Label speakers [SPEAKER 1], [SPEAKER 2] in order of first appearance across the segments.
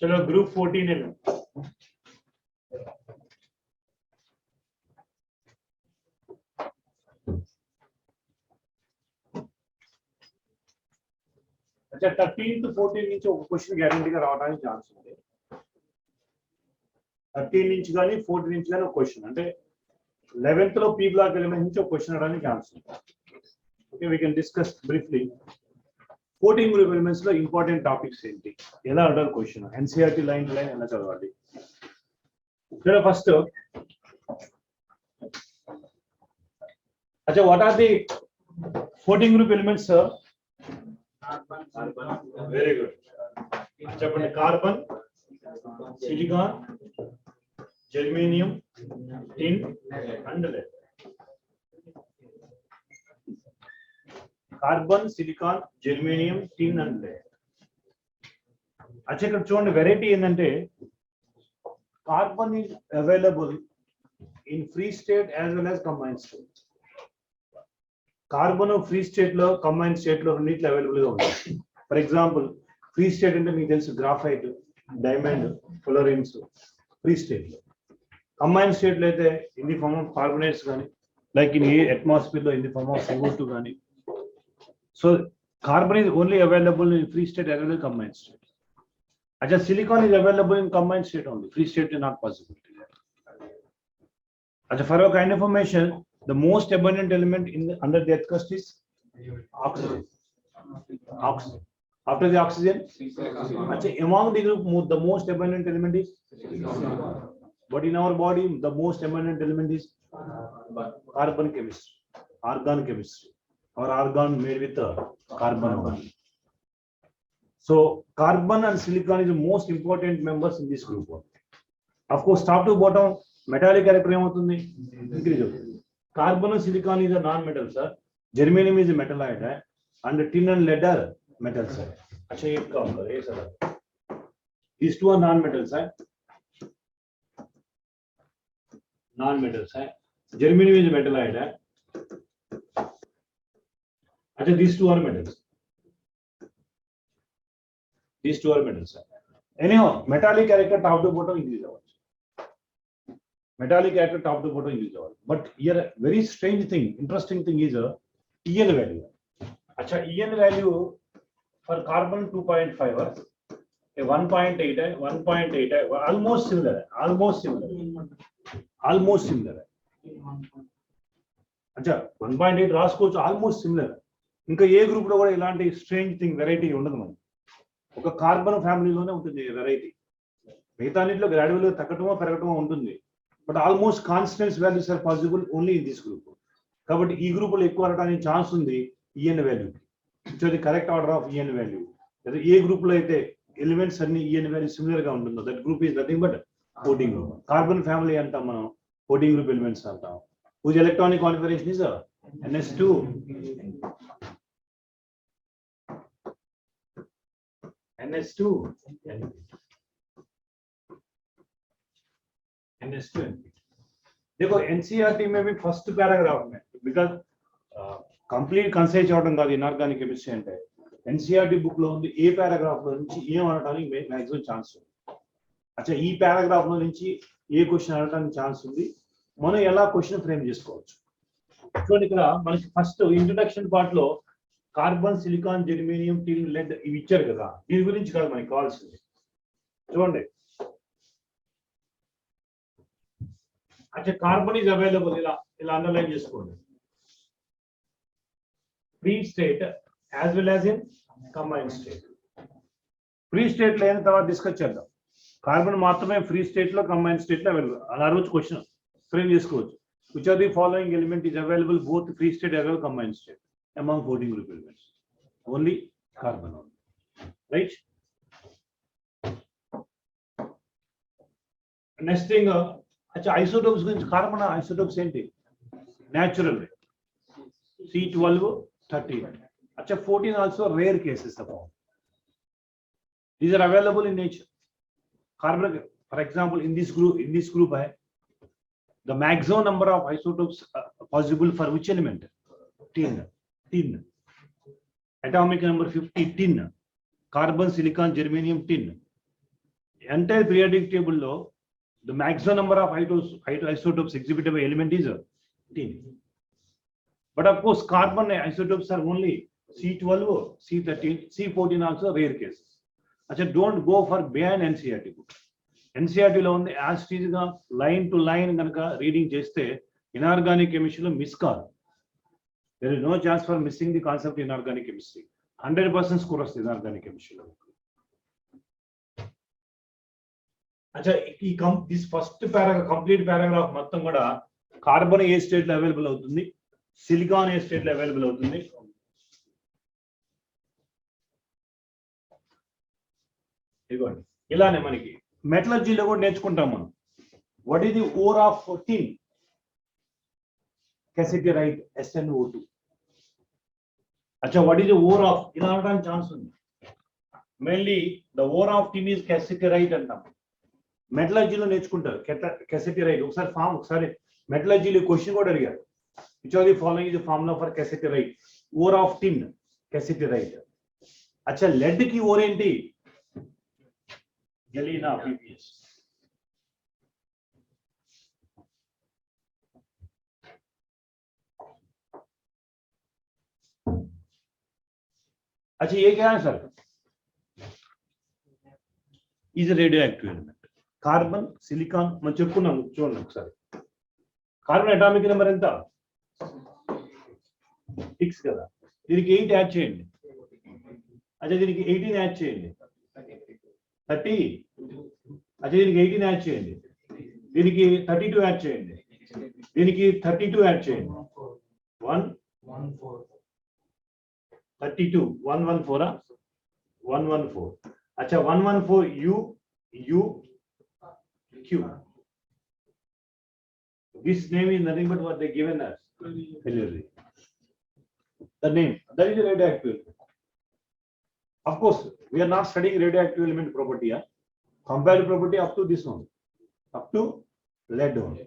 [SPEAKER 1] चलो ग्रुप 14 है। अच्छा 13 to 14 నుంచి ఒక క్వశ్చన్ గ్యారెంటీగా రావడానికి ఛాన్స్ ఉంది. 13 నుంచి కానీ 14 నుంచి కానీ ఒక క్వశ్చన్, అంటే 11th లో పీ బ్లాక్ ఎలిమెంట్ నుంచి ఒక క్వశ్చన్ రావడానికి ఛాన్స్ ఉంది. Okay, we can discuss briefly 14 group elements లో ఇంపార్టెంట్ టాపిక్స్ ఏంటి, ఎలా అడగాలి question, NCERT line to line ఎలా చదవాలి. ఇక్కడ ఫస్ట్ अच्छा what are the 14 group elements sir? Very good. చెప్పండి. Carbon, silicon, germanium, tin and lead. Carbon, silicon, germanium, tin and lead. అచ్చా ఇక్కడ చూడండి, వెరైటీ ఏంటంటే carbon is available in free state as well as combined state. Carbon free state లో combined state లో రెండింటిలో available గా ఉంది. ఫర్ ఎగ్జాంపుల్ ఫ్రీ స్టేట్ అంటే మీకు తెలుసు, graphite, diamond, fullerenes free state లో. కంబైన్డ్ స్టేట్ లో అయితే in the form of carbonates కానీ, లైక్ ఇన్ అట్మాస్ఫియర్ లో in the form of CO2 కానీ. So carbon is only available in free state as well as combined state. Acha silicon is available in combined state only. Free state is not possible. Acha for your kind of information, the most abundant element in the, under the earth crust is oxygen. Oxygen. After the oxygen, acha among the group the most abundant element is silicon. But in our body the most abundant element is carbon chemistry, argon chemistry, or argon made with carbon only. So carbon and silicon is the most important members in this group. Of course top to bottom metallic character ఏమవుతుంది, increase అవుతుంది. Carbon and silicon is a non-metal sir. Germanium is a metalloid and tin and lead are metals sir. अच्छा एक काम करो ये sir, these two are non-metals है, non-metals है. Germanium is a metalloid है. अच्छा these two are metals. These two are metals है. Anyhow metallic character top to bottom increase होगा. Metallic character top to bottom increase होगा. But here very strange thing, interesting thing is EN value. अच्छा EN value for carbon 2.5 है, 1.8 है, 1.8 है, almost similar है, almost similar है. अच्छा 1.8 రాసుకోవచ్చు, ఆల్మోస్ట్ సిమిలర్. ఇంకా ఏ గ్రూప్ లో కూడా ఇలాంటి స్ట్రేంజ్ థింగ్ వెరైటీ ఉండదు. మనం ఒక కార్బన్ ఫ్యామిలీలోనే ఉంటుంది వెరైటీ. మిగతా అన్నింటిలో గ్రాడ్యువల్ గా తగ్గటమో పెరగటమో ఉంటుంది. But almost constants values are possible only in this group. కాబట్టి ఈ గ్రూప్ లో ఎక్కువ అవడానికి ఛాన్స్ ఉంది EN value. So the correct order of EN value. ఏ గ్రూప్ లో అయితే ఎలిమెంట్స్ అన్ని ఈఎన్ వాల్యూ సిమిలర్ గా ఉంటుందో that group is nothing but 14 group. Carbon family అంటాం మనం, 14 గ్రూప్ ఎలిమెంట్స్ అంటాం. whose electronic configuration is NS2. NS2 देखो एनसीईआरटी में भी फर्स्ट पैराग्राफ में, बिकॉज कंप्लीट कंसైజ్ అవడం కాదు ఇనార్గానిక్ కెమిస్ట్రీ అంటే. ఎన్సీఈఆర్టీ బుక్ లో ఉంది ఏ పారాగ్రాఫ్ లో నుంచి ఏం అనడానికి మాక్సిమం ఛాన్స్ ఉంది. అచ్చా ఈ పారాగ్రాఫ్ లో నుంచి ఏ క్వశ్చన్ అడగడానికి ఛాన్స్ ఉంది, మనం ఎలా క్వశ్చన్ ఫ్రేమ్ చేసుకోవచ్చు. చూడండి ఇక్కడ మనకి ఫస్ట్ ఇంట్రడక్షన్ పార్ట్ లో carbon, silicon, germanium, tin, lead ఇవి ఇచ్చారు కదా. దీని గురించి కాదు మనకి కావాల్సింది. చూడండి अच्छा कार्बन इज अवेलेबल ఇలా అండర్లైన్ చేసుకోండి. Free state as well as in combined state. Free state లో అయిన తర్వాత డిస్కస్ చేద్దాం. కార్బన్ మాత్రమే ఫ్రీ స్టేట్ లో, కంబైన్డ్ స్టేట్ లో అవైలబుల్. అలా రోజు క్వశ్చన్ ఫ్రేమ్ చేసుకోవచ్చు. Which are the following element is available both free state as well combined state among 14 group elements? Only carbon only, right? Next thing, अच्छा isotopes गुరించి carbon isotopes ఏంటి? Natural C12 13. अच्छा 14 also rare cases of all. These are available in nature. Carbon for example in this group hai the maximum number of isotopes possible for which element? Tin. Atomic number 50 tin. Carbon, silicon, germanium, tin. entire periodic table lo the maximum number of isotopes exhibited by element is 10. But of course, carbon isotopes are only C12, C13, C14 also rare cases. Achha, don't go for beyond NCERT book. NCERT lo undi as it is line to line ganaka reading cheste inorganic chemistry lo miss kaadu. There is no chance for missing the concept in inorganic chemistry. 100% score వస్తుంది inorganic chemistry లో. అచ్చా ఈ this first paragraph complete paragraph మొత్తం కూడా carbon ఏ state లో available అవుతుంది, silicon ఏ స్టేట్ లో అవైలబుల్ అవుతుంది, ఇదిగోండి ఇలానే మనకి మెటలర్జీలో కూడా నేర్చుకుంటాం మనం. What is the ore of tin? Cassiterite SnO2. Acha, what is the ore of? ఇలా అనడానికి ఛాన్స్ ఉంది. Mainly the ore of tin is cassiterite అంటాం. మెటలర్జీలో నేర్చుకుంటారు cassiterite. ఒకసారి మెటలర్జీలో క్వశ్చన్ కూడా అడిగారు. Which are the following is the formula for cassiterite? Ore of tin cassiterite. అచ్చా, lead కి ఓర్ ఏంటి? Galena PPS. अच्छा, ये क्या है sir? Is radioactive element. Carbon silicon మనం చెప్పుకున్నాం, చూడండి ఒకసారి. కార్బన్ అటామిక్ నెంబర్ ఎంత? 6 కదా. దీనికి 8 యాడ్ చేయండి. అచ్చా, దీనికి 18 యాడ్ చేయండి. 30. అచ్చా, దీనికి 18 యాడ్ చేయండి. దీనికి 32 యాడ్ చేయండి. దీనికి 32 యాడ్ చేయండి. 32 114 114. अच्छा, 114 U Q. This name is nothing but what they given us. Helium. The name, that is a radioactive element. Of course, we are not studying radioactive element property. Comparative property up to this one, up to lead only.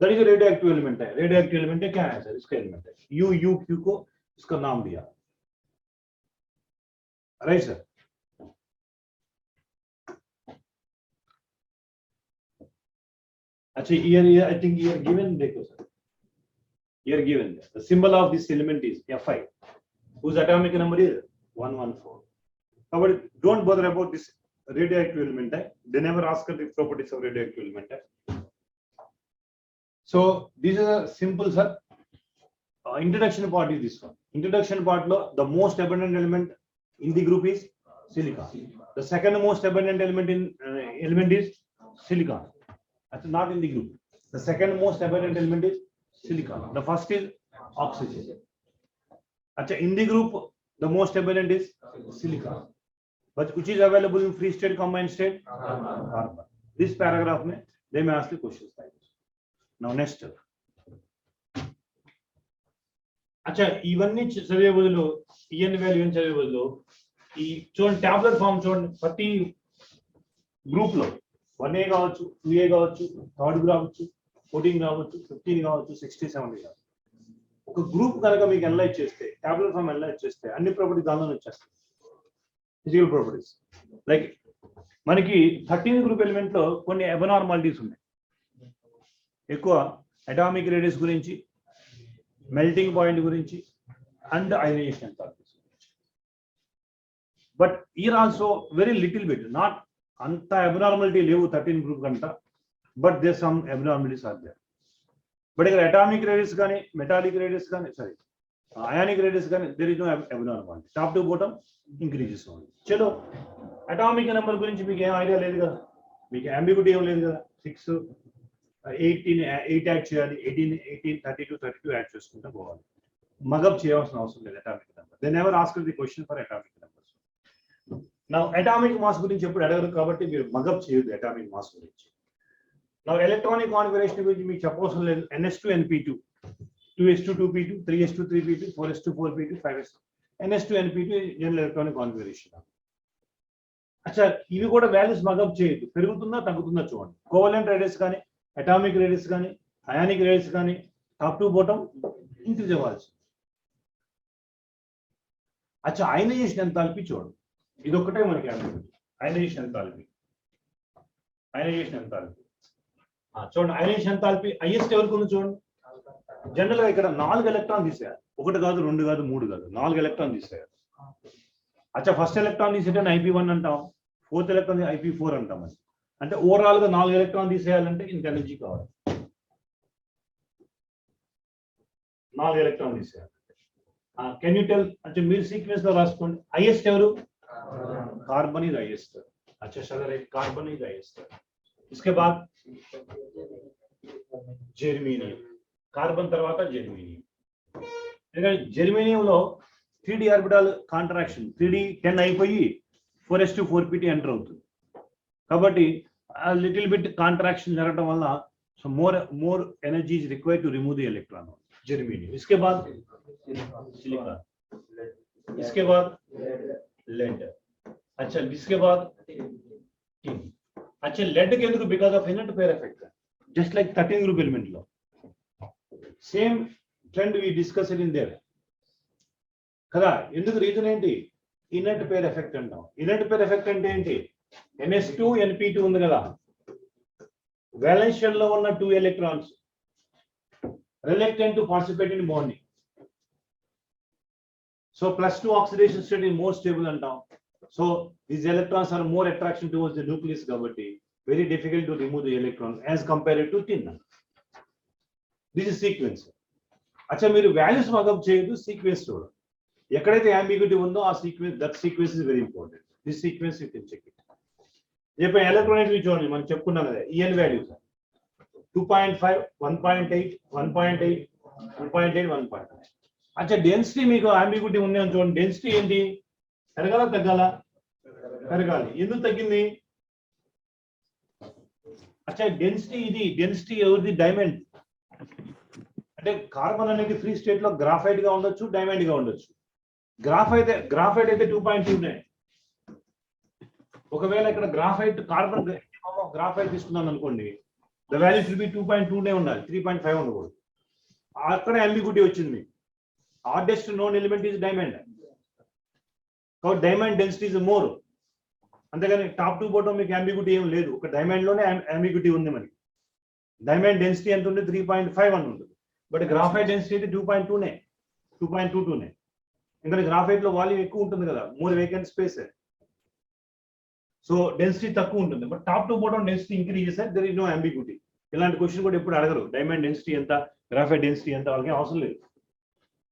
[SPEAKER 1] That is a radioactive element. Radioactive element क्या है sir? इसका element है U Q को इसका नाम दिया, right sir? अच्छा, here I think here given, देखो sir, here given the symbol of this element is Fi, whose atomic number is 114. But don't bother about this radioactive element. They never ask the properties of radioactive element. So this is a simple sir. Introduction part is this one. Introduction part lo the most abundant element in the group is silicon. The second most abundant element in element is silicon. That's not in the group. The second most abundant element is silicon. The first is oxygen. Acha, in the group the most abundant is silicon. But which is available in free state, combined state? Carbon. This paragraph mein they may ask the questions like this. Now next. अच्छा, ఇవన్నీ చదివే బదులు EN value చదివే బదులు ఈ చూడండి tablet form చూడండి. ప్రతి గ్రూప్ లో 1A కావచ్చు, 2A కావచ్చు, 3rd కావచ్చు, 14 కావచ్చు, 15 కావచ్చు, 60, 70 కావచ్చు. ఒక గ్రూప్ కనుక మీకు అనలైజ్ చేస్తే, టాబ్లెట్ ఫామ్ అనలైజ్ చేస్తే అన్ని ప్రాపర్టీస్ దానిలో వచ్చేస్తాయి. ఫిజికల్ ప్రాపర్టీస్ లైక్ మనకి 13 గ్రూప్ ఎలిమెంట్ లో కొన్ని అబ్నార్మాలిటీస్ ఉన్నాయి. ఎక్కువ అటామిక్ రేడియస్ గురించి, మెల్టింగ్ పాయింట్ గురించి అండ్ అయనైజేషన్ ఎంథాల్పీస్ గురించి. But here also very little bit, not అంత అబ్నార్మాలిటీ లేవు 13 గ్రూప్ కంట, but there some abnormalities are there. But ఇక్కడ అటామిక్ రేడియస్ కానీ, మెటాలిక్ రేడియస్ కానీ, సారీ అయానిక్ రేడియస్ కానీ there is no abnormality. Top to bottom increases only. చలో, atomic number గురించి మీకు ఏం ఐడియా లేదు కదా, మీకు అంబిగ్యూటీ ఏం లేదు కదా. 6 8 యాడ్ చేయాలి, 18 32 32 యాడ్ చేసుకుంటూ పోవాలి. మగప్ చేయాల్సిన అవసరం లేదు atomic number. They never ask the question for atomic numbers. నా అటామిక్ మాస్ గురించి ఎప్పుడు అడగరు కాబట్టి మీరు మగప్ చేయొద్దు అటామిక్ మాస్ గురించి. నా ఎలక్ట్రానిక్ కాన్ఫిగరేషన్ గురించి మీకు చెప్పవసరం లేదు. NS2 NP2, 2s2 2p2, 3s2 3p2, 4s2 4p2, 5s2 NS2 NP2 general electronic configuration. అచ్చా, ఇవి కూడా వాల్యూస్ మగప్ చేయొద్దు. పెరుగుతుందా తగ్గుతుందా చూడండి. కోవలెంట్ రేడియస్ కానీ, అటామిక్ రేడియస్ కానీ, అయానిక్ రేడియస్ కానీ టాప్ టు బాటమ్ ఇంక్రీజ్ అవ్వాల్సి. అచ్చా, అయనైజేషన్ ఎంథాల్పీ చూడండి. ఇది ఒక్కటే మనకి ambiguity. Ionisation enthalpy. Ionisation enthalpy చూడండి, అయనైజేషన్ ఎంథాల్పీ హైయెస్ట్ ఎవరికి ఉంది చూడండి. జనరల్ గా ఇక్కడ 4 ఎలక్ట్రాన్ తీసేయాలి, 1 కాదు 2 కాదు 3 కాదు, 4 ఎలక్ట్రాన్ తీసేయాలి. అచ్చా ఫస్ట్ ఎలక్ట్రాన్ తీసేటే IP1 అంటాం, ఫోర్త్ ఎలక్ట్రాన్ IP4 అంటాం. అంటే ఓవరాల్ గా 4 ఎలక్ట్రాన్ తీసేయాలంటే ఇంత ఎనర్జీ కావాలి, 4 ఎలక్ట్రాన్ తీసేయాలి. కెన్ యూ టెల్ అంటే మీరు సీక్వెన్స్ లో రాసుకోండి. హైయెస్ట్ ఎవరు? Carbon is highest. अच्छा चल रहा है, कार्बन इज हाईएस्ट. इसके बाद जर्मेनियम, कार्बन తర్వాత జర్మేనియం. ఎందుకంటే జర్మేనియంలో 3d ఆర్బిటాల్ కాంట్రాక్షన్ 3d 10 అయిపోయి 4s2 4p2 ఎంటర్ అవుతుంది. కాబట్టి లిటిల్ బిట్ కాంట్రాక్షన్ జరగడం వల్ల so more energy is required to remove the electron. Germanium. इसके बाद सिलिकॉन, इसके बाद लेड. अच्छा इसके बाद टिन. अच्छा लेड के ఎందుకు? Because of inert pair effect, just like 13 group element లో same trend we discuss it in there కదా. ఎందుకు? రీజన్ ఏంటి? ఇనర్ట్ పేర్ ఎఫెక్ట్ అంటాం. ఇనర్ట్ పేర్ ఎఫెక్ట్ అంటే ఏంటి? NS2 NP2 ఉంది కదా, వాలెన్స్ షెల్ లో ఉన్న 2 electrons reluctant to participate in bonding. So +2 oxidation state is more stable and down. So these electrons are more attraction towards the nucleus cavity. Very difficult to remove the electron as compared to tin. This is sequence. Acha మీరు values markup చేయదు, sequence చూడండి. ఎక్కడైతే ambiguity ఉందో ఆ sequence, that sequence is very important. This sequence you can check it. చెప్పే electronics చూడండి, మనం చెప్పుకున్నాం కదా EN వాల్యూస్ 2.5 1.8 1.8 1.8 1.9. అచ్చా డెన్సిటీ మీకు ambiguity ఉంది అని చూడండి. డెన్సిటీ ఏంటి? పెరగాల తగ్గాల? పెరగాలి. ఎందుకు తగ్గింది? అచ్చా డెన్సిటీ, ఇది డెన్సిటీ ఎవరిది? డైమండ్. అంటే కార్బన్ అనేది ఫ్రీ స్టేట్ లో గ్రాఫైట్ గా ఉండొచ్చు, డైమండ్ గా ఉండొచ్చు. గ్రాఫైట్ అయితే 2.2. ఒకవేళ ఇక్కడ గ్రాఫైట్ కార్బన్ గ్రాఫైట్ తీసుకున్నాను అనుకోండి, the value should be 2.2 ఉండాలి, 3.5 ఉండకూడదు. అక్కడ ambiguity వచ్చింది. Hardest known element is diamond. కాబట్టి డైమండ్ డెన్సిటీ ఇస్ మోర్. అంతేగాని టాప్ టు బాటమ్ మీకు ambiguity ఏం లేదు. ఒక డైమండ్ లోనే ambiguity ఉంది. మరి డైమండ్ డెన్సిటీ ఎంత ఉంది? 3.5 అని ఉంటుంది. బట్ గ్రాఫైట్ డెన్సిటీ అయితే 2.22. ఎందుకంటే గ్రాఫైట్ లో వాల్యూమ్ ఎక్కువ ఉంటుంది కదా, more vacant space. So density తక్కువ ఉంటుంది. But top to bottom density increase చేస్తే దెర్ ఇస్ నో ambiguity. ఇలాంటి క్వశ్చన్ కూడా ఎప్పుడు అడగరు. డైమండ్ డెన్సిటీ ఎంత, గ్రాఫైట్ డెన్సిటీ ఎంత, వాళ్ళకి అవసరం లేదు.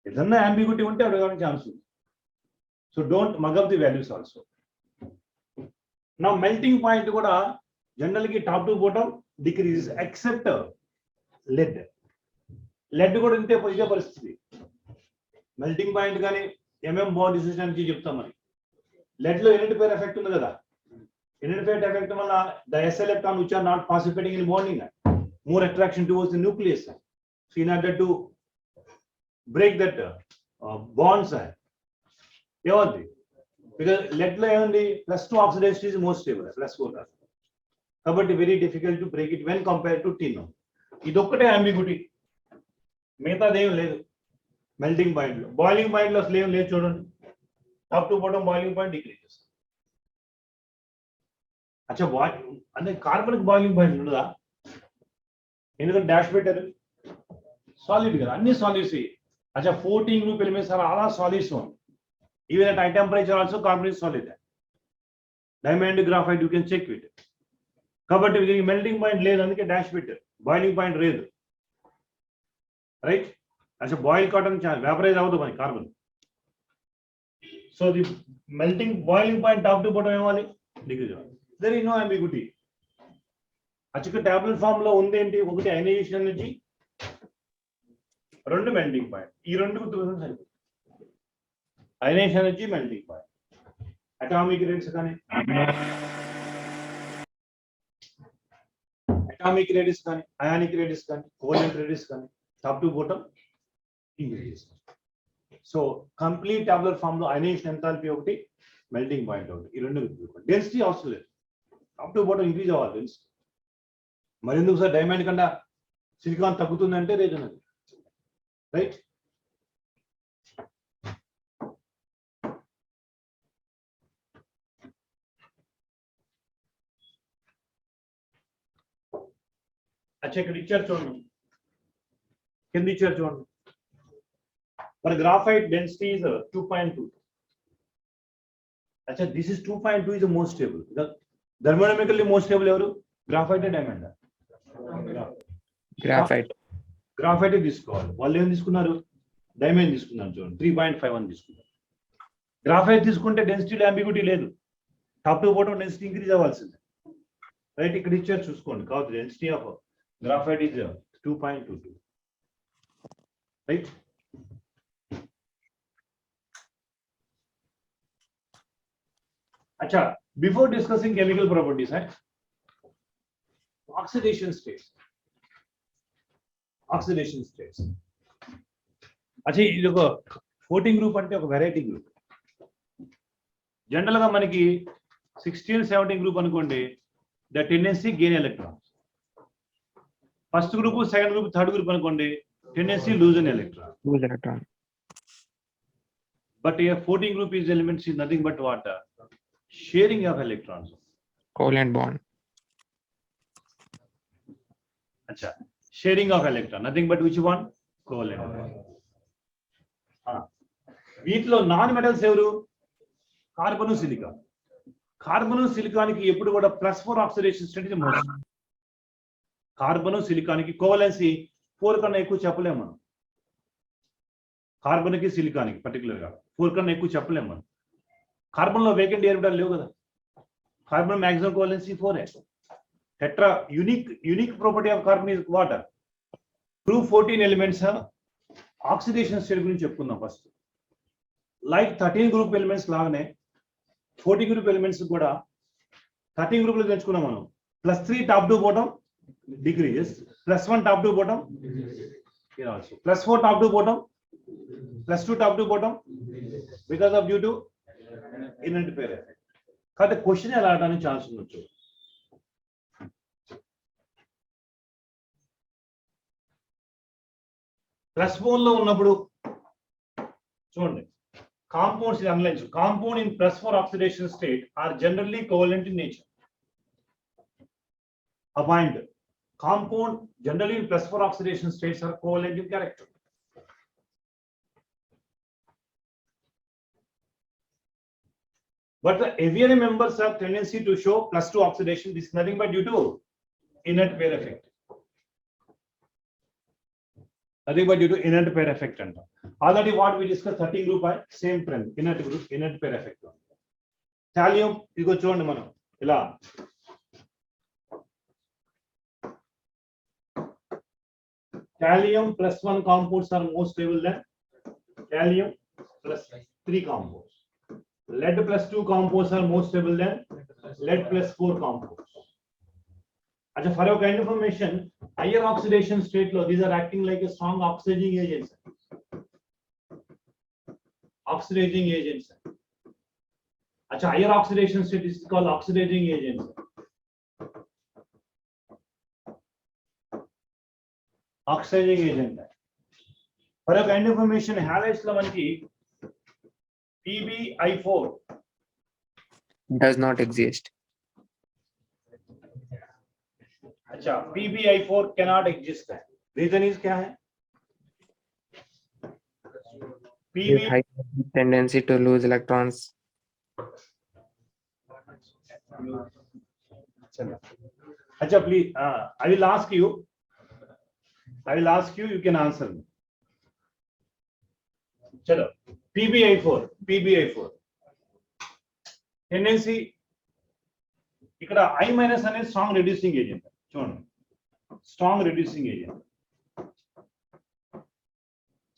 [SPEAKER 1] ఏదన్నా ambiguity ఉంటే అడగడానికి ఛాన్స్ ఉంది. So don't mug up the values also. నా మెల్టింగ్ పాయింట్ కూడా జనరల్ కి top to bottom decrease except lead. Lead కూడా ఇంతే ఇదే పరిస్థితి. మెల్టింగ్ పాయింట్ కానీ బాండ్ డిసిషన్ అని చెప్తాం. మరి లెడ్ లో ఇనర్ట్ పేర్ ఎఫెక్ట్ ఉంది కదా, ఇనర్ట్ పేర్ ఎఫెక్ట్ వల్ల the s electron which are not participating in bonding more attraction towards the nucleus. So in order to break that bonds ఏమంది? Because lead లో ఏముంది? +2 oxidation is more stable, +4 కాదు. కాబట్టి very difficult to break it when compare to tin. ఇదొక్కటే ambiguity, మిగతాది ఏం లేదు. Melting point లో, బాయిలింగ్ పాయింట్ లో అసలు ఏం లేదు. చూడండి top to bottom boiling point decrease చేస్తుంది. అచ్చా అంటే కార్బన్ బాయిలింగ్ పాయింట్ ఉండదా? ఎందుకంటే డాష్ పెట్టారు, సాలిడ్ కదా, అన్ని సాలిడ్స్. అచ్చా 14 group elements are all solids one. Even at high temperature also carbon is solid. Diamond, graphite you can check it. కాబట్టి దీనికి మెల్టింగ్ పాయింట్ లేదు, అందుకే డాష్ పెట్టారు. బాయిలింగ్ పాయింట్ లేదు, రైట్? అచ్చా బాయిల్ కాటన్ వేపరైజ్ అవ్వదు మన carbon. So the melting boiling point top to bottom ఏమవాలి? Degree. There is no ambiguity. అచ్చా టాబ్లెట్ ఫామ్ లో ఉంది ఏంటి? ఒకటి అయనైజేషన్ ఎనర్జీ, 2 మెల్టింగ్ పాయింట్. ఈ రెండు గుర్తుపెట్టుకుంటే సరిపోతుంది. Ionisation energy, melting point. Atomic rates కానీ అయానిక్ రేడియస్ కానీ కోవలెంట్ రేడియస్ కానీ top to bottom increase. So complete tablet form లో అయనైజేషన్ ఎంథాల్పీ ఒకటి, మెల్టింగ్ పాయింట్ ఒకటి. ఈ రెండు గుర్తుపెట్టుకోండి. డెన్సిటీ అవసరం లేదు, టాప్ టు బాటమ్ ఇంక్రీజ్ అవ్వాలి డెన్సిటీ. మరి ఎందుకు సార్ డైమండ్ కన్నా సిలికాన్ తగ్గుతుందంటే రీజన్ అది, రైట్? अच्छा ఇక్కడ ఇచ్చారు చూడండి, కింద ఇచ్చారు చూడండి. మరి గ్రాఫైట్ డెన్సిటీ ఇస్ 2.2. अच्छा this is 2.2 is the most stable. The thermodynamically most stable ఎవరు? Graphite diamond. గ్రాఫైట్ తీసుకోవాలి. వాళ్ళు ఏం తీసుకున్నారు? డైమండ్ తీసుకున్నారు చూడండి, 3.51 తీసుకున్నారు. గ్రాఫైట్ తీసుకుంటే డెన్సిటీలో అంబిగ్యూటీ లేదు, top to bottom density increase అవ్వాల్సిందే, రైట్? ఇక్కడ ఇచ్చారు చూసుకోండి, కాబట్టి density of graphite is 2.22, right? अच्छा, before discussing chemical properties, है oxidation states. Oxidation states. अच्छा, ఇది ఒక 14 గ్రూప్ అంటే ఒక వెరైటీ గ్రూప్. జనరల్ గా మనకి 16-17 గ్రూప్ అనుకోండి, the tendency gain electrons. First group, second group, third group అనుకోండి, tendency lose an electron. But a 14 group is elements is nothing but what? Sharing of electrons.
[SPEAKER 2] Covalent bond.
[SPEAKER 1] Acha, sharing of electron, nothing but which one? Covalent bond. వీటిలో non metals ఎవరు? Carbon, silicon. Carbon, silicon కి ఎప్పుడు కూడా +4 oxidation state is most. Carbon, silicon కి కోవలెన్సీ 4 కన్నా ఎక్కువ చెప్పలేము మనం. కార్బన్ కి, సిలికాన్ కి పర్టికులర్ గా 4 కన్నా ఎక్కువ చెప్పలేము మనం. కార్బన్ లో వేకెంట్ ఎయిర్బిటాలు లేవు కదా. Carbon maximum covalency 4. Tetra unique property of carbon is water. Group 14 elements oxidation state గురించి చెప్పుకుందాం ఫస్ట్. లైక్ 13 గ్రూప్ ఎలిమెంట్స్ లాగానే 14 గ్రూప్ ఎలిమెంట్స్ కూడా 13 గ్రూపులు తెచ్చుకున్నాం మనం. +3 top to bottom decreases, +1 top to bottom, +4 top to bottom, +2 top to bottom, because of due to invert pair effect. కాబట్టి question ఎలా అడగడానికి ఛాన్స్ ఉండొచ్చు. ప్లస్ బోన్ లో ఉన్నప్పుడు చూడండి, compounds analyse. Compound in +4 oxidation state are generally covalent in nature. A point. Compound generally in +4 oxidation states are covalent in character. But the heavier members have tendency to show +2 oxidation. This is nothing but due to inert pair effect. Nothing but due to inert pair effect. Already what we discussed 13 group by same trend, inert group, inert pair effect. Thallium, you go chond mano. Ila. Thallium +1 compounds are more stable than thallium +3 compounds. Lead +2 compounds are more stable than lead +4 compounds. As for your kind of information, higher oxidation state lo, these are acting like a strong oxidizing agents. Oxidizing agents. As higher oxidation state is called oxidizing agents. Oxidizing agent. For your kind of information, halides lo manki PbI4
[SPEAKER 2] Does not exist.
[SPEAKER 1] अच्छा, PbI4 cannot exist है. Reason is क्या है?
[SPEAKER 2] With high tendency to lose electrons.
[SPEAKER 1] अच्छा, please, I will ask you. You can answer me. चलो, PbI4 tendency ఇక్కడ I- అనే strong reducing agent. చూడండి, strong reducing agent.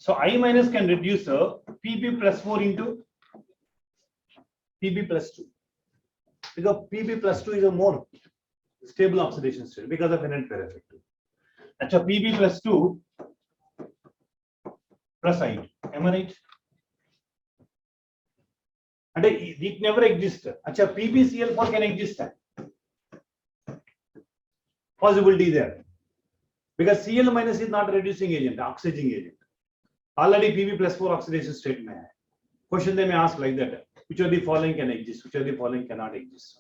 [SPEAKER 1] So I- can reduce Pb +4 into Pb +2 because Pb +2 is a more stable oxidation state because of inert pair effect. अच्छा, Pb +2 +I, am I right? అంటే it never exists. अच्छा, PbCl4 can exist. Possibility there because Cl- is not a reducing agent, oxidizing agent. Already Pb +4 oxidation state mein hai. Question they may ask like that, which of the following can exist, which of the following cannot exist.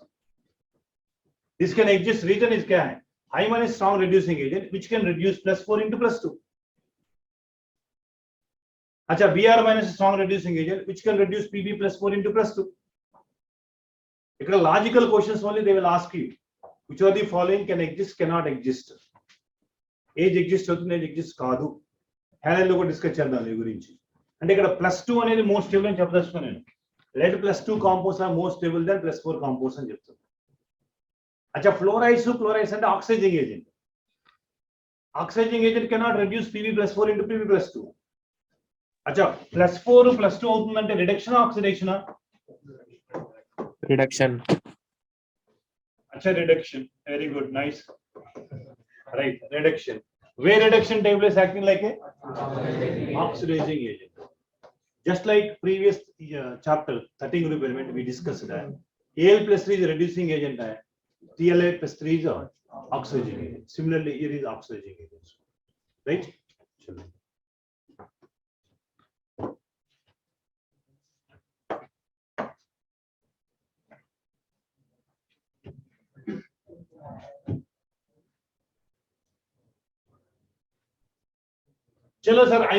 [SPEAKER 1] This can exist. Reason is क्या है? I1 is strong reducing agent which can reduce +4 into +2. Acha, Br minus is strong reducing agent which can reduce Pb +4 into +2. Because logical questions only they will ask you which are the following can exist, cannot exist. Age exist అవుతుంది, age exist కాదు. Haline లో కూడా discuss చేద్దాం దీని గురించి. అంటే ఇక్కడ +2 అనేది మోర్ స్టేబుల్ అని చెప్పదలుచుకున్నాను నేను. Lead +2 compounds are more stable than +4 compounds అని చెప్తాను. అచ్చా, ఫ్లోరైడ్స్ క్లోరైడ్స్ అంటే oxidising agent. Oxidising agent cannot reduce Pb +4 into Pb +2. అచ్చా, +4 +2 అవుతుందంటే reduction oxidation?
[SPEAKER 2] Reduction.
[SPEAKER 1] Acha, reduction. Very good, nice. Right, reduction. Where reduction take place acting like a oxidizing agent. Just like previous chapter 13 group element we discussed that Al+3 is a reducing agent, Tla+3 is a oxidizing agent. Similarly, here is oxidizing agent. Right? Chalo sir, I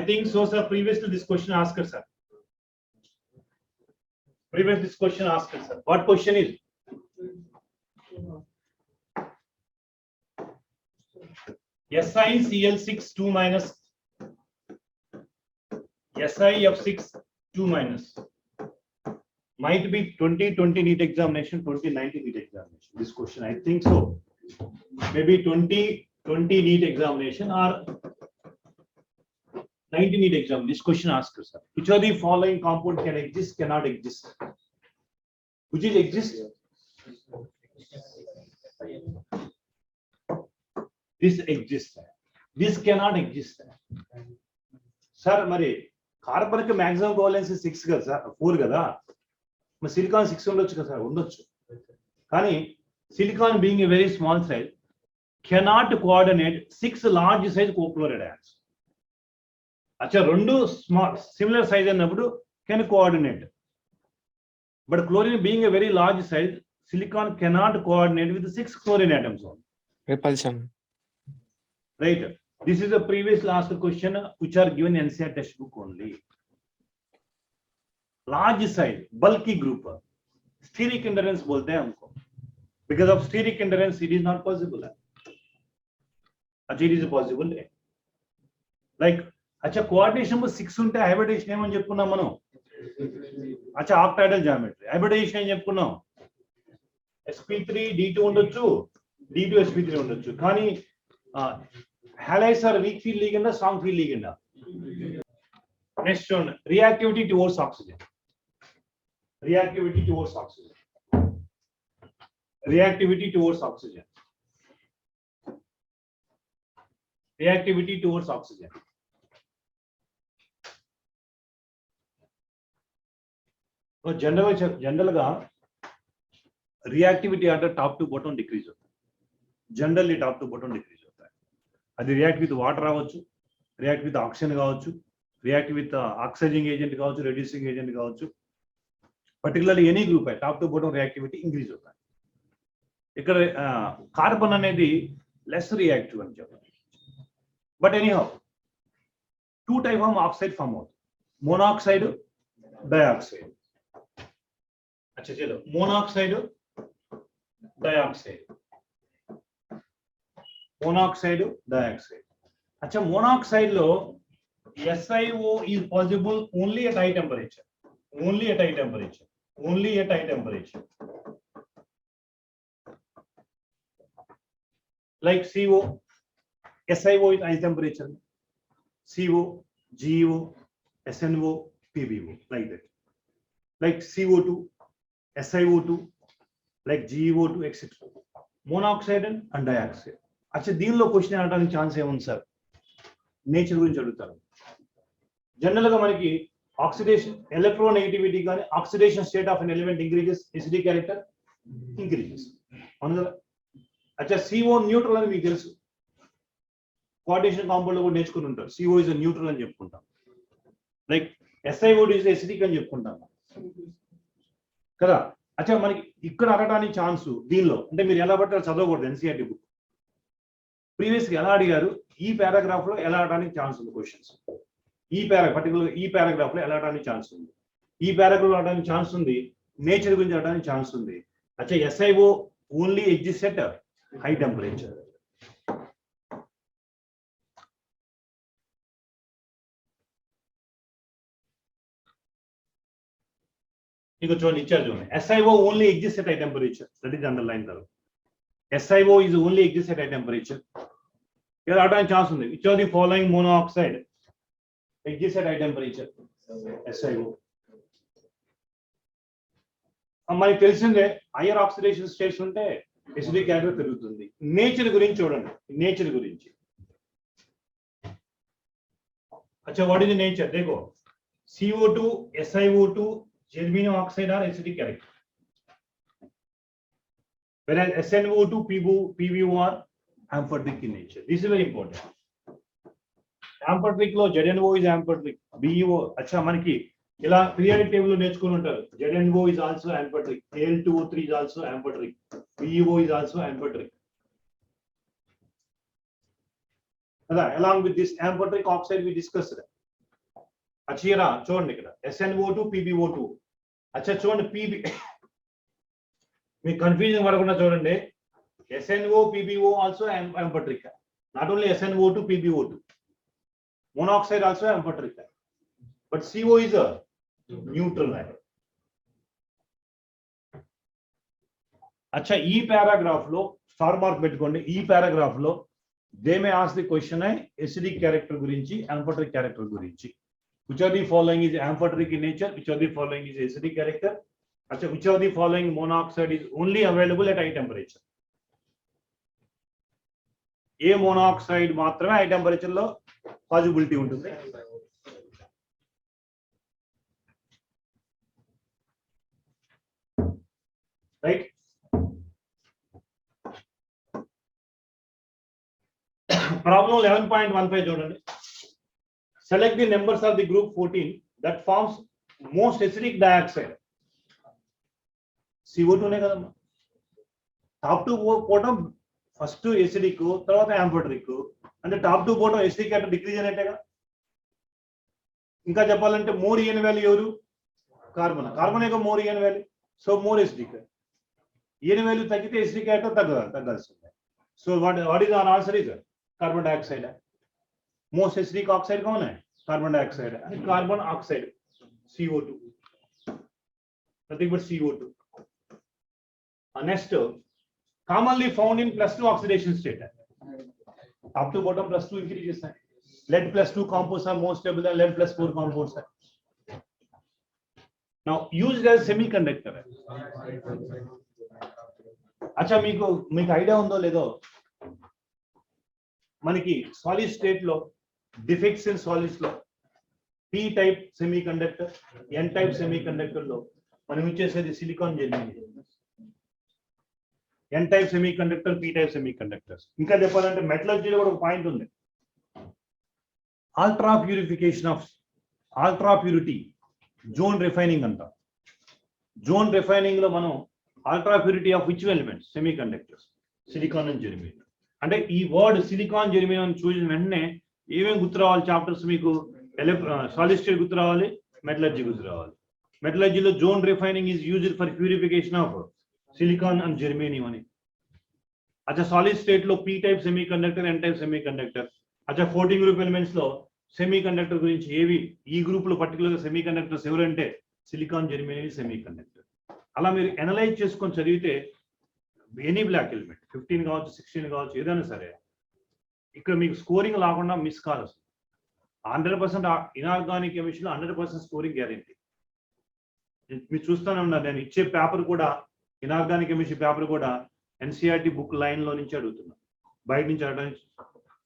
[SPEAKER 1] think so sir. Previously this question asked sir. Previous this question asked sir. What question is? SiCl6 2 minus SiF6 2 minus might be 2020 NEET examination, 2019 NEET examination. This question I think so. Maybe 2020 NEET examination or 19 NEET exam. This question asked sir. Which of the following compound can exist, cannot exist? Which is exist? This exists. This cannot exist. Sir, Mari, carbonic maximum covalence is 6 కదా sir, 4 కదా. మరి silicon 6 ఉండొచ్చు కదా sir, ఉండొచ్చు. కానీ silicon being a very small size cannot coordinate 6 large size cochloride ions. అచ్చా, రెండు small similar size అన్నప్పుడు can coordinate. But chlorine being a very large size, silicon cannot coordinate with 6 chlorine atoms only.
[SPEAKER 2] Repulsion.
[SPEAKER 1] Right. This is a previous last question which are given in NCERT textbook only. Large size, bulky group, steric endurance बोलते हैं हमको. Because of steric endurance, it is not possible. It is possible. Like, अच्छा, coordination में 6 ఉంటే hybridization ఏమని చెప్పుకున్నాం మనం? अच्छा, octahedral geometry. Hybridization ఏం చెప్పుకున్నాం? sp3 d2 ఉండొచ్చు, d2 sp3 ఉండొచ్చు. కానీ halides are weak field ligand, strong field ligand. Next one, reactivity towards oxygen. Reactivity towards oxygen. Reactivity towards oxygen. Reactivity towards oxygen. General గా reactivity order top to bottom decrease होता है. Generally top to bottom decrease होता है. అది react with water అవ్వచ్చు, react with oxygen కావచ్చు, react with oxidizing agent కావచ్చు, reducing agent కావచ్చు. పర్టికులర్లీ ఎనీ గ్రూప్ है top to bottom reactivity increase होता है. ఇక్కడ కార్బన్ అనేది లెస్ రియాక్టివ్ అని చెప్పాలి. But anyhow 2 type of oxide form అవుతుంది, మోనాక్సైడ్, డయాక్సైడ్. अच्छा चलो, मोनोऑक्साइड, डाइऑक्साइड, मोनोऑक्साइड, डाइऑक्साइड. अच्छा, मोनोऑक्साइड लो SiO is possible only at high temperature, only at high temperature, only at high temperature. Like CO, SiO is high temperature, CO, GO, SNO, PbO, like that. Like CO2, SiO2, like GeO2, etc. Monoxide and dioxide. अच्छा, దీనిలో question అడగడానికి chance ఏముంది sir? Nature గురించి అడుగుతారు. General గా మనకి oxidation, electronegativity కానీ oxidation state of an element increases, acidic character increases. అవును కదా? అచ్చా, CO న్యూట్రల్ అని మీకు తెలుసు, కోఆర్డినేషన్ కాంపౌండ్ లో కూడా నేర్చుకుని ఉంటారు. CO ఇస్ న్యూట్రల్ అని చెప్పుకుంటాం. లైక్ SiO2 ఇస్ ఎసిడిక్ అని చెప్పుకుంటాం కదా. అచ్చా, మనకి ఇక్కడ అడగడానికి ఛాన్స్ దీనిలో అంటే మీరు ఎలా పట్టాలి చదవకూడదు ఎన్సీఆర్టీ బుక్. ప్రీవియస్గా ఎలా అడిగారు ఈ పారాగ్రాఫ్ లో ఎలా అడగడానికి ఛాన్స్ ఉంది క్వశ్చన్స్. పర్టికులర్ ఈ పారాగ్రాఫ్ లో ఎలా అడగడానికి ఛాన్స్ ఉంది, ఈ పారాగ్రాఫ్ లో అడగడానికి ఛాన్స్ ఉంది, నేచర్ గురించి అడగడానికి ఛాన్స్ ఉంది. అచ్చా SIO only exist at high temperature. ఇక చూడండి ఇచ్చారు చూడండి. SiO only exists at high temperature. That is underlined there. SiO is only exists at high temperature. Here అడగడానికి ఛాన్స్ ఉంది. Which of the following monoxide exists at high temperature? SiO. మనకి తెలిసిందే hire oxidation states ఉంటే acidic character పెరుగుతుంది. Nature గురించి చూడండి, nature గురించి. అచ్చా వాట్ ఇస్ ది నేచర్? देखो CO2, SiO2 germanium oxide are acidic character, whereas SnO2, PbO are amphoteric in nature. This is very important. Amphoteric లో ZnO is amphoteric, BeO. అచ్చా మనకి ఇలా పీరియాడిక్ టేబుల్ లో నేర్చుకుని ఉంటారు. ZnO is also amphoteric, Al2O3 is also amphoteric, BeO is also amphoteric. కదా, along with this amphoteric oxide we discussed. అచ్చీరా చూడండి ఇక్కడ SnO2, PbO2. అచ్చా చూడండి PB మీకు కన్ఫ్యూజన్ పడకుండా చూడండి. SnO, PbO also amphoteric. Not only SnO2, PbO2. Monoxide also amphoteric. But CO is a neutral ion. అచ్చా ఈ పారాగ్రాఫ్ లో స్టార్ మార్క్ పెట్టుకోండి. ఈ పారాగ్రాఫ్ లో they may ask the question acidic character గురించి, amphoteric క్యారెక్టర్ గురించి. Which of the following is amphoteric in nature? Which of the following is acidic character? Achha, which of the following monoxide is only available at high temperature? A monoxide మాత్రమే high temperature లో possibility ఉంటుంది. Right. Problem 11.15 చూడండి. Select the numbers of the group 14 that forms most acidic dioxide. CO2 నే కదమ్మా. Top to bottom first acidic, తర్వాత amphoteric. అంటే top to bottom acidic అంటే decrease అనేటే కదా. ఇంకా చెప్పాలంటే మోర్ ఈఎన్ వాల్యూ ఎవరు? కార్బన్. కార్బన్ యొక్క more EN value, so more acidic. EN value తగ్గితే ఎసిడిక్ అంటే తగ్గాల్సిందే. So what is our answer is carbon dioxide. Most acidic oxide कौन है? Carbon dioxide. Carbon oxide, CO2. Nothing but CO2. Next, commonly found in +2 oxidation state. Top to bottom +2 increases. Lead +2 compounds are more stable than lead +4 compounds. Now used as semiconductor. अच्छा మీకు idea ఉందో లేదో, మనకి solid state లో defects in solids లో p type semiconductor, n type semiconductor లో మనం ఇచ్చేసేది silicon germanium. N type semiconductor, p type semiconductors. ఇంకా చెప్పాలంటే మెటలర్జీలో కూడా ఒక పాయింట్ ఉంది. Ultra purification of ultra purity zone refining అంటాం. జోన్ రిఫైనింగ్ లో మనం ultra purity of which elements? Semiconductors, silicon and germanium. అంటే ఈ వర్డ్ సిలికాన్ జెర్మేనియం చూసిన వెంటనే ఏమేమి గుర్తు రావాలి చాప్టర్స్ మీకు? సాలిడ్ స్టేట్ గుర్తు రావాలి, మెటలర్జీ గుర్తు రావాలి. మెటలర్జీలో zone refining is used for purification of silicon and germanium అని. అచ్చా సాలిడ్ స్టేట్ లో p type semiconductor, n type semiconductor. అచ్చా 14 గ్రూప్ ఎలిమెంట్స్ లో సెమీ కండక్టర్ గురించి ఏవి? ఈ గ్రూప్ లో పర్టికులర్ గా సెమీ కండక్టర్స్ ఎవరంటే సిలికాన్, జెర్మేనియం సెమీ కండక్టర్. అలా మీరు అనలైజ్ చేసుకొని చదివితే ఎనీ బ్లాక్ ఎలిమెంట్ 15 కావచ్చు, 16 కావచ్చు, ఏదైనా సరే ఇక్కడ మీకు స్కోరింగ్ లేకుండా మిస్ కాదు. 100% ఇనార్గానిక్ కెమిస్ట్రీలో 100% స్కోరింగ్ గ్యారెంటీ. మీరు చూస్తూనే ఉన్నారు, నేను ఇచ్చే పేపర్ కూడా ఇనార్గానిక్ కెమిస్ట్రీ పేపర్ కూడా ఎన్సీఆర్టీ బుక్ లైన్ లో నుంచి అడుగుతున్నా. బయట నుంచి అడగడానికి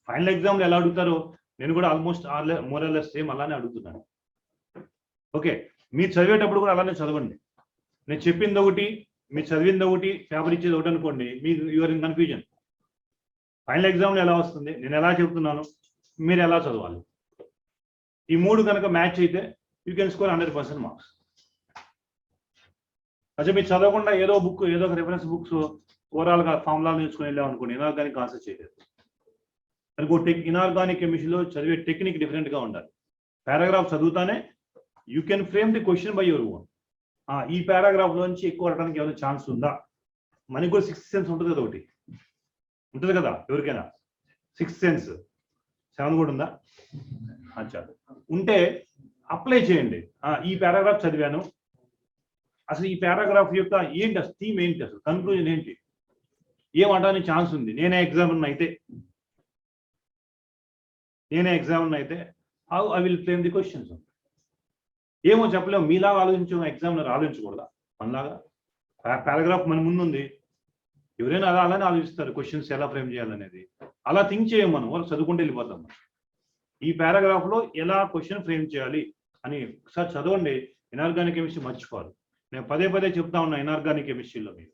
[SPEAKER 1] ఫైనల్ ఎగ్జామ్ లో ఎలా అడుగుతారో నేను కూడా ఆల్మోస్ట్ మోరల్లెస్ సేమ్ అలానే అడుగుతున్నాను. ఓకే, మీరు చదివేటప్పుడు కూడా అలానే చదవండి. నేను చెప్పింది ఒకటి, మీరు చదివింది ఒకటి, పేపర్ ఇచ్చేది ఒకటి అనుకోండి, మీకు యూఆర్ ఇన్ కన్ఫ్యూజన్. ఫైనల్ ఎగ్జామ్లో ఎలా వస్తుంది, నేను ఎలా చెప్తున్నాను, మీరు ఎలా చదవాలి. ఈ మూడు కనుక మ్యాచ్ అయితే యూ కెన్ స్కోర్ 100% మార్క్స్. అచ్చా మీరు చదవకుండా ఏదో బుక్ ఏదో ఒక రెఫరెన్స్ బుక్స్ ఓవరాల్ గా ఫార్ములాలు నేర్చుకుని వెళ్ళాం అనుకోండి, ఇనార్గానిక్ కాన్సెప్ట్ చేయలేదు. ఇనార్గానిక్ కెమిస్ట్రీలో చదివే టెక్నిక్ డిఫరెంట్ గా ఉండాలి. పారాగ్రాఫ్ చదువుతానే you can frame the question by your own. ఈ పారాగ్రాఫ్ లోంచి ఎక్కువ అడగడానికి ఏమైనా ఛాన్స్ ఉందా? మనకి కూడా 6th సెన్స్ ఉంటుంది కదా, ఒకటి ఉంటుంది కదా ఎవరికైనా 6th సెన్స్. 7 కూడా ఉందా? అచ్చా ఉంటే అప్లై చేయండి. ఈ పారాగ్రాఫ్ చదివాను, అసలు ఈ పారాగ్రాఫ్ యొక్క ఏంటి, అసలు థీమ్ ఏంటి, అసలు కన్క్లూజన్ ఏంటి, ఏమంటానికి ఛాన్స్ ఉంది. నేనే ఎగ్జామ్ అయితే how I will frame the questions. ఏమో చెప్పలేము, మీలాగా ఎగ్జామినర్ ఆలోచించకూడదా? మనలాగా పారాగ్రాఫ్ మన ముందు ఉంది, ఎవరైనా అలానే ఆలోచిస్తారు క్వశ్చన్స్ ఎలా ఫ్రేమ్ చేయాలనేది. అలా థింక్ చేయం మనం, వాళ్ళు చదువుకుంటూ వెళ్ళిపోతాం. ఈ పారాగ్రాఫ్ లో ఎలా క్వశ్చన్ ఫ్రేమ్ చేయాలి అని ఒకసారి చదవండి. ఇనార్గానిక్ కెమిస్ట్రీ మర్చిపోరు. నేను పదే పదే చెప్తా ఉన్నా, ఇనార్గానిక్ కెమిస్ట్రీలో మీరు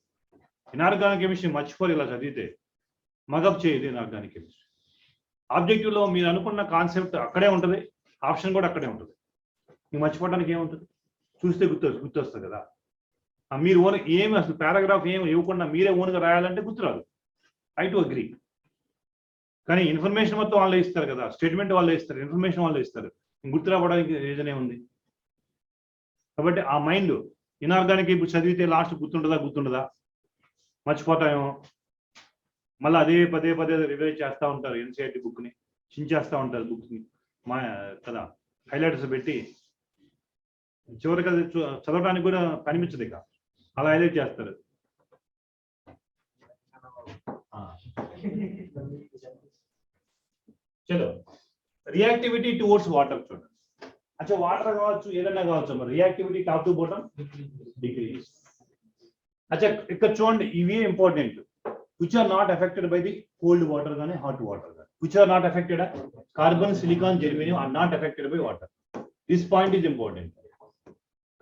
[SPEAKER 1] ఇనార్గానిక్ కెమిస్ట్రీ మర్చిపోరు. ఇలా చదివితే మగప్ చేయదు ఇనార్గానిక్ కెమిస్ట్రీ. ఆబ్జెక్టివ్ లో మీరు అనుకున్న కాన్సెప్ట్ అక్కడే ఉంటుంది, ఆప్షన్ కూడా అక్కడే ఉంటుంది. మీకు మర్చిపోవడానికి ఏముంటుంది, చూస్తే గుర్తొస్తుంది కదా. మీరు ఓన్ ఏమి అసలు పారాగ్రాఫ్ ఏమి ఇవ్వకుండా మీరే ఓన్గా రాయాలంటే గుర్తురాదు. I too agree. కానీ ఇన్ఫర్మేషన్ మొత్తం వాళ్ళే ఇస్తారు కదా, స్టేట్మెంట్ వాళ్ళే ఇస్తారు, ఇన్ఫర్మేషన్ వాళ్ళే ఇస్తారు, గుర్తు రావడానికి రీజన్ ఏముంది? కాబట్టి ఆ మైండ్ ఇనార్గానిక్ ఇప్పుడు చదివితే లాస్ట్ గుర్తుండదా, మర్చిపోతామేమో. మళ్ళీ అదే పదే రివైజ్ చేస్తూ ఉంటారు, ఎన్సీఆర్టీ బుక్ని చించేస్తూ ఉంటారు, బుక్ని కదా హైలైటర్స్ పెట్టి. చివరికి అది చదవడానికి కూడా కనిపించదు, ఇక అలా హైలైట్ చేస్తారు. చలో రియాక్టివిటీ టువర్డ్స్ వాటర్ చూడండి. అచ్చా వాటర్ కావచ్చు, ఏదైనా కావచ్చు, మరి reactivity top to bottom decrease. అచ్చా ఇక్కడ చూడండి, ఇవి important. Which are not affected by the cold water కానీ హాట్ వాటర్ కానీ. Which are not affected, carbon, silicon, germanium are not affected by water. This point is important.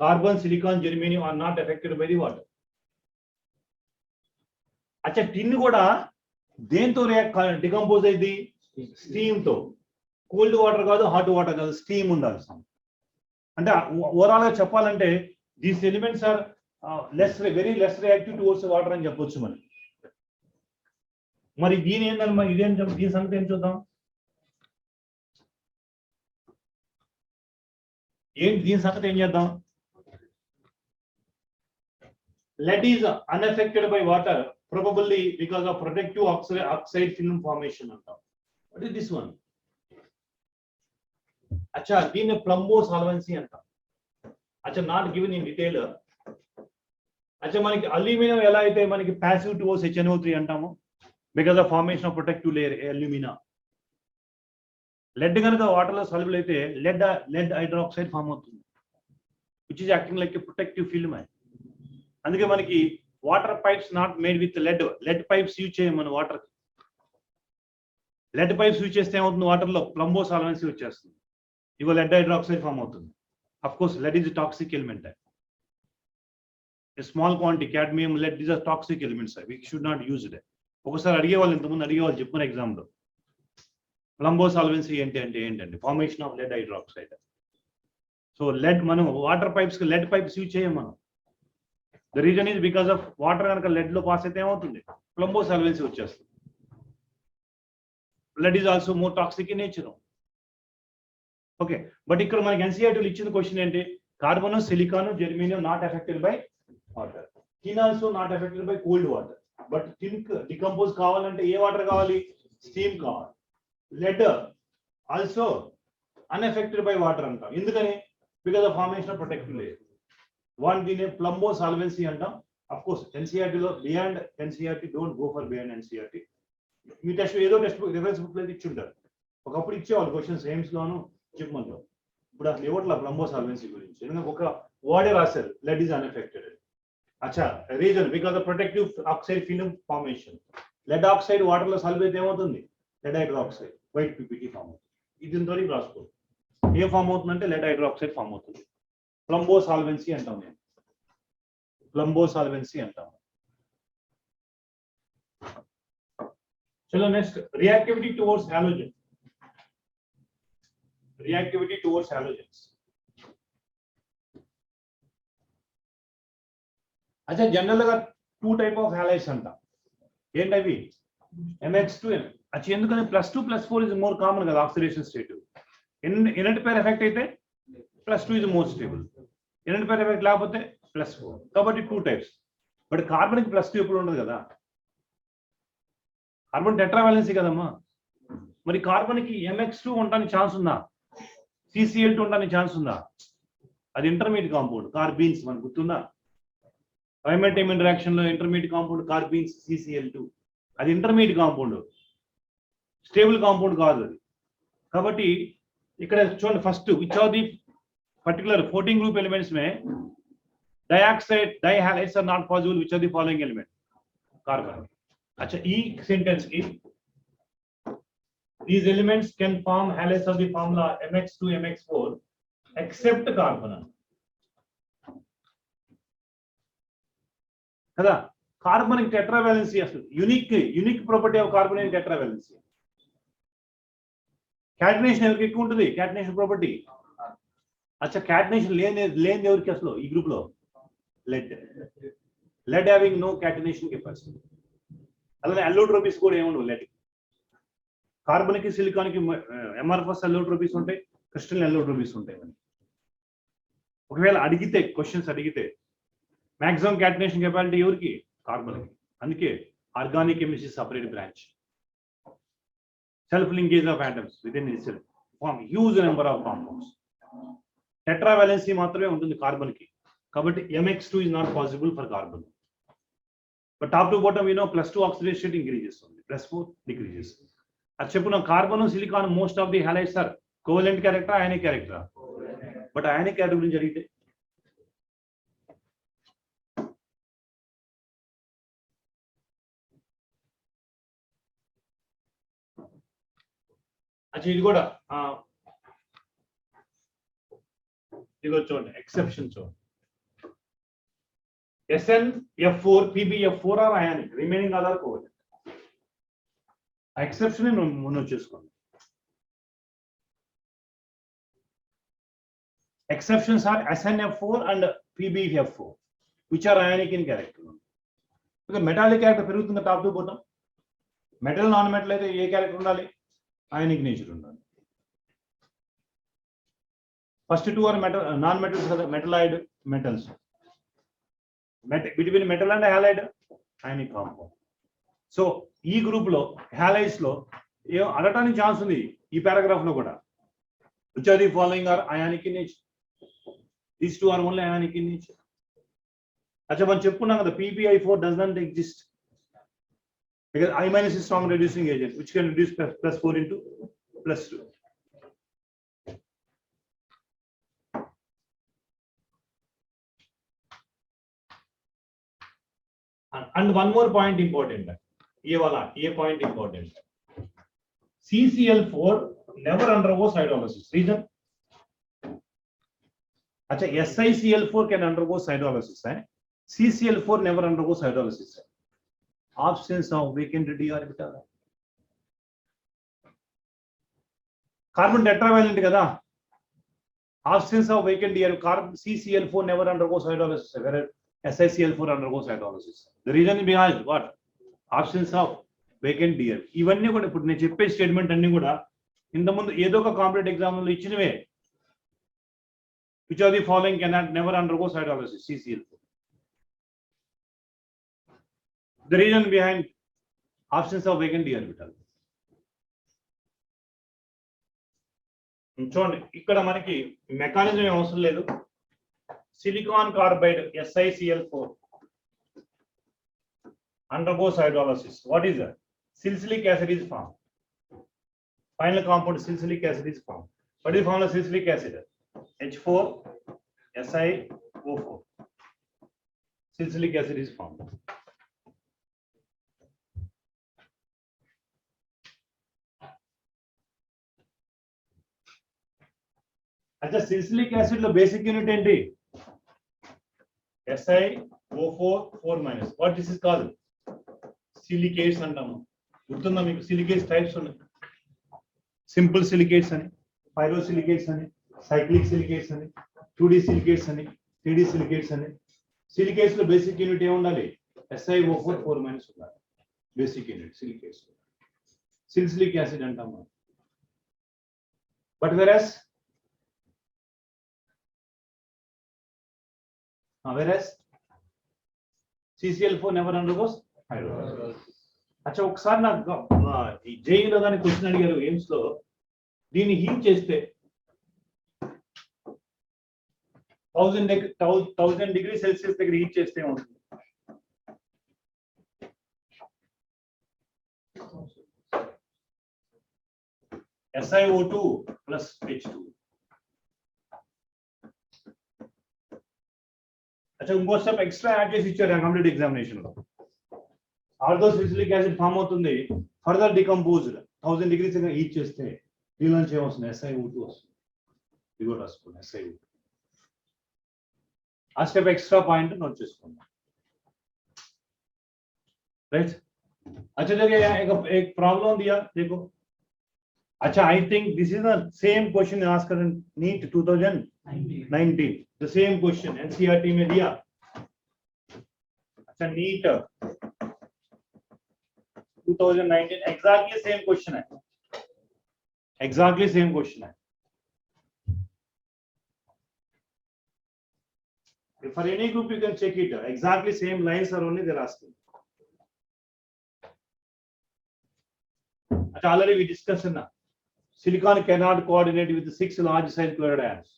[SPEAKER 1] Carbon, silicon, germanium are not affected by the water. అచ్చా tin కూడా దేంతో decompose అయింది? Steam తో. Cold water కాదు, hot water కాదు, steam ఉండాలి. అంటే overall గా చెప్పాలంటే these elements are very less reactive towards water అని చెప్పొచ్చు మనం. మరి దీని ఏంటమ్మా, ఇదేం దీని సంగతి ఏం చూద్దాం. దీని సంగతి ఏం చేద్దాం? Lead is unaffected by water, probably because of protective oxide film formation. What is this one? Acha, దీని plumbo solvency అంటాం. అచ్చా నాట్ గివెన్ ఇన్ డీటెయిల్. అచ్చా మనకి అల్యూమినియం ఎలా అయితే మనకి ప్యాసివ్ టువర్డ్స్ HNO3 అంటాము, because of formation of protective layer alumina. Lead కనుక వాటర్ లో సాల్యుబుల్ అయితే లెడ్ హైడ్రాక్సైడ్ ఫామ్ అవుతుంది, which is acting like a protective film. అందుకే మనకి water pipes not made with lead pipes use చేయం మన water. Lead pipes use చేస్తే ఏమవుతుంది, వాటర్ లో ప్లంబో సాల్వెన్సీ వచ్చేస్తుంది, ఇగో లెడ్ హైడ్రాక్సైడ్ ఫామ్ అవుతుంది. Of course lead is toxic element. Small quantity cadmium, lead, these are toxic elements. We should not use it. ఒకసారి అడిగేవాళ్ళు, ఇంతకుముందు అడిగేవాళ్ళు చెప్పిన ఎగ్జామ్ లో ప్లంబో సాల్వెన్సీ ఏంటంటే formation of lead hydroxide. So lead మనం water pipes lead pipes use చేయం మనం. The reason is because of water కనుక లెడ్ లో పాస్ అయితే ఏమవుతుంది, ప్లంబో సాల్వెన్సీ వచ్చేస్తుంది. Lead is also more toxic in nature. Okay, but ఇక్కడ మనకి ఎన్సీఆర్టీలో ఇచ్చిన క్వశ్చన్ ఏంటి, carbon, silicon, germanium not affected by water. Tin also not affected by cold water. But tin decompose కావాలంటే ఏ వాటర్ కావాలి, స్టీమ్ కావాలి. Lead also unaffected by water అంటాం, ఎందుకని, because of formation of protective layer. దీని plumbosolvency అంటాం. Of course ఎన్సీఆర్టీలో beyond NCERT, don't go for beyond NCERT. మీ text ఏదో టెక్స్ట్ బుక్ రిఫరెన్స్ బుక్ లో ఇచ్చింటారు, ఒకప్పుడు ఇచ్చేవాళ్ళు క్వశ్చన్స్ ఎయిమ్స్ లోను జిప్మన్ లో. ఇప్పుడు అసలు ఇవ్వట్ల ప్లంబో సాల్వెన్సీ గురించి, ఎందుకంటే ఒక వర్డే రాశారు, లెడ్ ఈజ్ అన్ఎఫెక్టెడ్. అచ్చా reason because of protective oxide film formation. Lead oxide water లో సాల్వ్ అయితే ఏమవుతుంది, lead hydroxide, white PPT form అవుతుంది. ఇది ఇంతవరకు రాసుకోండి, ఏ ఫామ్ అవుతుందంటే లెడ్ హైడ్రాక్సైడ్ ఫామ్ అవుతుంది. ప్లంబో సాల్వెన్సీ అంటాం, నేను ప్లంబో సాల్వెన్సీ అంటాం. చలో next, reactivity towards halogen. Reactivity towards halogens. అచ్చా జనరల్ గా 2 టైప్ ఆఫ్ హ్యాలైడ్స్ అంట. ఏంటవి? MX2 అచ్చా ఎందుకని +2+4 ఇస్ మోర్ కామన్ కదా oxidation state. Inert pair effect అయితే +2 is more stable. Inert pair effect లేకపోతే +4. కాబట్టి 2 టైప్స్. బట్ కార్బన్ కి +2 ఎప్పుడు ఉండదు కదా. కార్బన్ టెట్రావాలెన్సీ కదమ్మా. మరి కార్బన్ కి MX2 ఉండడానికి ఛాన్స్ ఉందా? CCl2 ఉండడానికి ఛాన్స్ ఉందా? అది ఇంటర్మీడియట్ కాంపౌండ్ కార్బీన్స్ మనకు గుర్తుందా? థైమెటైమ్ ఇంటరాక్షన్ లో ఇంటర్మీడియట్ కాంపౌండ్ కార్బీన్స్ CCl2. అది ఇంటర్మీడియట్ కాంపౌండ్, స్టేబుల్ కాంపౌండ్ కాదు అది. కాబట్టి ఇక్కడ చూడండి first which are the particular 14 group elements में dioxide dihalides are not possible which are the following element carbon. अच्छा ई सेंटेंस की these elements can form halides of the formula MX2 MX4 except carbon. కదా carbon కి టెట్రావాలెన్సీ అసలు unique property of carbon in టెట్రావాలెన్సీ. Catenation ఎవరికి ఎక్కువ ఉంటుంది? Catenation property. అచ్చా క్యాటనేషన్ లేని ఎవరికి అసలు ఈ గ్రూప్ లో? Lead having no catenation capacity. అలానే అల్లోట్రోపీస్ కూడా ఏముండవు లెడ్. కార్బన్ కి సిలికాన్ కి ఎమర్ఫస్ అల్లోట్రోపీస్ ఉంటాయి, క్రిస్టల్ అల్లోట్రోపీస్ ఉంటాయి. ఒకవేళ అడిగితే క్వశ్చన్స్ అడిగితే మాక్సిమం క్యాటనేషన్ కెపాసిటీ ఎవరికి? కార్బన్ కి. అందుకే organic chemistry separate branch. Self linkage of atoms within itself form huge number of compounds. Tetravalency మాత్రమే ఉంటుంది కార్బన్ కి. కాబట్టి MX2 is not possible for carbon. But top to bottom we know +2 oxidation state increases only, +4 decreases. అది చెప్పుకున్నాం carbon silicon most of the halides are covalent character, ionic character. But ionic character గురించి అడిగితే అచ్చా ఇది కూడా ఇదిగో చూడండి exception చూడండి. SnF4 PbF4 are ionic, remaining are covalent. ఆ ఎక్సెప్షన్ మనం చేసుకోండి. Exceptions are SnF4 and PbF4 which are ionic in character. Okay, metallic character పెరుగుతుంది top to bottom. Metal non metal అయితే ఏ క్యారెక్టర్ ఉండాలి? అయానిక్ నేచర్ ఉండాలి. First 2 are metal non metals కదా, metalloid metals. Between metal and halide ionic compound. So ఈ group లో halides లో అడగటానికి ఛాన్స్ ఉంది ఈ పారాగ్రాఫ్ లో కూడా. Which are the following are ionic in nature? These two are only ionic in nature. అచ్చా మనం చెప్పుకున్నాం కదా PbI4 does not exist because I- is strong reducing agent which can reduce +4 into +2. And one more point important. ये point important. CCl4 never undergoes hydrolysis. Reason? अच्छा SiCl4 can undergo hydrolysis है, CCl4 never undergoes hydrolysis है. Absence of vacant d orbital. Carbon tetravalent కదా, absence of vacant d carbon CCl4 never undergoes hydrolysis whereas SiCl4 undergoes hydrolysis. The reason behind what? Absence of vacant d. ఇవన్నీ కూడా ఇప్పుడు నేను చెప్పే statement అన్ని కూడా ఇంత ముందు ఏదో ఒక కాంపిటేటివ్ ఎగ్జామ్ లో ఇచ్చినవే. Which of the following cannot never undergoes hydrolysis? CCl4. The reason behind absence of vacant d orbital. చూడండి ఇక్కడ మనకి మెకానిజం ఏం అవసరం లేదు. Silicon carbide SiCl4 undergoes hydrolysis. What is that? Salicylic acid is formed. Final compound salicylic acid is formed. What is the formula of salicylic acid? H4 SiO4. Salicylic acid is formed. अच्छा salicylic acid లో basic unit ఏంటి? SiO4 what this is called? Silicates అంటాము. గుర్తుందా మీకు? Silicates types ఉన్నాయి. Simple silicates అని, పైరోసిలికేట్స్ అని, cyclic silicates అని, 2D silicates అని, 3D silicates అని. సిలికేస్ లో బేసిక్ యూనిట్ ఏ ఉండాలి? SiO4 4 మైనస్ ఉండాలి బేసిక్ యూనిట్ సిలికేస్ లో. సిలిసిలిక్ యాసిడ్ అంటాం మనం. But whereas CCl4 never undergoes hydrolysis. అచ్చా ఒకసారి నాకు ఈ జేఈలో కానీ క్వశ్చన్ అడిగారు ఎయిమ్స్ లో, దీన్ని హీట్ చేస్తే 1000 డిగ్రీ సెల్సియస్ దగ్గర హీట్ చేస్తే ఉంటుంది SiO2 plus H2. अच्छा ఇంకో స్టెప్ ఎక్స్ట్రా యాడ్ చేసి ఇచ్చారు కంప్లీట్ ఎగ్జామినేషన్ లో. ఆల్దో సిలిసిలిక్ యాసిడ్ ఫామ్ అవుతుంది, ఫర్దర్ డికంపోజ్డ్ 1000 డిగ్రీస్ దగ్గర హీట్ చేస్తే దీని నుంచి ఏమొస్తుంది? SiO2 వస్తుంది. ఇది కూడా రాసుకోండి SiO2. ఆ స్టెప్ ఎక్స్ట్రా పాయింట్ నోట్ చేసుకోండి. राइट. अच्छा देखिए एक प्रॉब्लम दिया देखो. अच्छा I think this is the same question asked in NEET 2019. The same question NCERT में दिया. अच्छा नीट 2019 एग्जैक्टली सेम क्वेश्चन है, एग्जैक्टली सेम क्वेश्चन है. For any group you can check it. Exactly same lines are only they're asking. Already we discussed na silicon cannot coordinate with 6 large size chloride ions.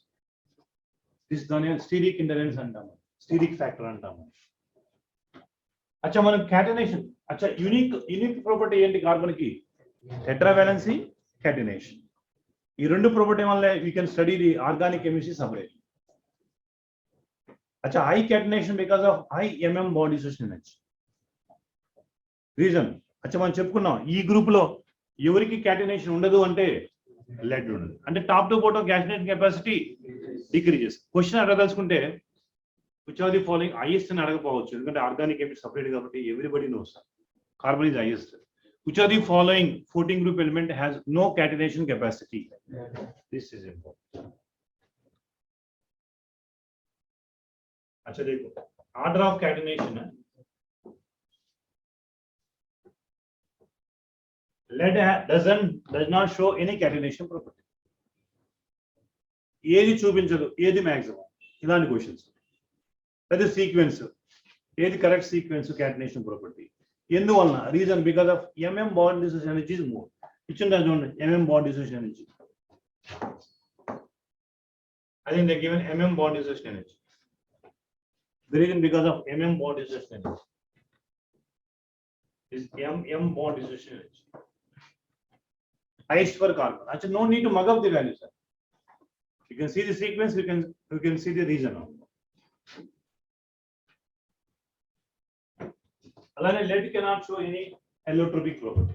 [SPEAKER 1] This is steric hindrance antamu, steric factor antamu. Acha manam catenation. Acha unique property enti carbon ki tetravalency catenation. Ee rendu property valle we can study the organic chemistry separately. अच्छा high catenation because of high bond dissociation energy. Reason अच्छा మనం చెప్పుకున్నాం ఈ group లో ఎవరికి catenation ఉండదు అంటే lead ఉండదు, అంటే top to bottom catenation capacity decreases. Question అడగదలుచుకుంటే which are the following highest అని అడగపోవచ్చు, ఎందుకంటే ఆర్గానిక్ కెమిస్ట్రీ సెపరేట్ కాబట్టి everybody knows carbon is highest. which are the following 14 group element has no catenation capacity? This is important. अच्छा देखो order of catenation है. lead does not show any catenation property. ఏది చూపించదు, ఏది maximum, ఇలాంటి questions. అది sequence, ఏది correct sequence catenation property. ఎందువలన? Reason because of bond dissociation energy is more. ఇచ్చిందా చూడండి bond dissociation energy. I think they given bond dissociation energy. The reason because of bond dissociation energy is bond dissociation energy highest for carbon. Actually no need to mug up the values, sir. You can see the sequence, you can see the reason. Alone lead cannot show any allotropic property.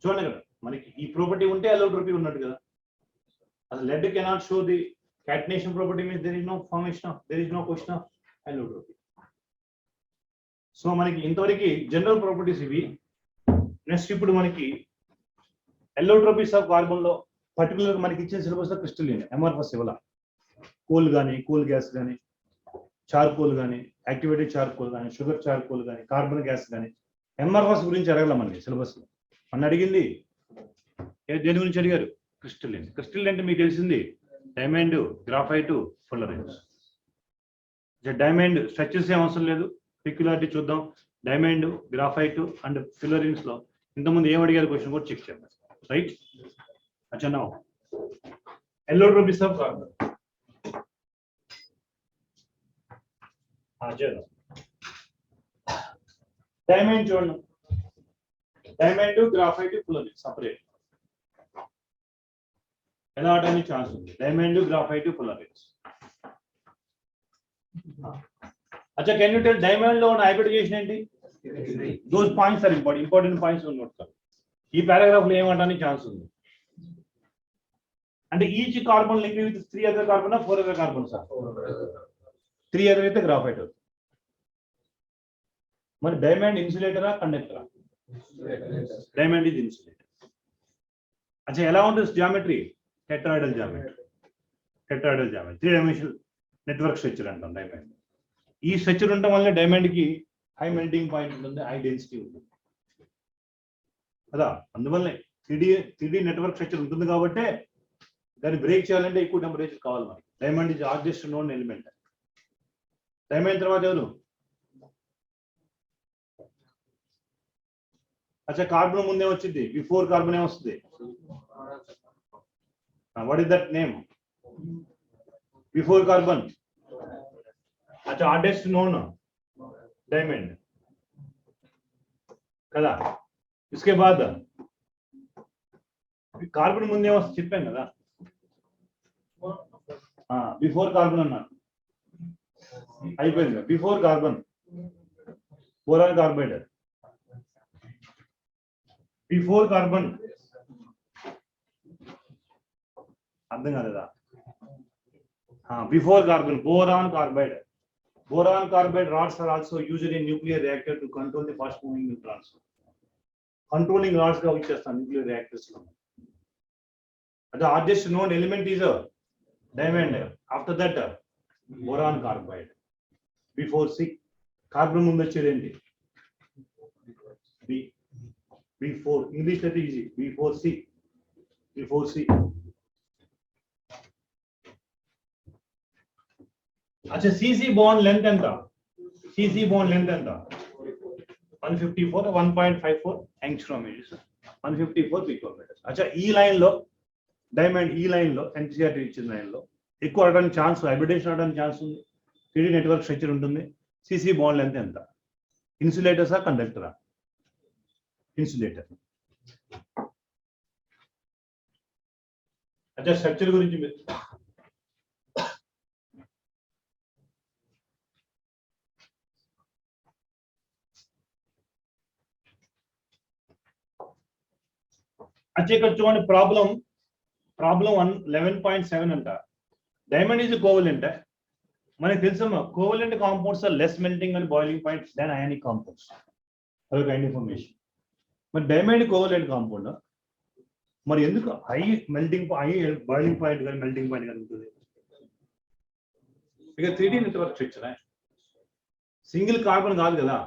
[SPEAKER 1] చూడండి కదా మనకి ఈ property ఉంటే allotropic ఉన్నట్టు కదా. అసలు lead cannot show the catenation property means there is no formation of, there is no question of allotropy. So మనకి ఇంతవరకు జనరల్ ప్రాపర్టీస్ ఇవి. నెక్స్ట్ ఇప్పుడు మనకి allotropes ఆఫ్ కార్బన్ లో పర్టికులర్ మనకి ఇచ్చిన సిలబస్ లో క్రిస్టలిన్ అమార్ఫస్ ఇవ్వాల. కోల్ గానీ, కోల్ గ్యాస్ గానీ, చార్కోల్ గానీ, యాక్టివేటెడ్ చార్కోల్ గానీ, షుగర్ చార్కోల్ గానీ, కార్బన్ గ్యాస్ గానీ అమార్ఫస్ గురించి అడగల మనకి సిలబస్ లో. మన అడిగింది దేని గురించి అడిగారు? క్రిస్టలిన్. క్రిస్టలిన్ అంటే మీకు తెలిసింది diamond, graphite, fullerenes. Diamond structures ఏం అవసరం లేదు, పిక్యులారిటీ చూద్దాం. డైమండ్, గ్రాఫైట్ అండ్ ఫుల్లరెన్స్ లో ఇంతకుముందు ఏం అడిగారు క్వశ్చన్ కూడా చెక్ చేద్దాం. రైట్. అచ్చా now allotropes of carbon. Diamond చూడండి, డైమండ్, గ్రాఫైట్, ఫుల్లరెన్స్ సపరేట్. ఎలా ఆడడానికి ఛాన్స్ ఉంది? Diamond, graphite, fullerenes. अच्छा कैन यू टेल डायमंड లో ఉన్న హైబ్రిడైజేషన్ ఏంటి? Those points are important points note చేయండి. ఈ పారాగ్రాఫ్ లో ఏమంటానికి ఛాన్స్ ఉంది అంటే each carbon link with 3 other carbon 4 other carbon sir 3 other అయితే గ్రాఫైట్ అవుతుంది. మరి డైమండ్ ఇన్సులేటరా కండక్టరా? Diamond is insulator. అచ్చా ఎలా ఉంటుంది geometry? Tetrahedral geometry. 3 dimensional network structure అంటాం డైమండ్. ఈ స్ట్రక్చర్ ఉండటం వల్ల డైమండ్ కి హై మెల్టింగ్ పాయింట్ ఉంటుంది, హై డెన్సిటీ ఉంటుంది కదా. అందువల్లే త్రీడీ నెట్వర్క్ స్ట్రక్చర్ ఉంటుంది కాబట్టి దాన్ని బ్రేక్ చేయాలంటే ఎక్కువ టెంపరేచర్ కావాలి మనకి. Diamond is hardest known element. Diamond తర్వాత ఎవరు? అచ్చా, కార్బన్ ముందే వచ్చింది, బిఫోర్ కార్బన్ ఏమొస్తుంది? What is that name? Before carbon. अच्छा हार्डेस्ट नोन डायमंड కదా. इसके बाद కార్బన్ ముందే వస్తుంది చెప్పాను కదా. బిఫోర్ కార్బన్ అన్నా అయిపోయింది. Before carbon boron carbide. Before carbon అర్థం కాలేదా? Before carbon boron carbide. Boron carbide rods are also used in nuclear reactor to control the fast moving neutrons. Controlling rods ga use chestam nuclear reactors lo. The hardest known element is a diamond. After that boron carbide. Before C carbon mundu vachedi B4 English that easy. Before C. अच्छा CC bond length ఎంత? CC bond length ఎంత? 154 1.54 angstrom is 154 picometers. अच्छा ఈ line లో diamond ఈ line లో NCR ఇచ్చిన line లో ఎక్కువ అవడానికి ఛాన్స్, హైబ్రిడేషన్ అవడానికి ఛాన్స్ ఉంది. 3D నెట్వర్క్ స్ట్రక్చర్ ఉంటుంది. सीसी बॉन्ड लेंथ ఎంత? ఇన్సులేటర్సా కండక్టరా? ఇన్సులేటర్. अच्छा స్ట్రక్చర్ గురించి अच्छा ఇక్కడ చూడండి ప్రాబ్లం 11.7 అంట. Diamond is covalent. మనకి తెలుసమ్మా covalent compounds are less melting and boiling point then ionic compounds. అదొక కైండ్ ఇన్ఫర్మేషన్. మరి డైమండ్ కోవలెంట్ కాంపౌండ్ మరి ఎందుకు హై బాయిలింగ్ పాయింట్ కానీ మెల్టింగ్ పాయింట్ కానీ ఉంటుంది? ఇక 3D network structure single carbon కాదు కదా.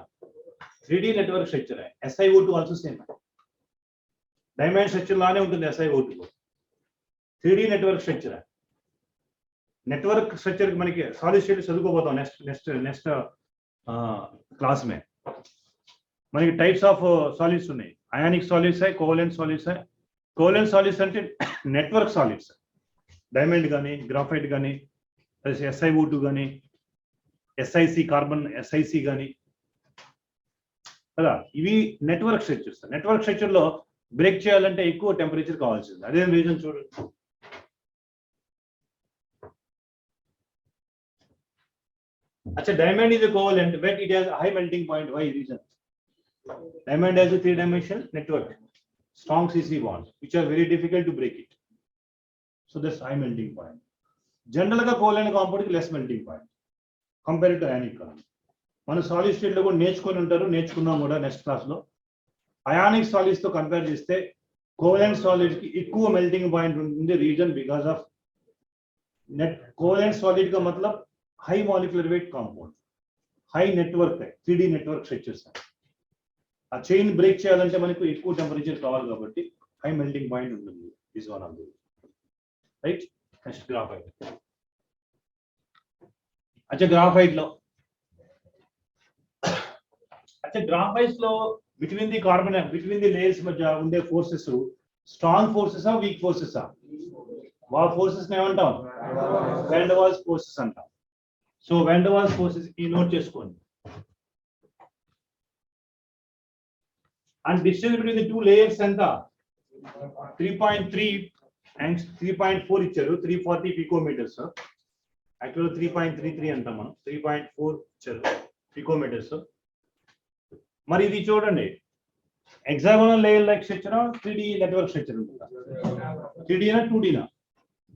[SPEAKER 1] 3D network structure SiO2 also same. Diamond structure లానే ఉంటుంది SiO2. 3D network structure. Network structure మనకి సాలిడ్ స్టేట్ చదువుకోబోతాం నెక్స్ట్ క్లాస్ మే. మనకి టైప్స్ ఆఫ్ సాలిడ్స్ ఉన్నాయి. Ionic solids covalent solids. Covalent solids అంటే network solids. Diamond కానీ graphite కానీ SiO2 కానీ SiC carbon SiC కానీ కదా. ఇవి నెట్వర్క్ స్ట్రక్చర్స్. నెట్వర్క్ స్ట్రక్చర్ లో బ్రేక్ చేయాలంటే ఎక్కువ టెంపరేచర్ కావాల్సింది. అదే రీజన్ చూడండి. अच्छा diamond is a covalent but it has a high melting point. Why reason? Diamond has a 3-dimensional network, strong CC bonds which are very difficult to break it. So that's high melting point. General ga covalent compound is less melting point compared to ionic compound. మన solid state లో కూడా నేర్చుకొని ఉంటారు, నేర్చుకున్నాం కూడా next class లో. Ionic solids తో compare చేస్తే కోవలెంట్ సాలిడ్ కి ఎక్కువ మెల్టింగ్ పాయింట్ ఉంటుంది. Reason because of covalent solid का मतलब high molecular weight compound, high network 3D network structures. ఆ చైన్ బ్రేక్ చేయాలంటే మనకు ఎక్కువ టెంపరేచర్ కావాలి కాబట్టి హై మెల్టింగ్ పాయింట్ ఉంటుంది. This one of the right. Next graphite. अच्छा గ్రాఫైట్ లో గ్రాఫైట్స్ లో between the carbon between the layers మధ్య ఉండే forces strong forces weak forces? వా ఫోర్సెస్ ఏమంటాం? వాన్ డెర్ వాల్స్ ఫోర్సెస్ అంటాం. So van der Waals forces ఈ నోట్ చేసుకోండి. And distance between the two layers ఎంత? 3.3 అండ్ 3.4 ఇచ్చారు. 340 పికోమీటర్స్. యాక్చువల్ 3.33 అంటాం మనం. 3.4 ఇచ్చారు పికోమీటర్స్. మరి ఇది చూడండి hexagonal layer like structure 3D network structure ఉంటుందా? 3D నా 2D నా?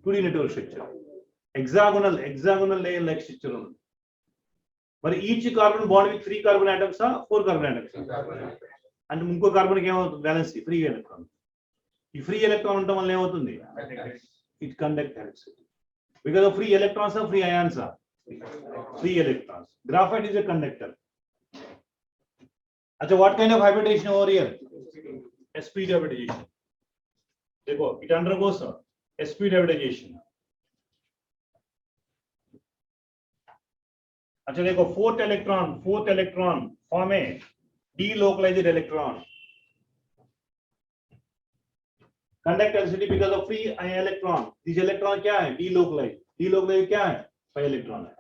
[SPEAKER 1] 2D network structure. Hexagonal layer like structure ఉంది. మరి each carbon bond with 3 carbon atoms 4 carbon atoms అంటే ఇంకో కార్బన్ కి ఏమవుతుంది? Balance free electron. ఈ ఫ్రీ ఎలక్ట్రాన్ ఉండటం వల్ల ఏమవుతుంది? It conduct electricity. Because of free electrons free ions 3 electrons. Graphite is a conductor. अच्छा, what kind of hybridization over here? sp hybridization. देखो, it undergoes sp hybridization. अच्छा देखो, fourth electron form a delocalized electron. Conduct density because of free electron. These electron क्या है? Delocalized. Delocalized क्या है? 5 electron है.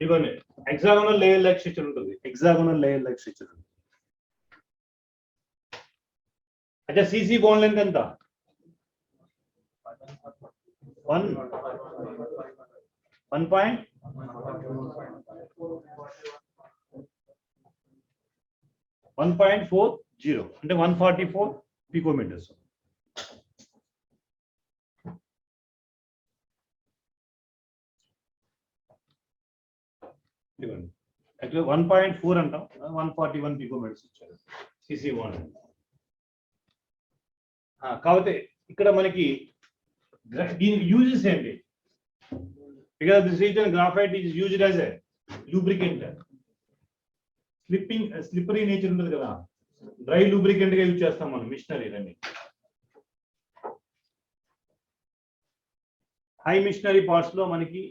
[SPEAKER 1] इगोने hexagonal layer like structure ఉంటుంది. Hexagonal layer like structure. अच्छा, CC bond length ఎంత? 1.40 అంటే 144 picometers. Actually 1.4 అంటాం, 141 picometers ఇచ్చారు CC bond. కాబట్టి ఇక్కడ మనకి దీని యూజెస్ ఏంటి? Because this region graphite is used as a lubricant. Slippery nature ఉంటుంది కదా, డ్రై లూబ్రికెంట్ గా యూజ్ చేస్తాం మనం మిషనరీలన్నీ. హై మిషనరీ పార్ట్స్ లో మనకి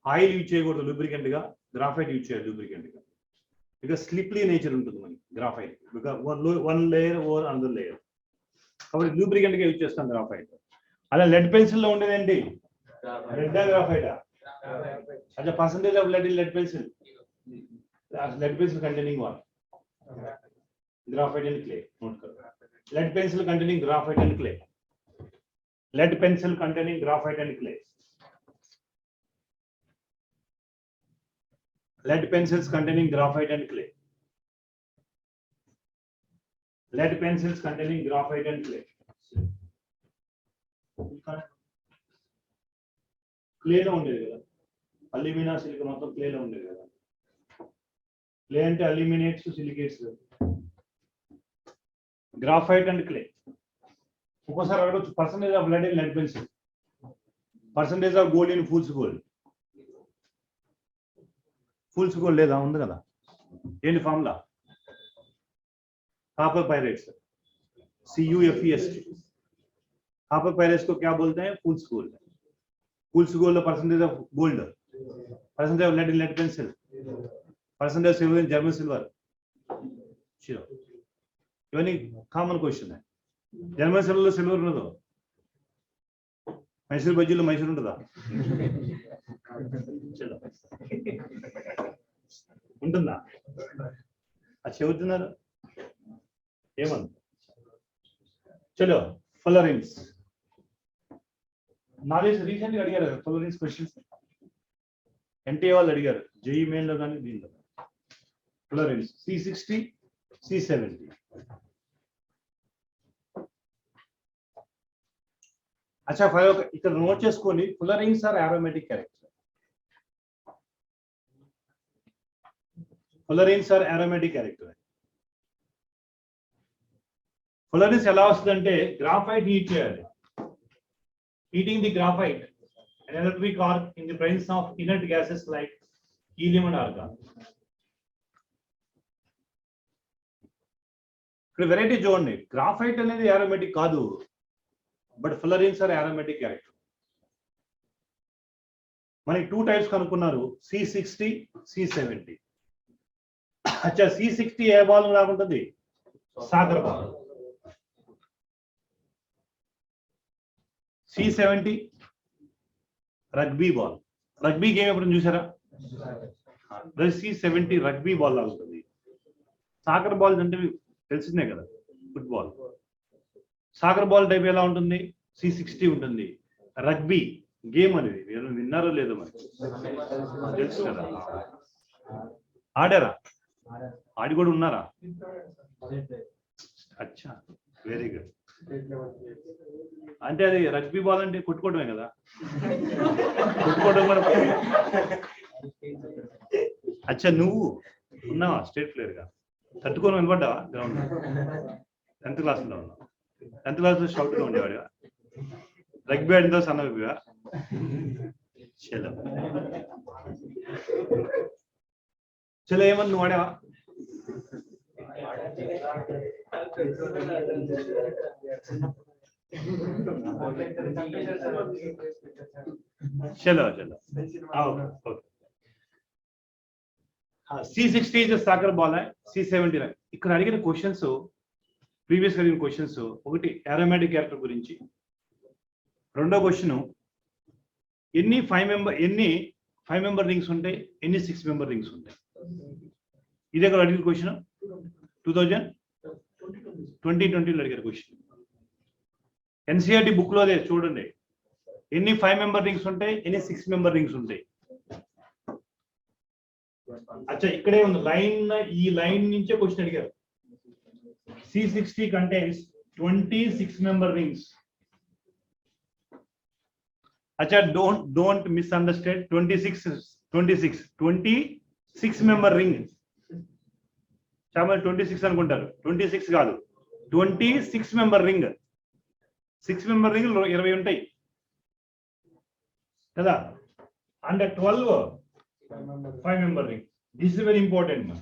[SPEAKER 1] ఆయిల్ యూజ్ చేయకూడదు లూబ్రికెంట్ గా, గ్రాఫైట్ యూజ్ చేయాలి లూబ్రికెంట్ గా. బికాస్ స్లిప్పరీ నేచర్ ఉంటుంది మనకి graphite, because one layer over another layer. కాబట్టి లూబ్రికెంట్ గా యూజ్ చేస్తాం గ్రాఫైట్. అలా లెడ్ పెన్సిల్ లో ఉండేది ఏంటి? రెడ్ గ్రాఫైటా? अच्छा, percentage of lead in lead pencil. Lead pencil containing what? Graphite and clay. Note करो. Lead pencil containing graphite and clay. Lead pencil containing graphite and clay. Lead pencils containing graphite and clay. Lead pencils containing graphite and clay. Clay లో ఉండేది కదా, alumina silica మొత్తం క్లేలో ఉండేది కదా. Clay అంటే aluminates silicates. Graphite and clay. ఒక్కోసారి అడగచ్చు percentage of lead in lead pencil, percentage of gold in fool's gold. Fool's gold లేదా? ఉంది కదా. ఏంటి formula? Copper pyrites, CuFeSt. Copper pyrites को क्या बोलते हैं? Fool's gold. Fool's gold percentage of gold, percentage of lead in lead pencil, percentage of silver in German silver. Sure. ఇవన్నీ common question. German silver లో సిల్వర్ ఉండదు, మైసూర్ బజ్జీలో మైసూర్ ఉంటుందా? ఉంటుందా? అది చెబుతున్నారు ఏమన్నా? చలో, ఫ్లోరిన్స్. నాలెడ్జ్ రీసెంట్ గా అడిగారు ఫ్లోరిన్స్ క్వశ్చన్స్. ఎన్టీఏ వాళ్ళు అడిగారు జేఈ మెయిన్ లో కానీ దీనిలో. ఫ్లోరిన్స్ C60 C70. అచ్చా, ఇక్కడ నోట్ చేసుకోండి. Fullerenes are aromatic character. Fullerenes are aromatic character. Fullerenes ఎలా వస్తుందంటే గ్రాఫైట్ హీట్ చేయాలి. Heating the graphite, an electric arc in the presence of inert gases like helium and argon. ఇక్కడ వెరైటీ చూడండి, graphite అనేది aromatic కాదు, but ఫ్లోరిన్స్ are aromatic character. మనకి 2 types కనుక్కున్నారు, C60 C70. అచ్చా, C60 ఏ బాల్ లాగుంటుంది? Soccer ball. C70 rugby ball. Rugby game ఎప్పుడు చూసారా? C70 రగ్బీ బాల్ లా ఉంటుంది. సాగర్ బాల్ అంటే తెలిసిందే కదా, ఫుట్బాల్. సాగర్ బాల్ టైప్ ఎలా ఉంటుంది? C60 ఉంటుంది. రగ్బీ గేమ్ అనేది విన్నారో లేదో మరి తెలుసు కదా. ఆడారా? ఆడి కూడా ఉన్నారా? అచ్చా, వెరీ గుడ్. అంటే అది రగ్బీ బాల్ అంటే కొట్టుకోవడమే కదా, కొట్టుకోవడం కూడా. అచ్చా, నువ్వు ఉన్నావా స్టేట్ ప్లేయర్ గా? తట్టుకొని నిలబడ్డావా గ్రౌండ్? 10th క్లాస్ లో ఉన్నావు. 10th క్లాస్ లో షౌట్ గా ఉండేవాడు. रग्बी आडिंదో सन्न रग्बीया चलो चलो ఏమన్నా నువ్వు ఆడావా चलो चलो okay C60 is a soccer ball है C70 ఇక్కడ అడిగిన క్వశ్చన్స్ ప్రీవియస్ అడిగిన క్వశ్చన్స్ ఒకటి ఏరోమేటిక్ క్యారెక్టర్ గురించి రెండో క్వశ్చన్ ఎన్ని 5 మెంబర్ రింగ్స్ ఉంటాయి ఎన్ని 6 మెంబర్ రింగ్స్ ఉంటాయి ఇదే కదా అడిగిన క్వశ్చన్ 2020 లో అడిగారు క్వశ్చన్ ఎన్సీఆర్టీ బుక్ లో అదే చూడండి ఎన్ని 5 మెంబర్ రింగ్స్ ఉంటాయి ఎన్ని 6 మెంబర్ రింగ్స్ ఉంటాయి అచ్చా ఇక్కడే ఉంది లైన్ ఈ లైన్ నుంచే క్వశ్చన్ అడిగారు C60 contains 26 member rings. Acha don't misunderstand 26 member ring. Chama 26 అనుకుంటారు 26 కాదు 26 member ring 6 member ring 20 ఉంటాయి కదా and 12 5 member ring. This is very important man.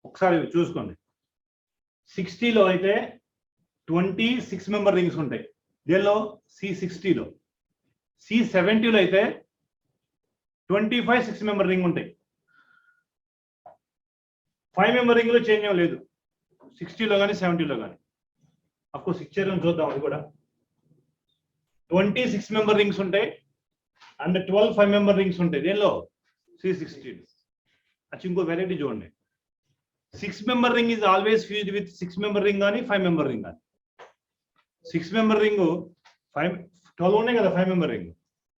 [SPEAKER 1] ఒకసారి చూసుకోండి 60 లో అయితే 26 మెంబర్ రింగ్స్ ఉంటాయి దీనిలో C60 లో C70 లో అయితే 25 6 మెంబర్ రింగ్ ఉంటాయి 5 మెంబర్ రింగ్ లో చేంజ్ ఏం లేదు 60 లో కానీ 70 లో కానీ అఫ్కోర్స్ ఇచ్చారు చూద్దాం అది కూడా 26 మెంబర్ రింగ్స్ ఉంటాయి అండ్ 12 5 మెంబర్ రింగ్స్ ఉంటాయి దీనిలో C60 అచ్చి ఇంకో వెరైటీ చూడండి 6 member ring is always fused with 6 member ring gaani 5 member ring gaani 6 member ring 5 12 ఉన్నాయి కదా 5 member ring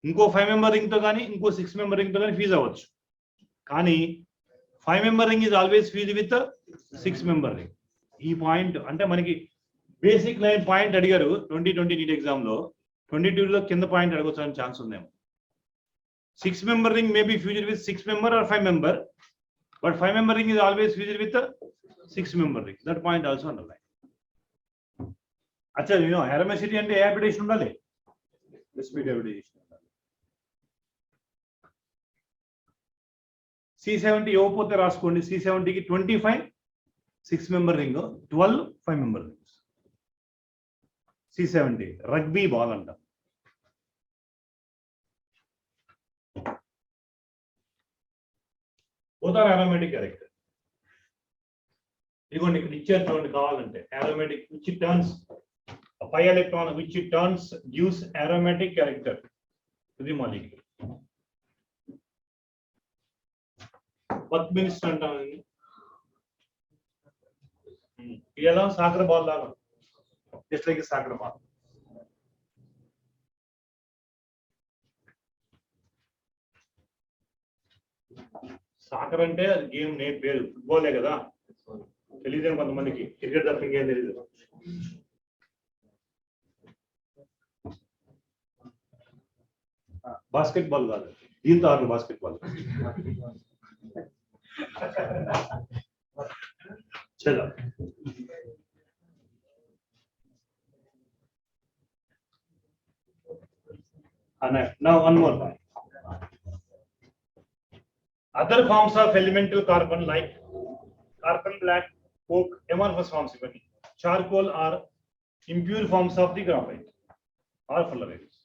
[SPEAKER 1] ఇంకో 5 member ring తో గాని ఇంకో 6 member ring తో గాని ఫ్యూజ్ అవ్వచ్చు కానీ 5 member ring is always fused with 6 member ring ఈ పాయింట్ అంటే మనకి బేసిక్ లైన్ పాయింట్ అడిగారు 2020 నీట్ ఎగ్జామ్ లో 22 లో కింద పాయింట్ అడగొచ్చని ఛాన్స్ ఉందేమో 6 member ring may be fused with 6 member or 5 member. But 5 member ring is always fused with a 6 member ring. That point also underline. Acha, you know, aromaticity and habitation undali. Speed habitation. C70 ఇవ్వకపోతే రాసుకోండి C70 కి 25 6 member ring 12 5 member rings. C70 rugby ball అంట both are aromatic character. ఇదిగోండి ఇక్కడ ఇచ్చారు చూడండి కావాలంటే aromatic which turns a pi electron which turns gives aromatic character to the molecule. What means అంటాం ఇలా సాగర్ బాల్ లాగా just like a Sagar ball soccer అంటే అది గేమ్ నేమ్ పేరు ఫుట్బాలే కదా తెలియదు కొంతమందికి క్రికెట్ తప్ప ఇంకేం తెలియదు బాస్కెట్ బాల్ కాదు దీంతో ఆడు బాస్కెట్ బాల్ చలో now one more point. Other forms of elemental carbon like carbon black, coke, amorphous forms even charcoal are impure forms of the graphite or fullerenes.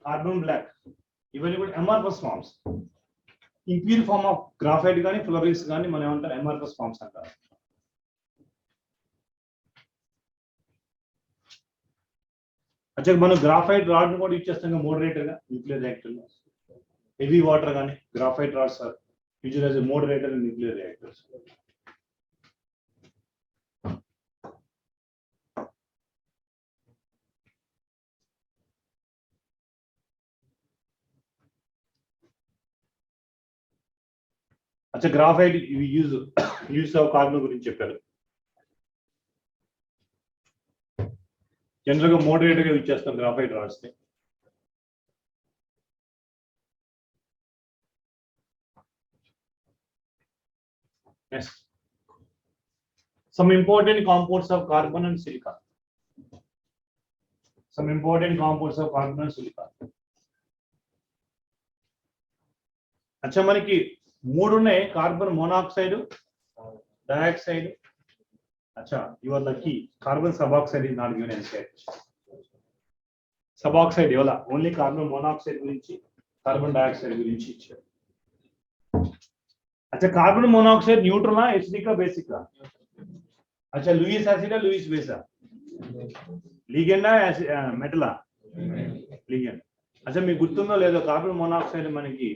[SPEAKER 1] Carbon black, even amorphous forms, impure form of graphite gaani fullerenes gaani మనం ఏమంటారు amorphous forms అంటారు. अच्छा మనం graphite rod కూడా use చేస్తాం moderator గా nuclear reactor లో heavy water గాని graphite rods are used as a moderator in nuclear reactors अच्छा గ్రాఫైట్ యూజ్ ఆఫ్ కార్బన్ గురించి చెప్పారు जनरल मॉडरेटर గా యూజ్ చేస్తాం గ్రాఫైట్ రాడ్స్ ని Next, some important compounds of carbon and silicon. Some important compounds of carbon and silicon. अच्छा మనకి మూడు ఉన్నాయి, కార్బన్ మోనాక్సైడ్, డయాక్సైడ్. अच्छा you are lucky, carbon suboxide is not given inside. Suboxide ఇవ్వాల, only carbon monoxide గురించి, carbon dioxide గురించి ఇచ్చారు. अच्छा कार्बन मोनोऑक्साइड न्यूट्रल है, एसिडिक का बेसिक का. अच्छा लुईस एसिड है, लुईस बेस है, लिगेंड है, मेटल है, लिगेंड. अच्छा మీకు గుర్తుందో లేదో కార్బన్ మోనాక్సైడ్ మనకి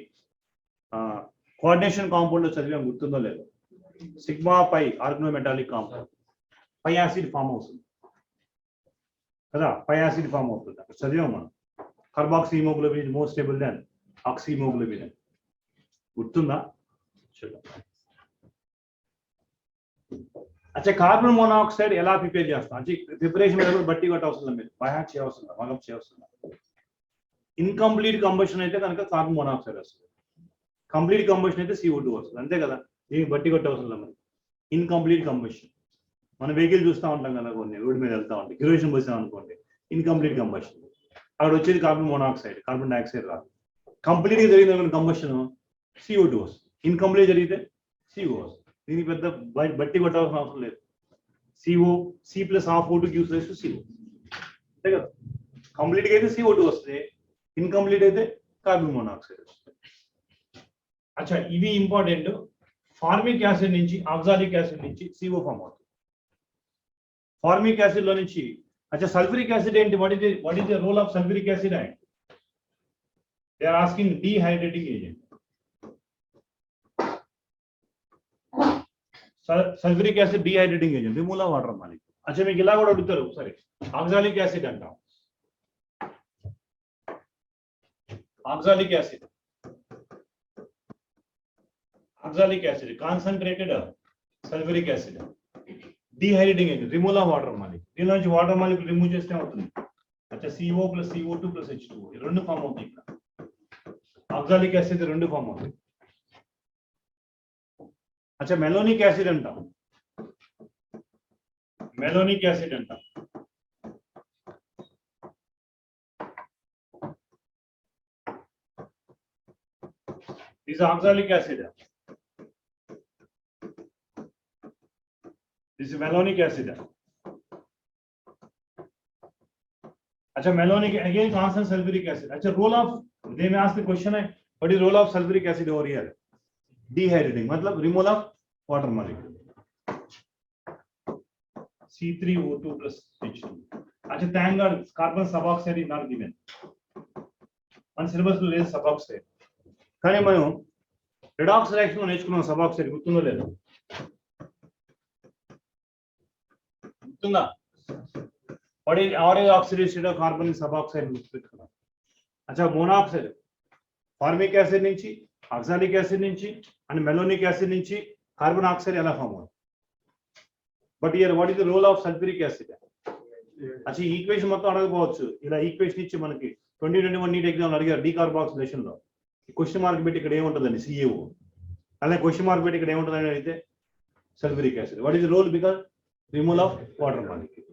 [SPEAKER 1] కోఆర్డినేషన్ కాంపౌండ్ లో చదివాం, గుర్తుందో లేదో, sigma pi organometallic compound, pi acid form అవుతుంది కదా, పై యాసిడ్ ఫామ్ అవుతుంది అక్కడ చదివాం మనం. Carboxy haemoglobin is more stable than oxy haemoglobin, గుర్తుందా? अच्छा कार्बन मोनोऑक्साइड ఎలా ప్రిపేర్ చేస్తాం అంటే ప్రిపరేషన్ మీద కూడా బట్టి కొట్ట అవసరం లేదు, బై హార్ట్ చేయవసరం లేదు, మగం చేయవసరం లేదు. ఇన్కంప్లీట్ కంబషన్ అయితే కనుక కార్బన్ మోనోఆక్సైడ్ వస్తుంది, కంప్లీట్ కంబషన్ అయితే CO2 వస్తుంది, అంతే కదా, దీనికి బట్టి కొట్ట అవసరం లేదు. మరి ఇన్కంప్లీట్ కంబషన్ మన వెహికల్ చూస్తూ ఉంటాం కదా, కొన్ని రోడ్ మీద వెళ్తా ఉంటాయి, కిరోసిన్ పోసాం అనుకోండి, ఇన్కంప్లీట్ కంబషన్, అక్కడ వచ్చేది కార్బన్ మోనోఆక్సైడ్, కార్బన్ డైఆక్సైడ్ రాదు. కంప్లీట్గా జరిగిన కంబషన్ CO2 వస్తుంది, ఇన్కంప్లీట్ జరిగితే CO వస్తుంది. దీనికి పెద్ద బట్టి కొట్టాల్సిన అవసరం లేదు. CO C plus half O2 gives rise to CO, అంతే కదా. కంప్లీట్గా అయితే CO2 వస్తుంది, ఇన్కంప్లీట్ అయితే కార్బన్ మోనాక్సైడ్ వస్తుంది. అచ్చా ఇవి ఇంపార్టెంట్. ఫార్మిక్ యాసిడ్ నుంచి, ఆక్సాలిక్ యాసిడ్ నుంచి CO ఫామ్ అవుతుంది. ఫార్మిక్ యాసిడ్ లో నుంచి అచ్చా సల్ఫ్యూరిక్ యాసిడ్ ఏంటి, what is the role of sulphuric acid and they are asking dehydrating agent. Sulphuric acid dehydrating agent, removal of water molecule. అచ్చా మీకు ఇలా కూడా అడుగుతారు ఒకసారి, ఆక్సాలిక్ యాసిడ్ అంటాం, oxalic acid, oxalic acid concentrated sulphuric acid, dehydrating agent, removal of water molecule. దీని నుంచి water molecule remove చేస్తే అవుతుంది. అచ్చా CO plus CO2 plus H2O ఈ రెండు ఫామ్ అవుతాయి. ఇక్కడ ఆక్సాలిక్ యాసిడ్ రెండు ఫామ్ అవుతాయి. अच्छा मेलोनिक एसिड अंटाम, मेलोनिक एसिड अंटाम. This is oxalic acid, this is malonic acid. अच्छा malonic again constant sulfuric acid. अच्छा role of, they may ask the question है, what is role of sulfuric acid over here? Dehydrating मतलब removal of water molecule, C3O2 plus H2. अच्छा thank God carbon suboxide is not given. మన syllabus లో లేదు సబాక్సైడ్, కానీ మనం redox reaction లో నేర్చుకున్నాం సబాక్సైడ్, గుర్తుందో లేదు, గుర్తుందా? What is average oxidation of carbon suboxide గుర్తుపెట్టుకున్నాం. అచ్చా మోనాక్సైడ్ ఫార్మిక్ యాసిడ్ నుంచి, ఆక్సాలిక్ యాసిడ్ నుంచి అండ్ మెలోనిక్ యాసిడ్ నుంచి కార్బన్ ఆక్సైడ్ ఎలా ఫామ్ అవుతుంది. But here what is the role of sulphuric acid. అచ్చా ఈక్వేషన్ మొత్తం అడగకపోవచ్చు, ఇలా ఈక్వేషన్ ఇచ్చి మనకి 2021 నీట్ ఎగ్జామ్ అడిగారు డీకార్బాక్సిలేషన్ లో, క్వశ్చన్ మార్క్ పెట్టి ఇక్కడ ఏముంటుందండి CaO, అలాగే క్వశ్చన్ మార్క్ పెట్టి ఇక్కడ ఏముంటుందని అయితే sulphuric acid. What is the role, because removal of water molecule,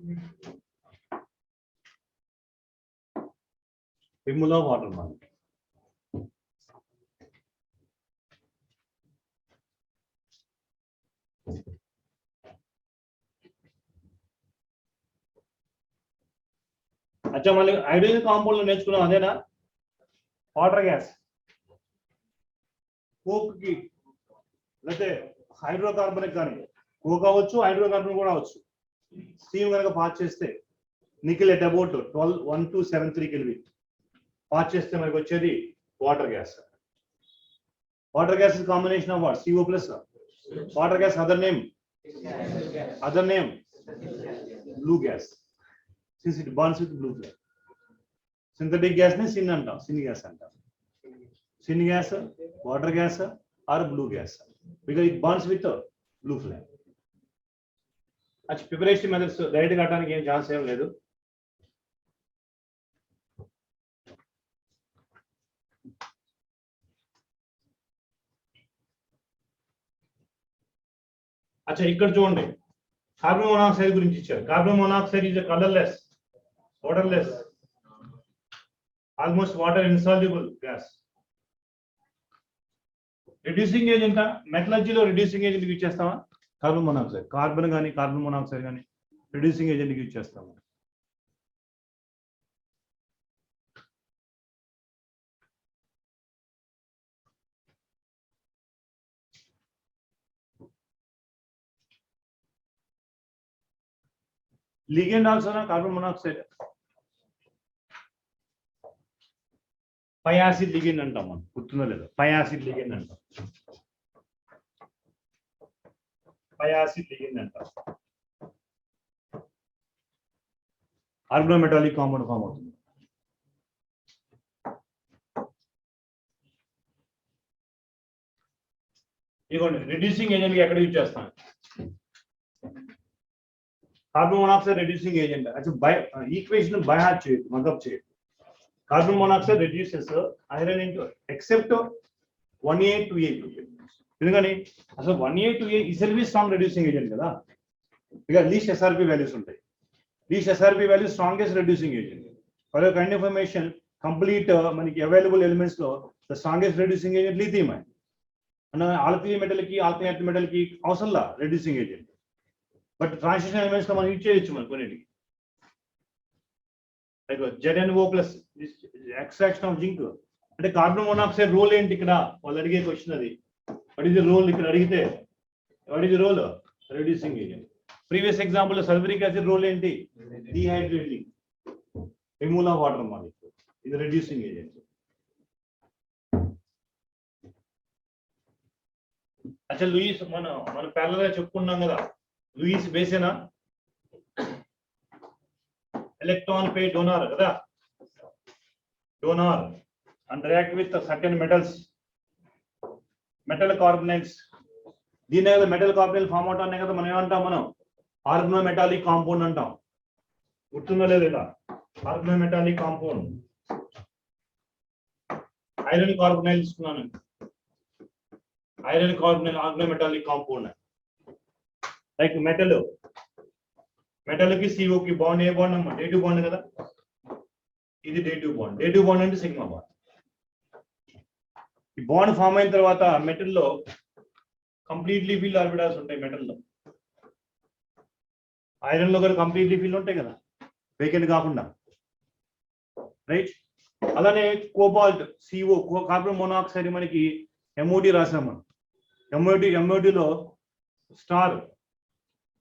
[SPEAKER 1] removal of water molecule. अच्छा మళ్ళీ హైడ్రోజన్ కాంపౌండ్ లో నేర్చుకున్నాం అదేనా, వాటర్ గ్యాస్, కోక్ కి లేకపోతే హైడ్రోకార్బనిక్ కానీ కోక్ అవ్వచ్చు, హైడ్రోకార్బన్ కూడా అవ్వచ్చు. స్టీమ్ కనుక పాస్ చేస్తే nickel at about 1273 kelvin pass చేస్తే మనకి వచ్చేది water gas. Water gas is combination of what, CO plus water gas, other name blue gas, since it burns with blue flame. Synthetic gas ne sin antam, sin gas antam, sin gas, water gas or blue gas, because it burns with blue flame. Achha preparation methods direct ga attaనికి ఏం chance ఏం లేదు. అచ్చా ఇక్కడ చూడండి carbon monoxide గురించి ఇచ్చారు. Carbon monoxide is colourless, waterless, almost water insoluble gas. Reducing agent మెటలర్జీలో reducing agent use చేస్తామా? కార్బన్ మోనాక్సైడ్, కార్బన్ కానీ కార్బన్ మోనాక్సైడ్ కానీ రిడ్యూసింగ్ ఏజెంట్ యూజ్ చేస్తాము. Ligand also carbon monoxide, pi acid ligand అంటాం మనం, గుర్తుందో లేదు, పై యాసిడ్ లిగెండ్ అంటాం, పై యాసిడ్ లిగెండ్ అంటాం. ఆర్గానోమెటాలిక్ కాంపౌండ్ ఫామ్ అవుతుంది. ఇదిగోండి రిడ్యూసింగ్ ఏజెంట్ ఎక్కడ యూజ్ చేస్తాం? Carbon monoxide reducing agent. అచ్చా ఈక్వేషన్ బై హార్ట్ చేయొద్దు, మగప్ చేయొద్దు. Carbon monoxide reduces iron into except 1A2A2. ఎందుకని అసలు 1A2A ఇసెల్వి స్ట్రాంగ్ రెడ్యూసింగ్ ఏజెంట్ కదా, ఇక లీస్ట్ ఎస్ఆర్పి వాల్యూస్ ఉంటాయి. Least SRP value strongest reducing agent. For your kind information complete మనకి available elements లో the strongest reducing agent lithium ion. అన్న alkali metal కి alkali metal కి అవసరంలా reducing agent, but transition elements లో మనం use చేయొచ్చు మన కొన్నిటికి. ZnO plus extraction of zinc. అంటే కార్బన్ మోనాక్సైడ్ రోల్ ఏంటి ఇక్కడ వాళ్ళు అడిగే క్వశ్చన్ అది. వాట్ ఈస్ ది రోల్ ఇక్కడ అడిగితే, what is the role? Reducing agent. Previous example sulphuric acid role ఏంటి? Dehydrating, removal of water molecule. ఇది రెడ్యూసింగ్ ఏజెంట్. అసలు లూయిస్ మన ప్యారలల్ గా చెప్పుకున్నాం కదా, లూయిస్ బేసేనా electron pair donor kada, donor and react with certain metals, metal carbonyls. దీని మీద మెటల్ కార్బోనైల్ ఫామ్ అవుతానే కదా మనం ఏమంటాం? మనం ఆర్గానోమెటాలిక్ కాంపౌండ్ అంటాం. గుర్తుందో లేదు ఇలా? Organometallic compound. ఐరన్ కార్బోనైల్ ఇస్తున్నాను, iron carbonyl organometallic compound. Like metal, metal కి CO కి బాండ్, ఏ బాండ్ అమ్మా? డేటివ్ బాండ్ కదా, ఇది డేటివ్ బాండ్. డేటివ్ బాండ్ అంటే సిగ్మా బాండ్. ఈ బాండ్ ఫామ్ అయిన తర్వాత మెటల్ లో కంప్లీట్లీ ఫిల్ ఆర్బిటాల్స్ ఉంటాయి. మెటల్లో, ఐరన్ లో కూడా కంప్లీట్లీ ఫిల్ ఉంటాయి కదా, వేకెంట్ కాకుండా, రైట్? అలానే కోబాల్ట్, CO, కార్బన్ మోనాక్సైడ్ మనకి MOD రాసాం మనం. MOD లో స్టార్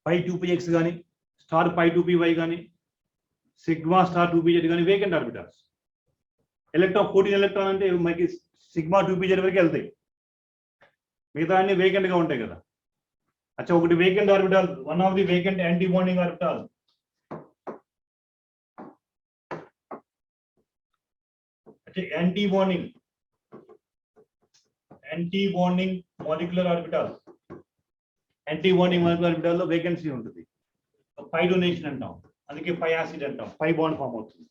[SPEAKER 1] పై 2px కానీ, స్టార్ పై 2py కానీ, సిగ్మా స్టార్ 2pz కానీ వేకెంట్ ఆర్బిటాల్స్. ఎలక్ట్రాన్ 14 ఎలక్ట్రాన్ అంటే మనకి సిగ్మా 2pz వరకు వెళ్తాయి, మిగతా అన్ని వేకెంట్ గా ఉంటాయి కదా. అచ్చా ఒకటి vacant orbital, one of the vacant antibonding orbital. అంటే antibonding molecular orbital. Antibonding molecular orbital లో వేకెన్సీ ఉంటుంది. పై డొనేషన్ అంటాం, అందుకే పై యాసిడ్ అంటాం. పై బాండ్ ఫామ్ అవుతుంది.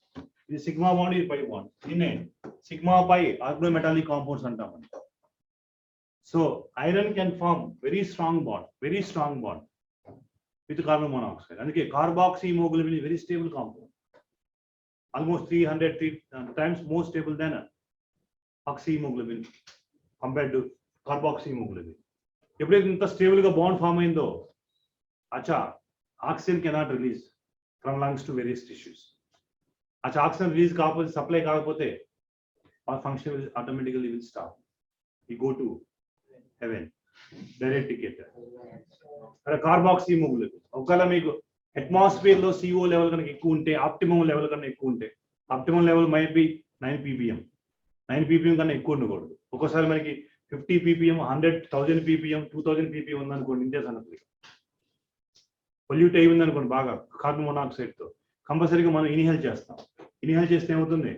[SPEAKER 1] ఇది సిగ్మా బాండ్, ఇది పై బాండ్. దీన్నే సిగ్మా పై ఆర్గానోమెటాలిక్ కాంపౌండ్స్ అంటాం. So iron can form very strong bond with carbon monoxide. అందుకే carboxy haemoglobin is very stable compound, almost 300 times more stable than oxy haemoglobin compared to carboxy haemoglobin. ఎప్పుడైతే ఇంత stable గా bond form అయిందో, అచ్చా oxygen cannot release from lungs to various tissues. అచ్చా oxygen release కాకపోతే, supply కాకపోతే, our function will automatically will stop. We go to heaven, direct ticket. Carboxy haemoglobin ఒకవేళ మీకు అట్మాస్ఫియర్ లో CO లెవెల్ కనుక ఎక్కువ ఉంటే, ఆప్టిమమ్ లెవెల్ కన్నా ఎక్కువ ఉంటే, optimum level might be 9 ppm. 9 ppm కన్నా ఎక్కువ ఉండకూడదు. ఒక్కోసారి మనకి 50 ppm, 100,000 ppm, 2000 ppm ఉందనుకోండి, ఇండియా సన్నది పొల్యూట్ అయి ఉందనుకోండి బాగా కార్బన్ మోనాక్సైడ్ తో, కంపల్సరీగా మనం ఇన్హేల్ చేస్తాం. ఇన్హేల్ చేస్తే ఏమవుతుంది?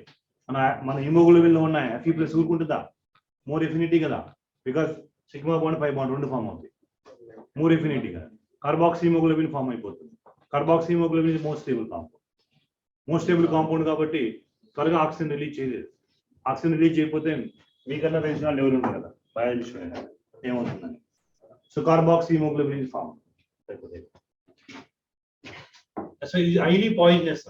[SPEAKER 1] మన హిమోగ్లోబిన్ లో ఉన్న Fe+ ఊరుకుంటుందా? మోర్ ఎఫినిటీ కదా, because sigma bond pi bond రెండు ఫామ్ అవుతాయి. మోర్ ఎఫినిటీ కదా, కార్బాక్సీ హిమోగ్లోబిన్ ఫామ్ అయిపోతుంది. Carboxy haemoglobin most stable compound కాబట్టి త్వరగా ఆక్సిజన్ రిలీజ్ చేయలేదు. ఆక్సిజన్ రిలీజ్ చేయకపోతే మీకన్నా తెలిసిన లెవెల్ ఉంటుంది కదా బయాలజీ ఏమవుతుందని. So carboxy haemoglobin form. So it is highly poisonous.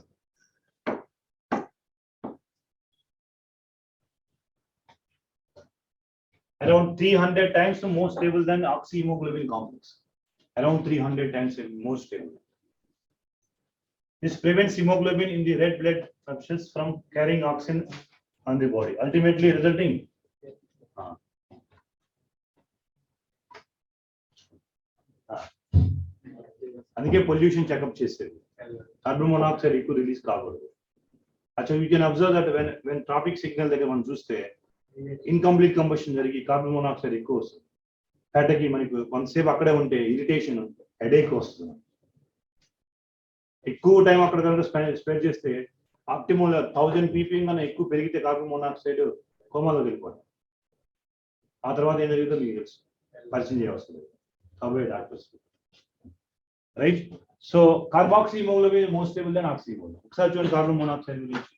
[SPEAKER 1] Around 300 times more stable than oxyhemoglobin complex. Around 300 times more stable. This prevents hemoglobin in the red blood cells from carrying oxygen on the body, ultimately resulting. అందుకే pollution checkup చేసేది carbon monoxide ఎక్కువ release కాకూడదు. అచ్చా you can observe that when traffic signal దగ్గర మనం చూస్తే incomplete combustion జరిగి carbon monoxide ఎక్కువ వస్తుంది. హెడ్కి మనకు కొంతసేపు అక్కడే ఉంటే ఇరిటేషన్, హెడేక్ వస్తుంది. ఎక్కువ టైం అక్కడ కనుక స్పెండ్ చేస్తే ఆప్టిమల్ 1000 ppm కన్నా ఎక్కువ పెరిగితే కార్బన్ మోనాక్సైడ్ కోమాలోకి వెళ్ళిపోతుంది. ఆ తర్వాత ఏం జరుగుతుందో మీకు తెలుసు, పరిచయం చేయవస్తుంది కాబోయే doctors. Right. So carboxy haemoglobin more stable than oxy haemoglobin. ఒకసారి చూడండి కార్బన్ మోనాక్సైడ్ గురించి.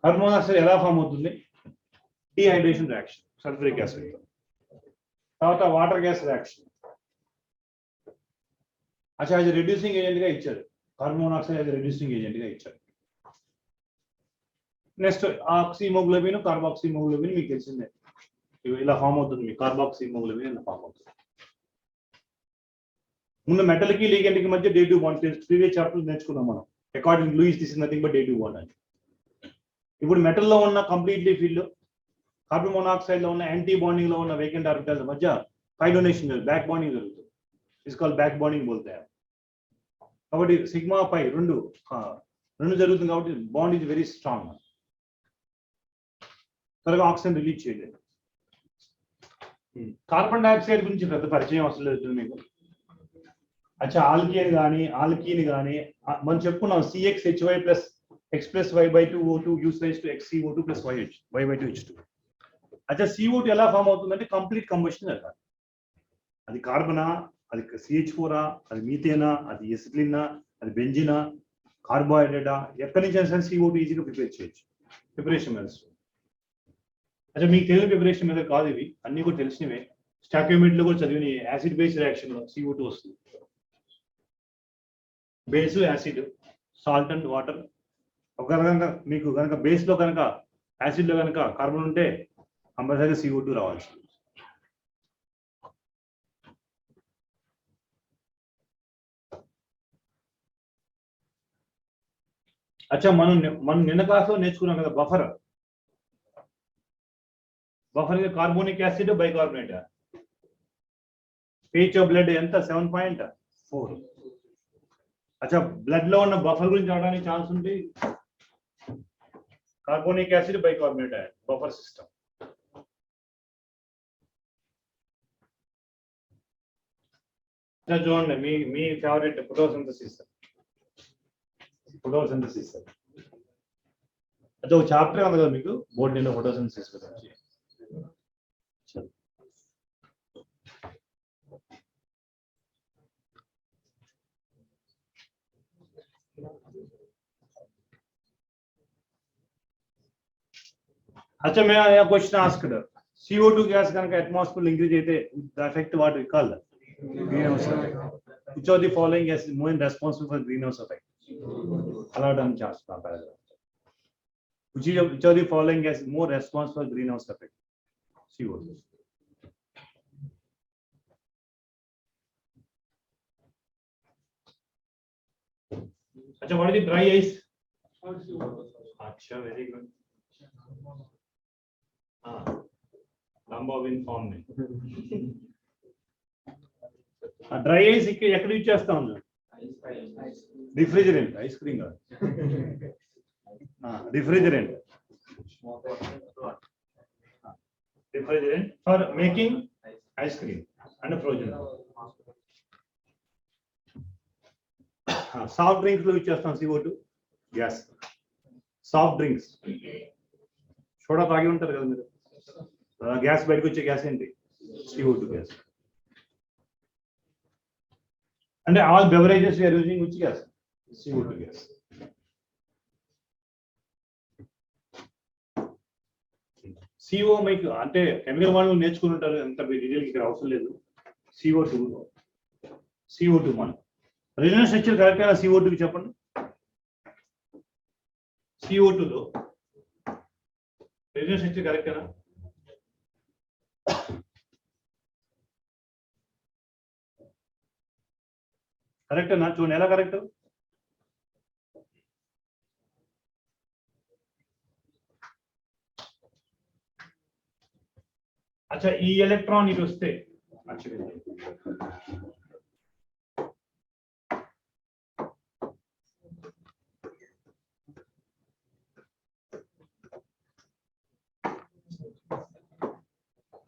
[SPEAKER 1] కార్బన్ మోనాక్సైడ్ ఎలా ఫామ్ అవుతుంది? Dehydration reaction, sulphuric acid. తర్వాత వాటర్ గ్యాస్ రియాక్షన్. అచ్చా అది రెడ్యూసింగ్ ఏజెంట్ గా ఇచ్చారు. కార్బన్ మోనాక్సైడ్ అది రెడ్యూసింగ్ ఏజెంట్ గా ఇచ్చారు. Next oxy haemoglobin, carboxy haemoglobin మీకు తెలిసిందే. ఇలా ఫామ్ అవుతుంది. మీ కార్బాక్సీ హిమోగ్లోబిన్ ఇలా ఫామ్ అవుతుంది. ముందు మెటల్ కి లిగెండ్ కి మధ్య డేటివ్ బాండ్ ప్రీవియస్ చాప్టర్ నేర్చుకున్నాం మనం. According Lewis this is nothing but dative bond అని. ఇప్పుడు మెటల్ లో ఉన్న కంప్లీట్లీ ఫీల్డ్, కార్బన్ మోనాక్సైడ్ లో ఉన్న యాంటీ బాండింగ్ లో ఉన్న వేకెంట్ ఆర్బిటల్స్ మధ్య పైడోనేషన్, బ్యాక్ బాండింగ్ జరుగుతుంది. ఇస్ కాల్డ్ బ్యాక్ బాండింగ్ బోల్తాయి. కాబట్టి సిగ్మా పై రెండు జరుగుతుంది. కాబట్టి బాండ్ ఇస్ వెరీ స్ట్రాంగ్. త్వరగా ఆక్సిజన్ రిలీజ్ చేయలేదు. కార్బన్ డైఆక్సైడ్ గురించి పెద్ద పరిచయం అసలు లేదు మీకు. అచ్చా ఆల్కీన్ కానీ మనం చెప్పుకున్నాం CXHY plus X+Y/2O2 gives rise to XCO2 plus Y/2H2. అచ్చా CO2 ఎలా ఫామ్ అవుతుందంటే కంప్లీట్ కంబషన్ జరగాలి. అది కార్బనా, అది CH4, అది మీథేనా, అది ఎసిటిలినా, అది బెంజినా, కార్బోహైడ్రేటా, ఎక్కడి నుంచి అయినా సరే CO2 ఈజీగా ప్రిపేర్ చేయొచ్చు. Preparation methods. అచ్చా మీకు తెలియని ప్రిపరేషన్ మెథడ్ కాదు ఇవి, అన్ని కూడా తెలిసినవే. స్టాక్యోమెట్రీలో కూడా చదివిన యాసిడ్ బేస్ రియాక్షన్ లో CO2 వస్తుంది. Base, acid, salt and water. ఒక కనుక మీకు కనుక బేస్ లో కనుక యాసిడ్ లో కనుక కార్బన్ ఉంటే కంపల్సరీగా CO2 రావాల్సి. అచ్చా మనం నిన్న క్లాస్ లో నేర్చుకున్నాం కదా buffer. Buffer carbonic acid, bicarbonate. pH of blood ఎంత? 7.4. అచ్చా బ్లడ్ లో ఉన్న బఫర్ గురించి అవడానికి ఛాన్స్ ఉంది. Carbonic acid, bicarbonate buffer system. చూడండి మీ ఫేవరెట్ ఫోటోసింథసిస్. అదే ఒక చాప్టర్ ఉంది కదా మీకు బోర్డు నిన్న ఫోటోసింథసిస్ గురించి. अच्छा मैं क्वेश्चन आस्क्ड CO2 गैस कనుక atmosphere లో ఇంక్రీజ్ అయితే the effect what we call greenhouse effect. Which of the following is more responsible for greenhouse effect? అలా డన్ చేస్తా paragraph. Which of the following is more responsible for greenhouse effect? CO2. अच्छा what is the dry ice? अच्छा very good. లంబోవిన్ form ని dry ice ఎక్కడ use చేస్తా ఉన్నాం? Refrigerant. Ice cream కాదు, refrigerant. Refrigerant for making ice cream and frozen. Soft drinks లో use చేస్తాం CO2 gas. Soft drinks soda తాగి ఉంటారు కదా మీరు, గ్యాస్ బయటకు వచ్చే గ్యాస్ ఏంటి? CO2 gas. అంటే all beverages we are using which gas? CO2 gas. CO మీకు అంటే కెమికల్ వాళ్ళు నేర్చుకుని ఉంటారు, ఎంత డీటెయిల్ ఇక్కడ అవసరం లేదు. CO2 మనం రెజొనెన్స్ స్ట్రక్చర్ కరెక్ట్ అయినా CO2 కి చెప్పండి. CO2 లో రెజొనెన్స్ స్ట్రక్చర్ కరెక్ట్ అయినా? కరెక్ట్ అయినా? చూడండి ఎలా కరెక్ట్. అచ్చా ఈ ఎలక్ట్రాన్ ఇది వస్తే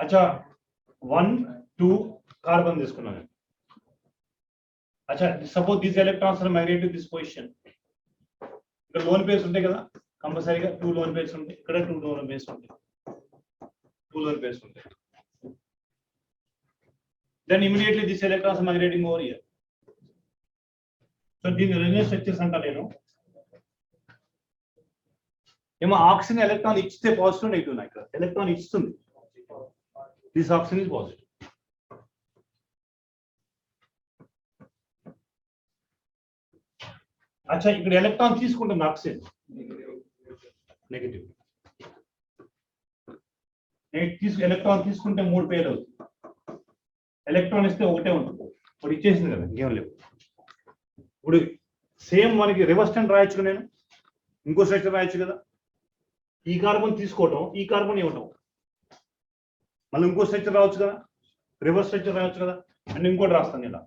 [SPEAKER 1] అచ్చా 1 2 కార్బన్ తీసుకున్నాను. అచ్చా suppose this electrons are migrate to this position. ఇక్కడ లోన్ పేర్స్ ఉంటాయి కదా, కంపల్సరీగా 2 లోన్ పేర్స్ ఉంటాయి, ఇక్కడ 2 లోన్ పేర్స్ ఉంటాయి, 2 లోన్ పేర్స్ ఉంటాయి. Then immediately this electrons are migrating over here. So దీని రెజొనెన్స్ స్ట్రక్చర్స్ అంట నేను ఏమో ఆక్సిజన్ ఎలక్ట్రాన్ ఇచ్చితే పాజిటివ్ నెగిటివ్ నా ఇక్కడ ఎలక్ట్రాన్ ఇస్తుంది. This oxygen is positive. అచ్చా ఇక్కడ ఎలక్ట్రాన్ తీసుకుంటుంది ఆక్సిజన్ నెగిటివ్. ఎలక్ట్రాన్ తీసుకుంటే 3 పేర్లు అవుతుంది. ఎలక్ట్రాన్ ఇస్తే ఒకటే ఉంటుంది, ఇప్పుడు ఇచ్చేసింది కదా, ఇంకేం లేవు. ఇప్పుడు సేమ్ మనకి రివర్స్ స్టాండ్ రాయొచ్చు నేను, ఇంకో స్ట్రక్చర్ రాయొచ్చు కదా. ఈ కార్బన్ తీసుకోవటం, ఈ కార్బన్ ఇవ్వటం, మళ్ళీ ఇంకో స్ట్రక్చర్ రావచ్చు కదా, రివర్స్ స్ట్రక్చర్ రాయొచ్చు కదా. అండ్ ఇంకోటి రాస్తాను ఇలా.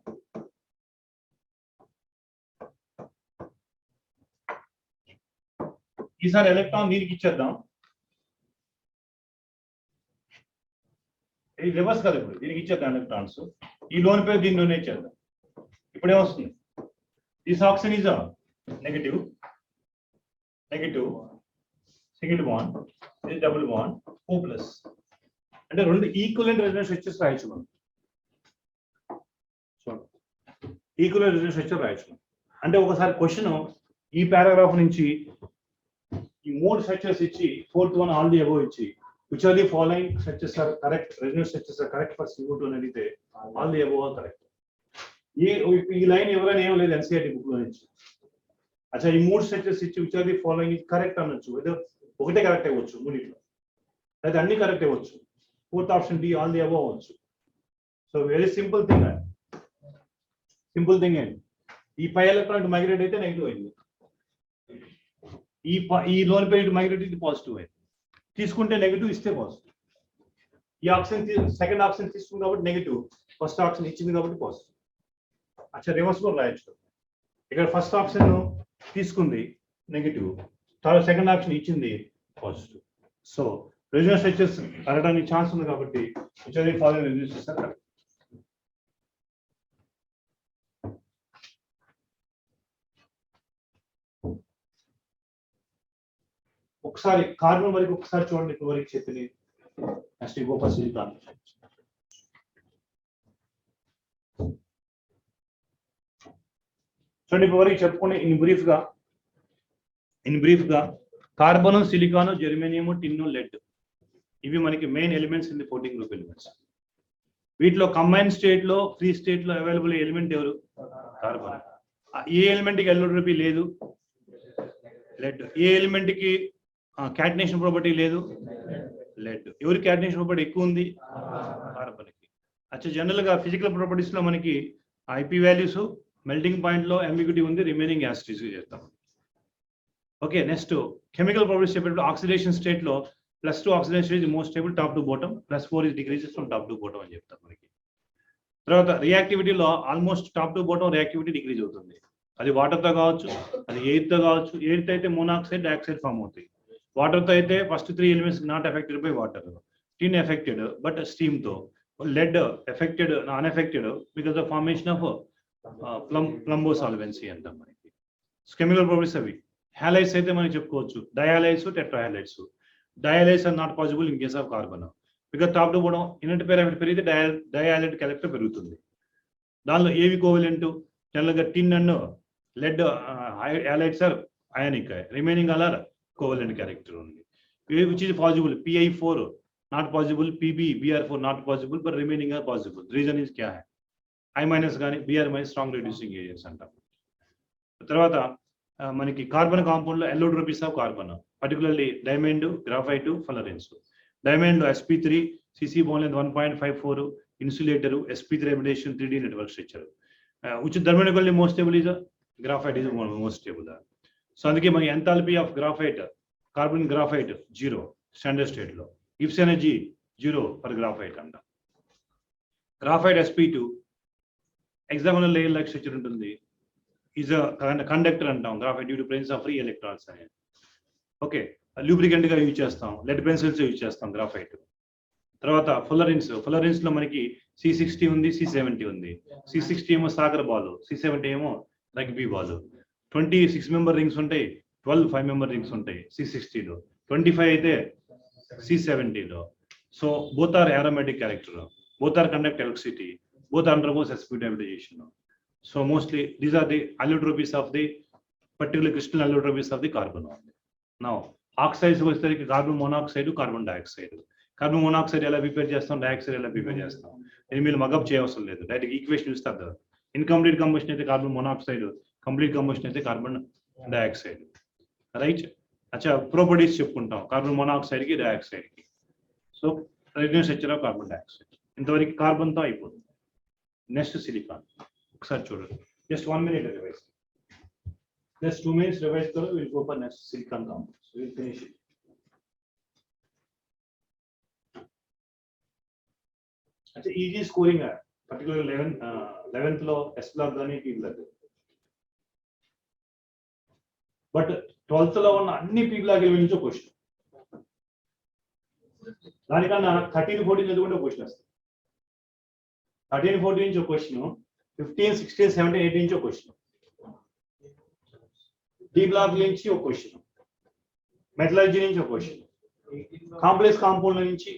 [SPEAKER 1] ఈసారి ఎలక్ట్రాన్ దీనికి ఇచ్చేద్దాం. ఇది రివర్స్ కదా, ఇప్పుడు దీనికి ఇచ్చేద్దాం ఎలక్ట్రాన్స్. ఈ లోన్ పేరు దీనిలోనే ఇచ్చేద్దాం. ఇప్పుడే వస్తుంది this oxygen is negative negative single bond, ఇది డబుల్ బాండ్ O+. అంటే 2 ఈక్వలెంట్ రెజొనెన్స్ స్ట్రక్చర్స్ రాయొచ్చు మనం. ఈక్వలెంట్ రెజొనెన్స్ స్ట్రక్చర్ రాయొచ్చు. అంటే ఒకసారి క్వశ్చన్ ఈ పారాగ్రాఫ్ నుంచి ఈ 3 స్ట్రక్చర్స్ ఇచ్చి 4th one all the above ఇచ్చి which are the following structures are correct, resonance structures are correct for CO2 అని అడిగితే all the above are correct. ఈ లైన్ ఎవరైనా ఏం లేదు NCERT బుక్ లో నుంచి. అచ్చా ఈ 3 స్ట్రక్చర్స్ ఇచ్చి which are the following is correct అనొచ్చు. ఏదో ఒకటే కరెక్ట్ అవ్వచ్చు మూడిట్లో, లేదా అన్ని కరెక్ట్ అవ్వచ్చు. 4th option D all the above అవ్వచ్చు. సో వెరీ సింపుల్ థింగ్ అండి, సింపుల్ థింగ్ అండి. ఈ పై ఎలక్ట్రాన్ మైగ్రేట్ అయితే నెగిటివ్ అయింది, ఈ లోన్ పేరు మైగ్రేట్ అయితే పాజిటివ్ అయింది. తీసుకుంటే నెగిటివ్, ఇస్తే పాజిటివ్. ఈ ఆక్సిజన్ సెకండ్ ఆక్సిజన్ తీసుకుంది కాబట్టి నెగిటివ్, ఫస్ట్ ఆక్సిజన్ ఇచ్చింది కాబట్టి పాజిటివ్. అచ్చా రివర్స్ కూడా రాయొచ్చు. ఇక్కడ ఫస్ట్ ఆక్సిజన్ తీసుకుంది నెగిటివ్, సెకండ్ ఆక్సిజన్ ఇచ్చింది పాజిటివ్. సో రెజొనెన్స్ స్ట్రక్చర్స్ అడగడానికి ఛాన్స్ ఉంది కాబట్టి ఫాలోయింగ్ రెజొనెన్స్ స్ట్రక్చర్. ఒకసారి కార్బన్ వరకు ఒకసారి చూడండి, ఇప్పుడు వరకు చెప్పింది. నెక్స్ట్ గోపా సిలికాన్. చూడండి ఇప్పుడు వరకు చెప్పుకుని ఇన్ బ్రీఫ్ గా carbon, silicon, germanium, tin, lead ఇవి మనకి main elements in the 14 group elements. వీటిలో కంబైన్ స్టేట్ లో, ఫ్రీ స్టేట్ లో అవైలబుల్ ఎలిమెంట్ ఎవరు? కార్బన్. ఏ ఎలిమెంట్ కి ఎల్ఓట్రోపీ లేదు? లెడ్. ఏ ఎలిమెంట్ కి క్యాటినేషన్ ప్రాపర్టీ లేదు? లెడ్. ఎవరి క్యాటినేషన్ ప్రాపర్టీ ఎక్కువ ఉంది? కార్బన్ కి. అచ్చా జనరల్ గా ఫిజికల్ ప్రాపర్టీస్ లో మనకి ఐపీ వాల్యూస్, మెల్టింగ్ పాయింట్ లో అంబిగ్యూటీ ఉంది, రిమైనింగ్ యాసిడ్స్ చేస్తాం. ఓకే, నెక్స్ట్ కెమికల్ ప్రాపర్టీస్ చెప్పేటప్పుడు ఆక్సిడేషన్ స్టేట్ లో +2 oxidation state most stable top to bottom, +4 is decreases from top to bottom అని చెప్తాం మనకి. తర్వాత రియాక్టివిటీలో almost top to bottom reactivity decrease అవుతుంది. అది వాటర్ తో కావచ్చు, అది ఎయిర్ తో కావచ్చు. ఎయిర్ తో అయితే మోనాక్సైడ్, డయాక్సైడ్ ఫామ్ అవుతాయి. వాటర్ తో అయితే first 3 elements not affected by water. Tin affected but steam తో. Lead affected, unaffected because of formation of plumbosolvency అంటాం మనకి. కెమికల్ ప్రాపర్టీస్ అవి. హ్యాలైడ్స్ అయితే మనం చెప్పుకోవచ్చు dihalides, tetrahalides. Dihalides are not possible in case of carbon because top to bottom inert parameter పెరిగితే dihalide character పెరుగుతుంది. దానిలో ఏవి కోవలెంట్? జనరల్గా tin and lead halides are ionic, remaining all are covalent character only. Which is possible? Pi4 not possible, Pb, Br4 not possible, but remaining are possible. The reason is क्या है? I minus కానీ Br minus strong reducing agents అంటాం. తర్వాత మనకి carbon compound లో allotropes of carbon, particularly diamond, graphite, fullerenes. Diamond లో sp3, cc bond length 1.54, insulator, sp3 emission, 3d network structure. Which thermodynamically most stable is graphite is most stable. So అందుకే మనకి enthalpy of graphite, carbon graphite 0 standard state లో, Gibbs energy 0 for graphite అంట. Graphite sp2 hexagonal layer like structure ఉంటుంది, is conductor అంటాం graphite due to presence of free electrons అని. Okay, lubricant గా use చేస్తాం, lead pencils use చేస్తాం graphite. తర్వాత ఫులరెన్స్ లో మనకి C60 ఉంది, C70 ఉంది. C60 ఏమో సాగర్ బాల్, C70 ఏమో రగ్బీ బాల్. 26 మెంబర్ రింగ్స్ ఉంటాయి, 12 5-member రింగ్స్ ఉంటాయి C60 లో, 25 అయితే C70 లో. So both are aromatic character, both are conduct electricity, both undergoes sp2 hybridization. So mostly these are the allotropes of the particular crystal allotropes of the carbon. Now oxides వచ్చేసరికి carbon monoxide, carbon dioxide. Carbon monoxide ఎలా prepare చేస్తాం, dioxide ఎలా prepare చేస్తాం, ఇది మీరు mug up చేయవసరం లేదు, direct equation చూస్తారు. ఇన్కంప్లీట్ కంబషన్ అయితే కార్బన్ మోనాక్సైడ్, కంప్లీట్ కంబషన్ అయితే కార్బన్ డైఆక్సైడ్. రైట్. అచ్చా, ప్రాపర్టీస్ చెప్పుకుంటాం కార్బన్ మోనాక్సైడ్ కి, డైఆక్సైడ్ కి. So reduce structure of carbon dioxide ఇంతవరకు కార్బన్ తో అయిపోతుంది. నెక్స్ట్ సిలికాన్ ఒకసారి చూడండి, just 1 minute revise, just 2 minutes revise కरो, will go for next silicon compounds, will finish it. अच्छा ఈజీ స్కోరింగ్, పర్టికులర్ 11th లో ఎస్ బ్లాక్ కానీ పీ బ్లాక్, బట్ 12th లో ఉన్న అన్ని పీ బ్లాక్ నుంచి క్వశ్చన్, దానికన్నా 13-14 చదువుకుంటే క్వశ్చన్ వస్తుంది. 13-14 నుంచి ఒక క్వశ్చన్, 15-16-17-18 నుంచి ఒక క్వశ్చన్, డి బ్లాక్ నుంచి ఒక క్వశ్చన్, మెటలర్జీ నుంచి ఒక క్వశ్చన్, కాంప్లెక్స్ కాంపౌండ్ నుంచి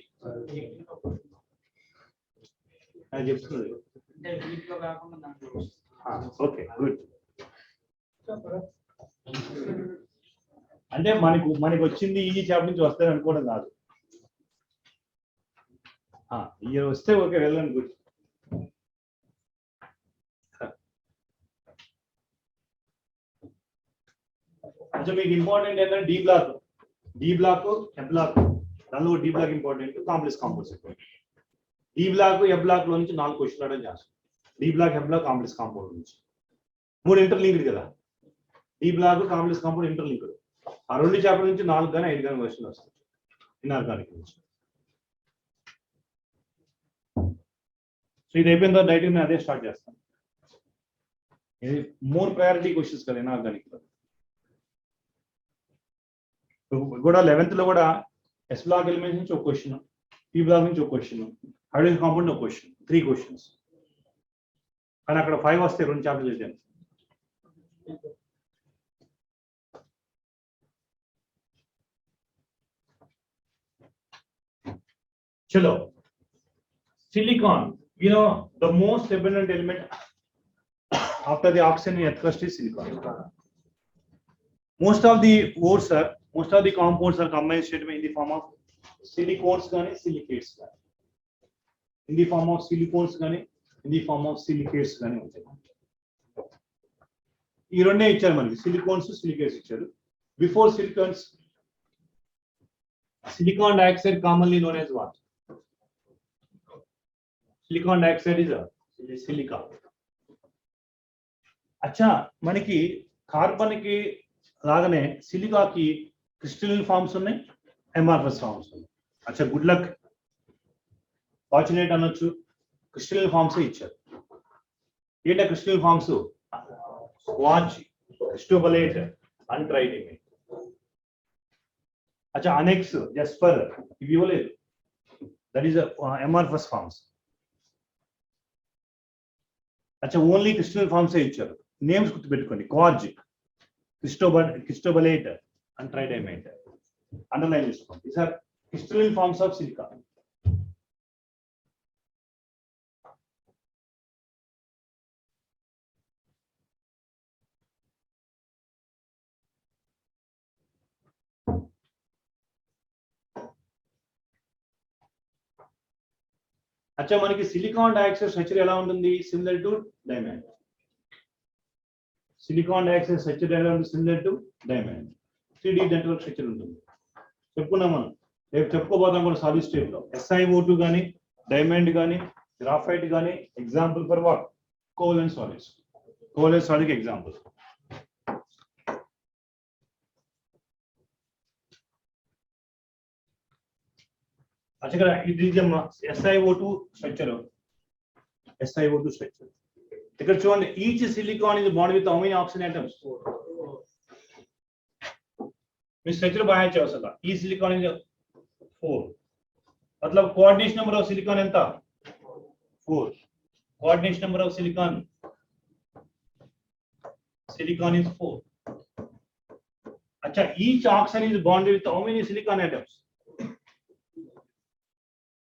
[SPEAKER 1] చెప్తున్నది. Okay, good. అంటే మనకి వచ్చింది ఈ చాప్టర్ నుంచి వస్తాయి అనుకోవడం కాదు, ఇయర్ వస్తే ఓకే వెళ్ళండి, గుడ్. అంటే మీకు ఇంపార్టెంట్ ఏంటంటే డి బ్లాక్, ఎఫ్ బ్లాక్, దానిలో D block important, complex compounds important. D block, F block లో నుంచి 4 క్వశ్చన్ అడగడం చేస్తాం. D block, F block, complex compound నుంచి 3 ఇంటర్లింక్డ్ కదా, D block, complex compound interlinked. ఆ 2 చాప్టర్ నుంచి 4 కానీ 5 కానీ క్వశ్చన్ వస్తాయి ఇన్ఆర్గానిక్ నుంచి. సో ఇది అయిపోయిన తర్వాత డైరెక్ట్ నేను అదే స్టార్ట్ చేస్తాను. ఇది మోర్ ప్రయారిటీ క్వశ్చన్స్ కదా ఇన్ఆర్గానిక్ లో కూడా. 11th లో కూడా ఎస్ బ్లాక్ ఎలిమెంట్స్ నుంచి ఒక క్వశ్చన్, పీ బ్లాక్ నుంచి ఒక క్వశ్చన్, హైడ్రోజన్ కాంపౌండ్ ఒక క్వశ్చన్, 3 questions. కానీ అక్కడ 5 వస్తే 2 చాప్టర్లు చేశాను. చలో, silicon, you know the most abundant element after the oxygen in earth crust is silicon. Most of the compounds are combined statement in the form of silicones కానీ silicates కానీ, in the form of silicones కానీ, in the form of silicates కానీ ఉంటాయి. ఈ రెండే ఇచ్చారు మనకి, silicones, silicates ఇచ్చారు. Before silicones, silicon dioxide commonly known as what? Silicon dioxide is silica. అచ్చా, మనకి కార్బన్ కి లాగానే సిలికాకి క్రిస్టలిన్ ఫార్మ్స్ ఉన్నాయి, అమార్ఫస్ ఫార్మ్స్ ఉన్నాయి. అచ్చా, గుడ్ లక్, ఫార్చునేట్ అనొచ్చు, క్రిస్టలిన్ ఫార్మ్స్ ఇచ్చారు. ఏంటా crystalline forms? Quartz, cristobalite, and tridymite. అచ్చా, అనెక్స్, జస్పర్, ఇవి ఇవ్వలేదు, దట్ ఈస్ అమార్ఫస్ ఫార్మ్స్. అచ్చా, ఓన్లీ క్రిస్టలిన్ ఫార్మ్స్ ఇచ్చారు. నేమ్స్ గుర్తుపెట్టుకోండి, క్వార్ట్జ్, క్రిస్టోబలేట్, అన్ట్రైడిమేట్, అండర్లైన్ చేసుకోండి. These are crystalline forms of silica. అచ్చా మనకి సిలికాన్ డయాక్సైడ్ స్ట్రక్చర్ ఎలా ఉంటుంది? Similar to diamond. Silicon dioxide structure ఎలా ఉంటుంది? Similar to diamond. 3D network structure ఉంటుంది. చెప్పుకున్నాం మనం. రేపు చెప్పుకోబోతాం కూడా సాలిడ్ స్టేట్ లో. SiO2 కానీ డైమండ్ కానీ గ్రాఫైట్ కానీ example for what? Covalent solids. Covalent solid example. అచ్చా ఇది SiO2 స్ట్రక్చర్. SiO2 structure. ఇక్కడ చూడండి, each silicon is bond with how many oxygen atoms? Me structure బాగా చేయవసల. ఈ సిలికాన్ ఇస్ 4. मतलब कोऑर्डिनेशन नंबर ऑफ सिलिकॉन ఎంత? 4. Coordination number of silicon is 4. अच्छा, each oxygen is bonded with how many silicon atoms?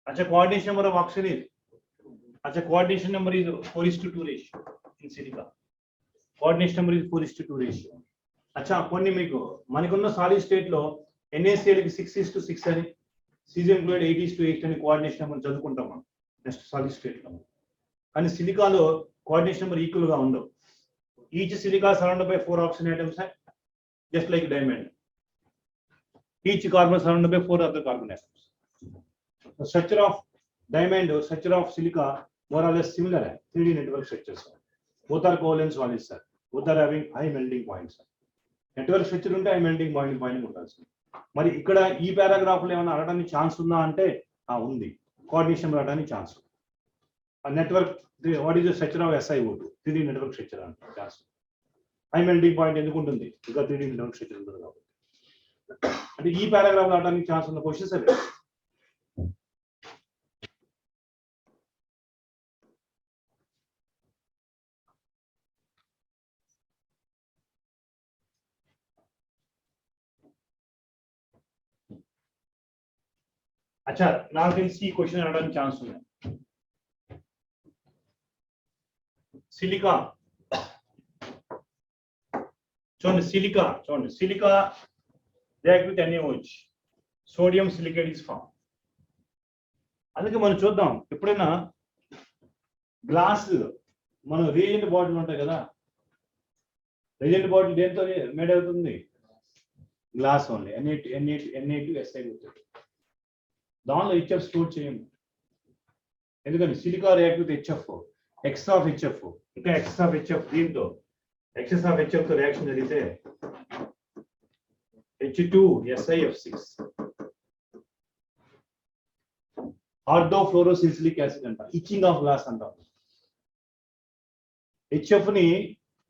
[SPEAKER 1] अच्छा, coordination number of oxygen is, अच्छा coordination number is 4:2 ratio in silica. Coordination number is 4:2 ratio. अच्छा, కొన్ని మీకు మనకున్న solid state లో NaCl కి 6:6 అని, సీజియం క్లోరైడ్ 8:8 అని కోఆర్డినేషన్ నెంబర్ చదువుకుంటాం మనం నెక్స్ట్ సాలిడ్ స్టేట్ లో. కానీ సిలికాలో కోఆర్డినేషన్ నెంబర్ ఈక్వల్ గా ఉండవు. Each silica surrounded by 4 oxygen atoms, just like diamond. Each carbon surrounded by 4 other carbon atoms. Structure of diamond, structure of silica more or less similar. 3D network structures. Both are covalent solids, sir. Both are having high melting points. Network structure ఉంటే high melting point ఉండాల్సి. మరి ఇక్కడ ఈ paragraph లో ఏమైనా అడగడానికి chance ఉందా అంటే ఉంది. కోఆర్డినేషన్ రావడానికి chance. Network what is the structure of SiO2? 3D network structure అంటే ఛాన్స్. హై మెల్టింగ్ పాయింట్ ఎందుకు ఉంటుంది? ఇంకా 3D నెట్వర్క్ స్ట్రక్చర్ ఉంటుంది కాబట్టి. అంటే ఈ పారాగ్రాఫ్ రావడానికి ఛాన్స్ ఉన్న క్వశ్చన్స్ అవి. अच्छा, నాకు తెలిసి ఈ క్వశ్చన్ అడగడానికి ఛాన్స్ ఉంది. సిలికా చూడండి, silica react with NaOH, sodium silicate is form. అందుకే మనం చూద్దాం, ఎప్పుడైనా గ్లాస్ మనం రీజెంట్ బాటిల్ ఉంటాయి కదా, రీజెంట్ బాటిల్ దేంతో మేడ్ అవుతుంది? Glass only. Na2SiO2. దానిలో HF స్టోర్ చేయండి. ఎందుకంటే silica react with HF, X of HF, ఇంకా ఎక్స్ ఆఫ్ HF, దీంతో ఎక్సెస్ ఆఫ్ HF తో రియాక్షన్ జరిగితే H2SiF6, ఆర్థోఫ్లోరోసిలిసిలిక్ యాసిడ్ అంట. ఇచ్చింగ్ ఆఫ్ గ్లాస్ అంటాం. HF ని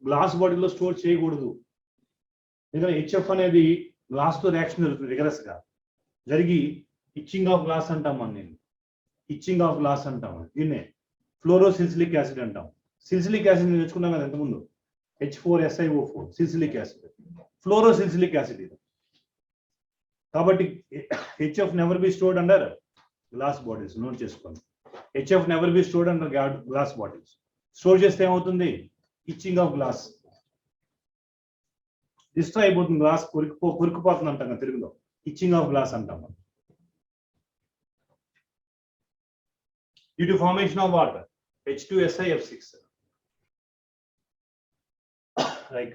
[SPEAKER 1] గ్లాస్ బాటిల్లో స్టోర్ చేయకూడదు. ఎందుకంటే HF అనేది గ్లాస్ తో రియాక్షన్ జరుగుతుంది రిగరస్ గా జరిగి ఇచ్చింగ్ ఆఫ్ గ్లాస్ అంటాం. నేను ఇచ్చింగ్ ఆఫ్ గ్లాస్ అంటాం. దీన్నే ఫ్లోరోసిలిసిలిక్ యాసిడ్ అంటాం. సిలిసిలిక్ యాసిడ్ నేర్చుకున్నాం కదా ఇంతకుముందు, H4SiO4 సిలిసిలిక్ యాసిడ్, ఫ్లోరోసిలిసిలిక్ యాసిడ్ ఇది. కాబట్టి HF never be stored under glass bottles. Note చేసుకోండి, HF never be stored under glass bottles. Store చేస్తే ఏమవుతుంది? ఇచ్చింగ్ ఆఫ్ గ్లాస్, డిస్ట్రాయ్ అయిపోతుంది. గ్లాస్ కొరికిపోతుంది అంటాం కదా తెలుగులో, ఇచ్చింగ్ ఆఫ్ గ్లాస్ అంటాం. Due to formation of water, H2SiF6. Right.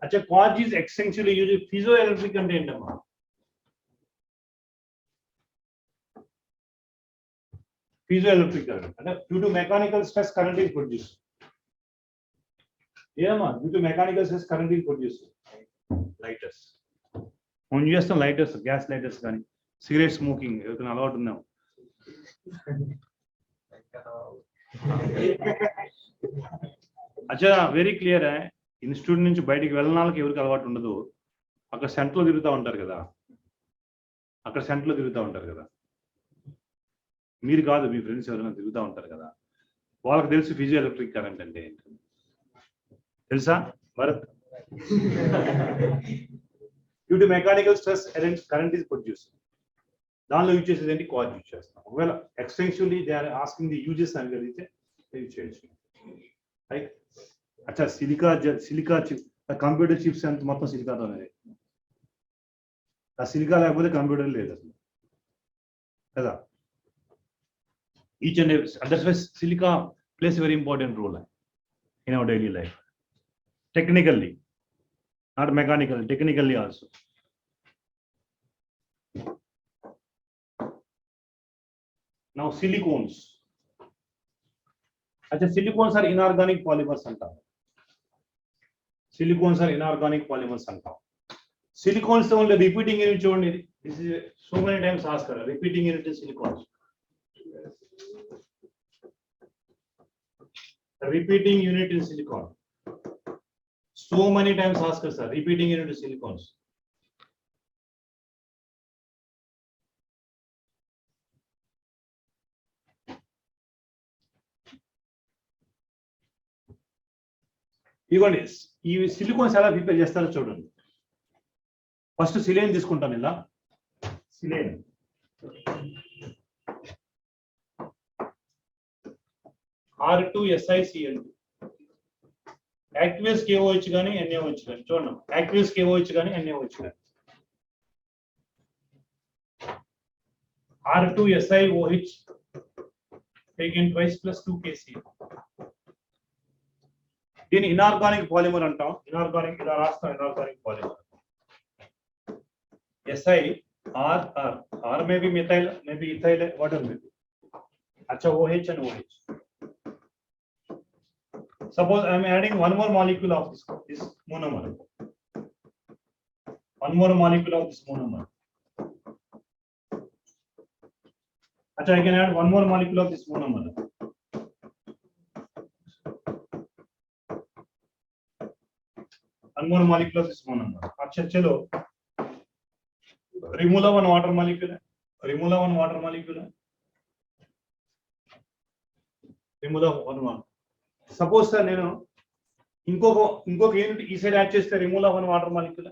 [SPEAKER 1] अच्छा, cause is essentially used piezoelectric అంటే ఏంటమ్మా? Piezoelectric current అంటే due to mechanical stress current is produced. ఏమమ్మా? Due to mechanical stress current is produced. Lighters. మనం చేస్తాం lighters, gas lighters కానీ, cigarette smoking ఎవరికైనా అలవాటు ఉన్నాం. అచ్చా, వెరీ క్లియర్. ఇన్స్టిట్యూట్ నుంచి బయటికి వెళ్ళిన వాళ్ళకి ఎవరికి అలవాటు ఉండదు. అక్కడ సెంటర్లో తిరుగుతూ ఉంటారు కదా, మీరు కాదు, మీ ఫ్రెండ్స్ ఎవరైనా తిరుగుతూ ఉంటారు కదా, వాళ్ళకి తెలుసు ఫిజియో ఎలక్ట్రిక్ కరెంట్ అంటే ఏంటి. తెలుసా Bharat? Due to mechanical stress current is produced. దానిలో యూజ్ చేసేది ఏంటి? కాజ్ యూజ్ చేస్తాం. ఒకవేళ extensionally they are asking the uses అని కలిగితే యూజ్ చేయొచ్చు. రైట్. అచ్చా, సిలికా చిప్, కంప్యూటర్ చిప్స్ అంత మొత్తం సిలికాతోనే. ఆ సిలికా లేకపోతే కంప్యూటర్ లేదు అసలు కదా. each and every, that's why silica plays a very important role in our daily life, technically, not mechanically, technically also. Now silicones. Actually, silicones are inorganic polymers అంటాం. Silicones are inorganic polymers అంటాం. Silicones only repeating unit చూడండి. This is so many times asked, repeating unit in silicones. Repeating unit in silicon. So many times asked, sir, repeating unit in silicones. ఇవ్వండి ఈ silicones ఎలా prepare చేస్తారో చూడండి. First silane తీసుకుంటాను ఇలా. Silane R2SiCl2. యాక్టివేస్ KOH కానీ NaOH కానీ చూడండి. యాక్టివేస్ KOH కానీ NaOH కానీ. R2SiOH taken twice plus 2 KCl. దీని ఇనార్గానిక్ పాలిమర్ అంటాం. ఇనార్గానిక్ ఇలా రాస్తాం, inorganic polymer. SiR may be methyl, may be ethyl, whatever may be. अच्छा OH and OH. Suppose I am adding one more molecule of this monomer. One more molecule of this monomer. अच्छा, I can add one more molecule of this monomer. One more molecule of this monomer. अच्छा चलो, remove one water molecule. Remove one water molecule. Remove one water. Suppose sir నేను ఇంకొక unit ఈ side add చేస్తే remove one water molecule.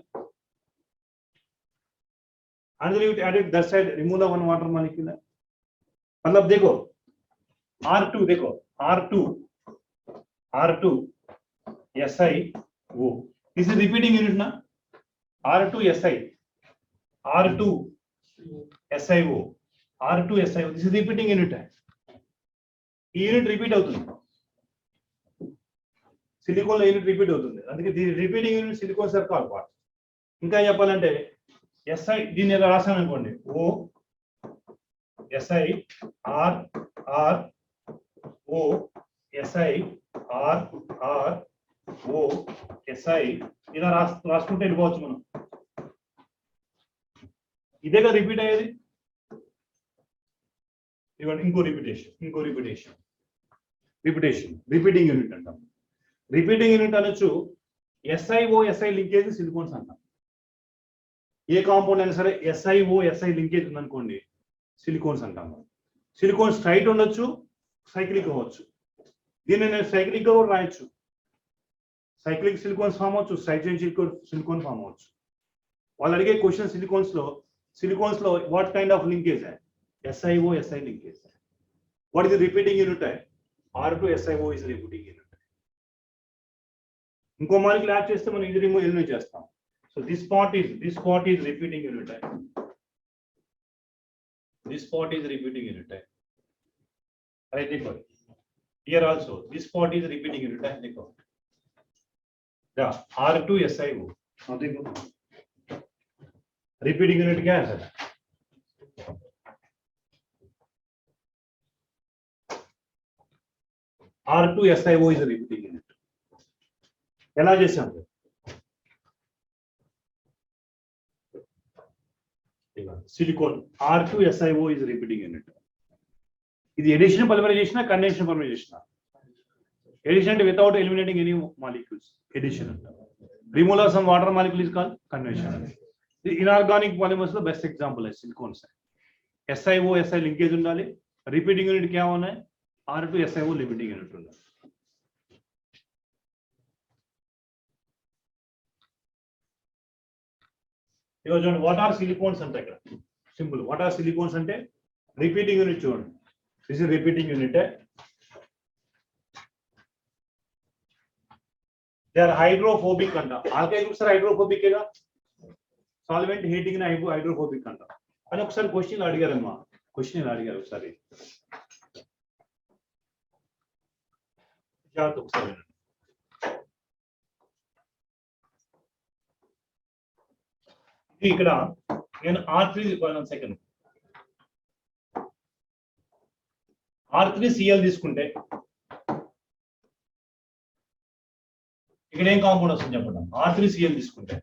[SPEAKER 1] another unit added that side, remove one water molecule. मतलब देखो R2 देखो R2 SiO. This is repeating unit na. R2 SiO. This is repeating unit. ఈ unit repeat అవుతుంది. Silicon లో unit repeat అవుతుంది. అందుకే దీని repeating unit silicon sir call part. ఇంకా చెప్పాలంటే SI దీన్ని ఎలా రాసాను అనుకోండి, O SiR O SiR O SI ఇలా రాసుకుంటే వెళ్ళిపోవచ్చు మనం. ఇదే కదా రిపీట్ అయ్యేది. ఇవ్వండి ఇంకో రిపిటేషన్ రిపీటింగ్ యూనిట్ అంటాం. రిపీటింగ్ యూనిట్ అనొచ్చు. SiO లింకేజ్ సిలికాన్స్ అంటాం. ఏ కాంపౌండ్ అయినా సరే SiO లింకేజ్ ఉందనుకోండి సిలికాన్స్ అంటాం. సిలికాన్ స్ట్రైట్ ఉండొచ్చు, సైక్లిక్ అవ్వచ్చు. దీన్ని నేను సైక్లిక్ గా కూడా రాయొచ్చు. సైక్లిక్ సిలికాన్స్ ఫామ్ అవ్వచ్చు, సైక్లిక్ సిలికాన్ ఫామ్ అవ్వచ్చు. వాళ్ళు అడిగే క్వశ్చన్ సిలికాన్స్ లో what kind of linkage SiO linkage. What is the repeating unit? R2SiO is the repeating unit. ఇంకో మాలిక్యూల్ యాడ్ చేస్తే మనం ఇది ఎలిమినేట్ చేస్తాం. So this part is repeating unit. This part is repeating unit. Right, देखो here also this part is repeating unit. देखो yeah, R2SiO. now देखो repeating unit क्या है sir? R2SiO is a repeating unit. ఎలా చేసాం? Silicon R2SiO is a repeating unit. ఇది addition polymerization, condensation polymerization. Addition అంటే without eliminating any molecules, addition అంటారు. Removal of some water molecule is called conversion. Inorganic polymers లో best example है silicones. SiO linkage ఉండాలి. Repeating unit क्या होना है? R2SiO limiting unit ఉండాలి. ఇగో చూడండి, వాట్ ఆర్ సిలికాన్స్ అంటే ఇక్కడ సింపుల్. వాట్ ఆర్ సిలికాన్స్ అంటే రిపీటింగ్ యూనిట్. చూడండి, this is repeating unit. They are hydrophobic అంట. ఆల్కైల్ గ్రూప్స్ ఆర్ హైడ్రోఫోబిక్ ఏగా, సాల్వెంట్ హీటింగ్ హైడ్రోఫోబిక్ అంట అని ఒకసారి క్వశ్చన్ అడిగారమ్మా. క్వశ్చన్ అడిగారు ఒకసారి. జాగ్రత్త ఒకసారి వినండి. ఇది ఇక్కడ నేను R3 సెకండ్ R3Cl తీసుకుంటే ఇక్కడ ఏం కాంపౌండ్ వస్తుంది చెప్పండి. R3Cl తీసుకుంటే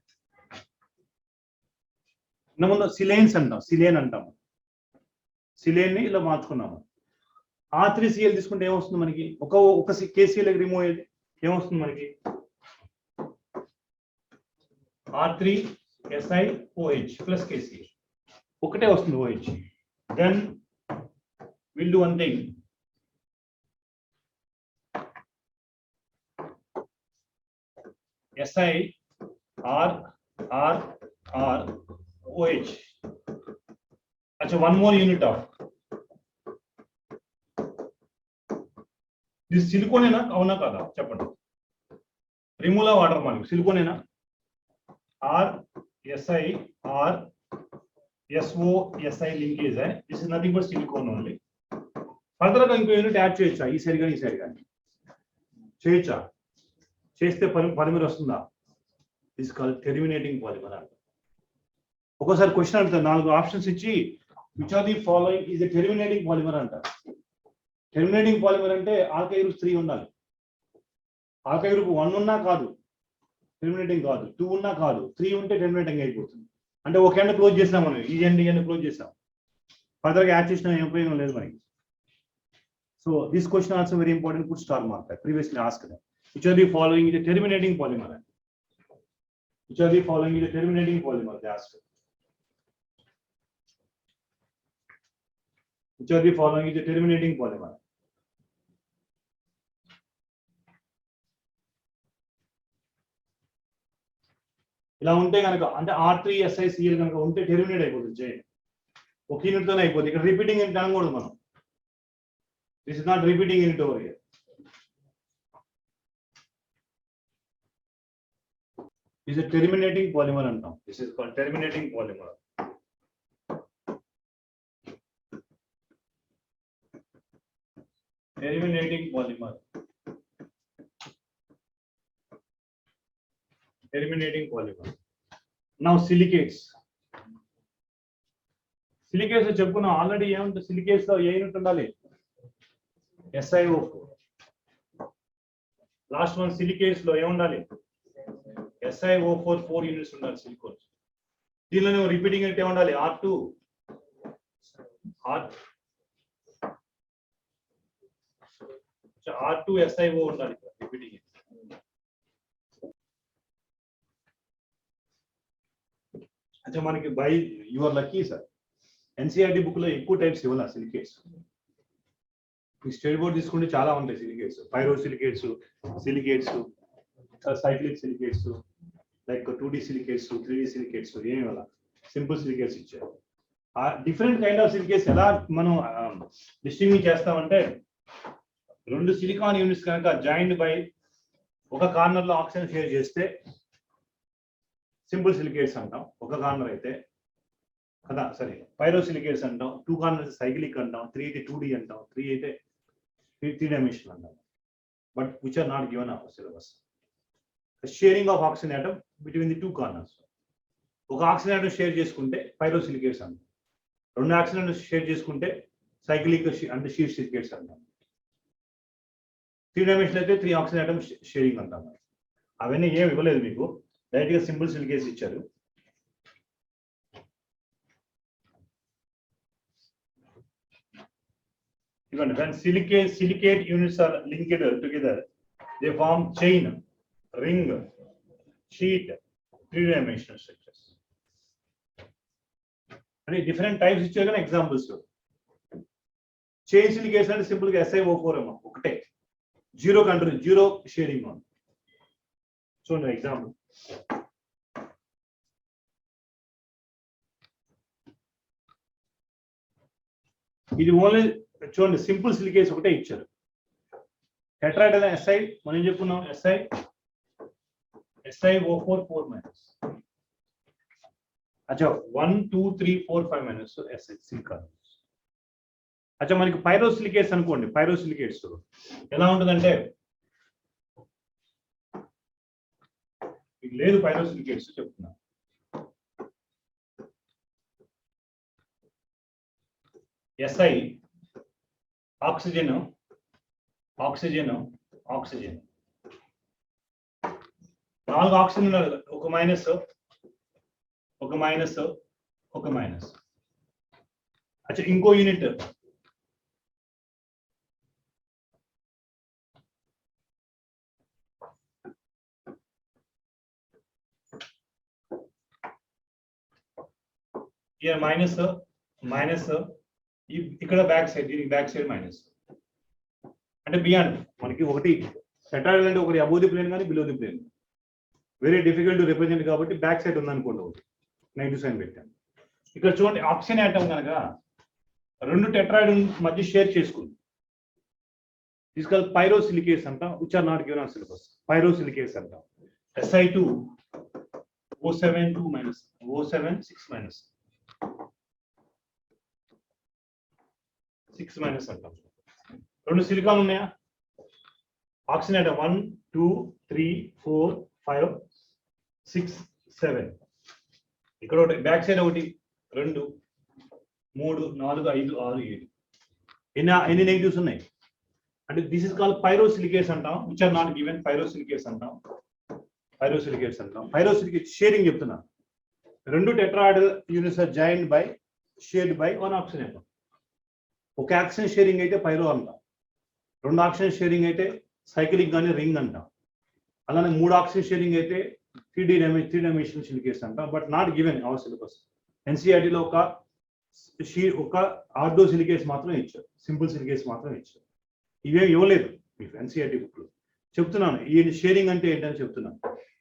[SPEAKER 1] ముందు సిలేన్స్ అంటాం, సిలేన్ అంటాం. సిలేన్ ని ఇలా మార్చుకున్నాము. R3Cl తీసుకుంటే ఏమొస్తుంది మనకి? ఒక KCl రిమూవ్ అయ్యేది ఏమొస్తుంది మనకి? R3SiOH ప్లస్ KCl ఒకటే వస్తుంది OH. Then will do one thing. SiRRROH. अच्छा, one more unit of this silicone ना అవునా కాదా చెప్పండి. రిమూవ్ వాటర్ మాలిక్యూల్ సిలికాన్ ఏనా? RSiRSOSi linkage है. This is nothing but silicone only. Further గా ఇంకో యూనిట్ యాడ్ చేయొచ్చా? ఈ సైడ్ కానీ ఈ సైడ్ కానీ చేయొచ్చా? చేస్తే పాలిమర్ వస్తుందా? దిస్ కాల్డ్ టెర్మినేటింగ్ పాలిమర్ అంట. ఒక్కోసారి క్వశ్చన్ అడుగుతారు, 4 ఆప్షన్స్ ఇచ్చి which are the following is a terminating polymer అంట. టెర్మినేటింగ్ పాలిమర్ అంటే ఆల్కైల్ గ్రూప్ 3 ఉండాలి. ఆల్కైల్ గ్రూప్ 1 ఉన్నా కాదు, టెర్మినేటింగ్ కాదు. 2 ఉన్నా కాదు, 3 ఉంటే టెర్మినేటింగ్ అయిపోతుంది. అంటే ఒక ఎండ్ క్లోజ్ చేసినాం మనం, ఈ ఎండ్ క్లోజ్ చేసాం. ఫర్దర్ గా యాడ్ చేసిన ఏం ఉపయోగం లేదు మనకి. So this question also very important. Put star mark. Previously asked which are the following is a terminating polymer. Which are the following is a terminating polymer? They asked. Which are the following is a terminating polymer? ఇలా ఉంటే కనుక అంటే R3SiCl కనుక ఉంటే terminate అయిపోతుంది chain. ఒక unit తోనే అయిపోతుంది. ఇక్కడ రిపీటింగ్ యూనిట్ అనకూడదు మనం. This is not repeating unit over here. Is a terminating polymer antam. This is called terminating polymer. Terminating polymer. Terminating polymer. Now silicates. Silicates చెప్పుకున్నా ఆల్రెడీ. ఏముంటుంది silicates లో? ఏ యూనిట్ ఉండాలి? SiO4. లాస్ట్ వన్ silicates లో ఏముండాలి? SiO4 4 units ఉండాలి silicon. దీనిలో repeating unit ఏముండాలి? R2SiO ఉండాలి రిపీటింగ్ యూనిట్. అంటే మనకి by your lucky sir, NCERT book లో ఎక్కువ టైప్స్ ఇవ్వాలి సిలికేట్స్. ఈ స్టేట్ బోర్డ్ తీసుకుంటే చాలా ఉంటాయి silicates. Pyrosilicates, silicates, cyclic silicates, like 2D silicates, 3D silicates, ఏమి అలా సింపుల్ సిలికేట్స్ ఇచ్చారు. ఆ డిఫరెంట్ కైండ్ ఆఫ్ సిలికేట్స్ ఎలా మనం డిస్టింగ్విష్ చేస్తామంటే, 2 సిలికాన్ యూనిట్స్ కనుక జాయింట్ బై ఒక కార్నర్ లో ఆక్సిజన్ షేర్ చేస్తే సింపుల్ సిలికేట్స్ అంటాం. ఒక కార్నర్ అయితే కదా, సరే పైరోసిలికేట్స్ అంటాం. 2 కార్నర్స్ సైక్లిక్ అంటాం. 3 అయితే 2D అంటాం. 3 అయితే 3 డైమెన్షనల్ అంటాం. But which are not given our syllabus. Sharing of oxygen atom between the 2 corners. ఒక ఆక్సిజన్ ఆటమ్ షేర్ చేసుకుంటే పైరోసిలికేట్స్ అంటాం. 2 ఆక్సిజన్ షేర్ చేసుకుంటే సైక్లిక్ అంటే షీర్ సిలికేట్స్ అంటాం. 3 డైమెన్షనల్ అయితే 3 ఆక్సిజన్ ఆటమ్ షేరింగ్ అంటాం. అవన్నీ ఏమి ఇవ్వలేదు మీకు, డైరెక్ట్ గా సింపుల్ సిలికేట్స్ ఇచ్చారు. When silicate units are linked together, they form chain, ring, sheet, 3-dimensional structures. And different types ఇచ్చారు కానీ ఎగ్జాంపుల్స్. చైన్ సిలికేట్స్ అంటే సింపుల్ గా SiO4 అమ్మ ఒకటే, జీరో కంట్రోల్, జీరో షేరింగ్ ఉంది. చూడండి ఎగ్జాంపుల్. ఇది ఓన్లీ చూడండి సింపుల్ సిలికేట్స్ ఒకటే ఇచ్చారు. టెట్రాహైడ్రల్ SI మనం ఏం చెప్పుకున్నాం? SiO4 4 minus. అచ్చా 1 2 3 4 5 మైనస్ SI సిలికాన్. అచ్చా మనకి పైరోసిలికేట్స్ అనుకోండి. పైరోసిలికేట్స్ ఎలా ఉంటుందంటే లేదు పైరోసిలికేట్స్ చెప్తున్నా. SI oxygen oxygen oxygen 4 oxygen ఉన్నారు కదా, ఒక మైనస్ ఒక మైనస్ ఒక మైనస్. అచ్చా ఇంకో యూనిట్ మైనస్ మైనస్ ఇక్కడ బ్యాక్ సైడ్, దీనికి బ్యాక్ సైడ్ మైనస్ అంటే బియాండ్. మనకి ఒకటి టెట్రాహెడ్రల్ అంటే ఒకటి అబోవ్ ది ప్లేన్ కానీ below the plane, very difficult to represent కాబట్టి బ్యాక్ సైడ్ ఉందనుకోండి, ఒకటి నెగిటివ్ సైన్ పెట్టాను. ఇక్కడ చూడండి ఆక్సిజన్ ఆటం కనుక 2 టెట్రాహెడ్రల్ మధ్య షేర్ చేసుకుంది, తీసుకెళ్ళి పైరోసిలికేస్ అంటాం, which are not given on syllabus. Pyrosilicates అంటాం. SI2 O7 2 minus O7 6 minus 6 minus అంటాం. 2 సిలికాన్ ఉన్నాయా, ఆక్సిజన్ ఆటం 1 2 3 4 5 6 7. ఇక్కడ ఒకటి బ్యాక్ సైడ్ ఒకటి 2 3 4 5 6 7. ఎన్ని నెగిటివ్స్ ఉన్నాయి అంటే దిస్ ఇస్ కాల్డ్ పైరోసిలికేట్స్ అంటాం, which are not given. Pyrosilicates అంటాం, పైరోసిలికేట్స్ అంటాం. పైరోసిలికేట్ షేరింగ్ చెప్తున్నా. 2 tetrahedral units are joined by shared by 1 oxygen atom. ఒక ఆక్సిజన్ షేరింగ్ అయితే పైరో అంటాం, 2 ఆక్సిజన్ షేరింగ్ అయితే సైక్లిక్ కానీ రింగ్ అంటాం. అలానే 3 ఆక్సిజన్ షేరింగ్ అయితే 3 డైమెన్షనల్ సిలికేట్స్ అంటాం. But not given our syllabus. ఎన్సీఆర్టీలో ఒక ఆర్థో సిలికేట్స్ మాత్రం ఇచ్చారు, సింపుల్ సిలికేట్స్ మాత్రం ఇచ్చారు. ఇవేమి ఇవ్వలేదు మీకు ఎన్సీఆర్టీ బుక్ లో. చెప్తున్నాను ఈ షేరింగ్ అంటే ఏంటని చెప్తున్నాను.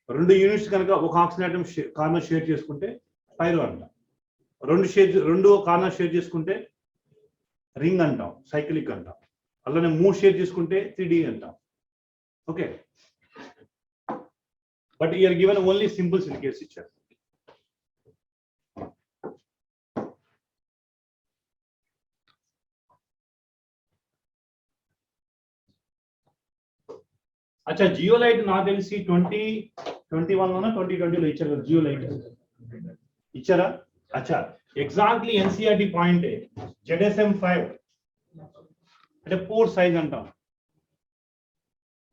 [SPEAKER 1] 2 యూనిట్స్ కనుక ఒక ఆక్సిజన్ ఆటం కార్నర్ షేర్ చేసుకుంటే పైరో అంటాం. 2 కార్నర్ షేర్ చేసుకుంటే రింగ్ అంటాం, సైక్లిక్ అంటాం. అలానే 3 షేర్ చేసుకుంటే 3D అంటాం. Okay, but year given only simple silicates ఇచ్చారు. అచ్చా జియోలైట్ నాకు తెలిసి 2021 2020లో ఇచ్చారు కదా జియోలైట్, ఇచ్చారా? అచ్చా ఎగ్జాక్ట్లీ ఎన్సీఆర్టీ పాయింట్ ZSM5 అంటే పోర్ సైజ్ అంటాం.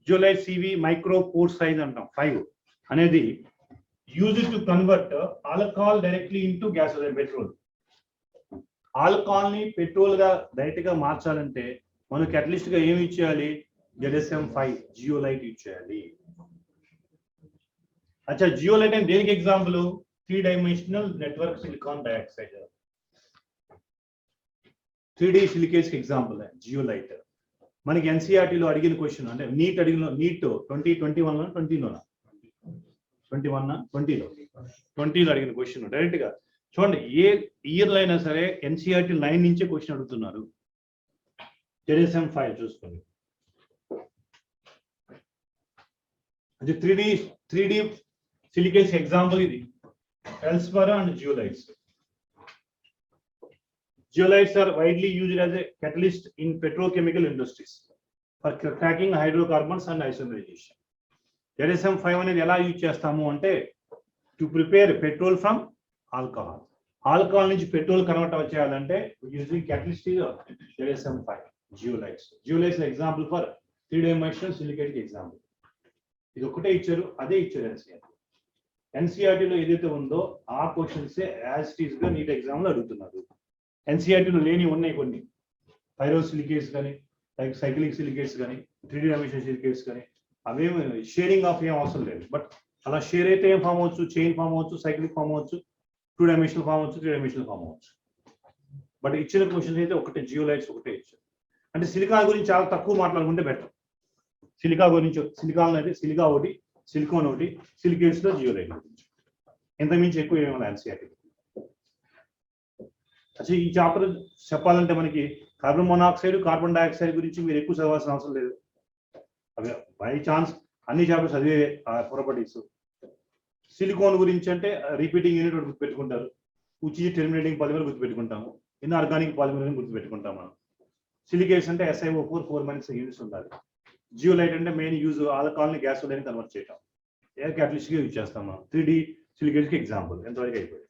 [SPEAKER 1] Zeolite sieve micro pore size అంటాం. 5 అనేది use to convert alcohol directly into gasoline petrol. Alcohol ని పెట్రోల్ గా డైరెక్ట్ గా మార్చాలంటే మనకి అట్లీస్ట్ గా ఏమి ఇచ్చేయాలి? ZSM5 జియోలైట్ ఇచ్చేయాలి. అచ్చా జియోలైట్ అంటే దేనికి example? 3 dimensional network silicon dioxide, 3D silicates example zeolite. మనకి ఎన్సీఆర్టీలో అడిగిన క్వశ్చన్ అంటే నీట్ 2021లో 20లో అడిగిన క్వశ్చన్ డైరెక్ట్ గా చూడండి. ఏ ఇయర్ లో అయినా సరే ఎన్సీఆర్టీ లైన్ నుంచే క్వశ్చన్ అడుగుతున్నారు. ZSM5 చూసుకోండి. అది 3D సిలికేట్స్ ఎగ్జాంపుల్ ఇది. ఫెల్స్పర్ and జియోలైట్స్. Zeolites are widely used as a catalyst in petrochemical industries for cracking hydrocarbons and isomerization. ZSM5 అనేది ఎలా యూజ్ చేస్తాము అంటే to prepare petrol from alcohol. Alcohol నుంచి పెట్రోల్ కన్వర్ట్ చేయాలంటే using catalyst is ZSM5 zeolites. Zeolites example for 3 dimensional silicate example. ఇది ఒకటే ఇచ్చారు, అదే ఇచ్చారు ఎన్సీఆర్టీ. ఎన్సీఆర్టీలో ఏదైతే ఉందో ఆ క్వశ్చన్స్ యాజ్ ఇట్ ఈస్ గా నీట్ ఎగ్జామ్ లో అడుగుతున్నారు. ఎన్సీఆర్టీలో లేని ఉన్నాయి కొన్ని, పైరోసిలికేట్స్ కానీ లైక్ సైక్లిక్ సిలికేట్స్ కానీ 3D డైమెన్షనల్ సిలికేట్స్ కానీ అవేమి షేరింగ్ ఆఫ్ ఏం అవసరం లేదు. బట్ అలా షేర్ అయితే ఏం ఫామ్ అవచ్చు? చైన్ ఫామ్ అవచ్చు, సైక్లిక్ ఫామ్ అవచ్చు, 2 డైమెన్షనల్ ఫామ్ అవచ్చు, 3 డైమెన్షనల్ ఫామ్ అవచ్చు. బట్ ఇచ్చిన క్వశ్చన్స్ అయితే ఒకటే, జియోలైట్స్ ఒకటే ఇచ్చారు. అంటే సిలికాన్ గురించి చాలా తక్కువ మాట్లాడుకుంటే బెటర్. సిలికా గురించి సిలికాన్ అయితే సిలికా ఒకటి, సిలికాన్ ఒకటి, సిలికేట్స్ లో జియోలైట్ గురించి ఇంతకుమించి ఎక్కువ ఏమైనా ఎన్సీఆర్టీ. అసలు ఈ చాప్టర్ చెప్పాలంటే మనకి కార్బన్ మోనాక్సైడ్, కార్బన్ డైఆక్సైడ్ గురించి మీరు ఎక్కువ చదవాల్సిన అవసరం లేదు. అవి బై ఛాన్స్ అన్ని చాప్టర్స్ చదివే ప్రాపర్టీస్. సిలికాన్ గురించి అంటే రిపీటింగ్ యూనిట్ గుర్తుపెట్టుకుంటారు, ఉచి టెర్మినేటింగ్ పాలిమర్ గుర్తుపెట్టుకుంటాము, ఇన్ఆర్గానిక్ పాలిమర్ గుర్తుపెట్టుకుంటాం మనం. సిలికేట్స్ అంటే SiO4 4 యూనిట్స్ ఉండాలి. జియోలైట్ అంటే మెయిన్ యూజ్ ఆల్కహాల్ ని గ్యాసోలైన్ కన్వర్ట్ చేయటం. ఎయిర్ క్యాటలిస్ట్ యూజ్ చేస్తాం మనం 3D సిలికేజ్కి ఎగ్జాంపుల్ ఎంతవరకు అయిపోయింది.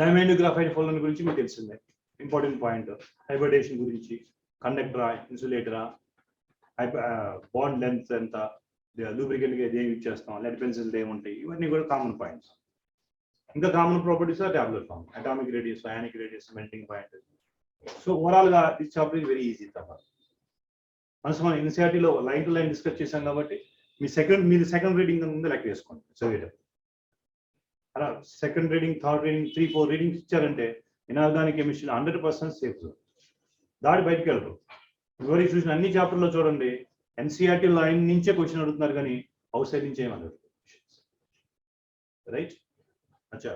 [SPEAKER 1] డైమండ్ గ్రాఫైట్ ఫోల్డర్ గురించి మీకు తెలిసిందే, ఇంపార్టెంట్ పాయింట్. హైబ్రిడేషన్ గురించి, కండక్టరా, ఇన్సులేటరా, బాండ్ లెంత్ ఎంత, లూబ్రికెంట్ గా ఏం యూజ్ చేస్తాం, లెడ్ పెన్సిల్ ఏముంటాయి, ఇవన్నీ కూడా కామన్ పాయింట్స్. ఇంకా common properties tablet form, atomic radius, ionic radius, melting point. So overall గా this chapter is very easy తప్ప. మనం ఎన్సీఆర్టీలో లైన్ టు లైన్ డిస్కస్ చేశాం కాబట్టి మీరు సెకండ్ రీడింగ్ ముందు లెక్క వేసుకోండి చదివేటప్పుడు. అలా second reading, third reading, 3-4 readings ఇచ్చారంటే ఇనార్గానిక్ కెమిస్ట్రీ 100% సేఫ్. దాడి బయటకు వెళ్ళరు. ఇవరికి చూసిన అన్ని చాప్టర్లో చూడండి, ఎన్సీఆర్టీ లైన్ నుంచే క్వశ్చన్ అడుగుతున్నారు కానీ అవుట్ సైడ్ నుంచి ఏమన్నారు, రైట్? అచ్చా.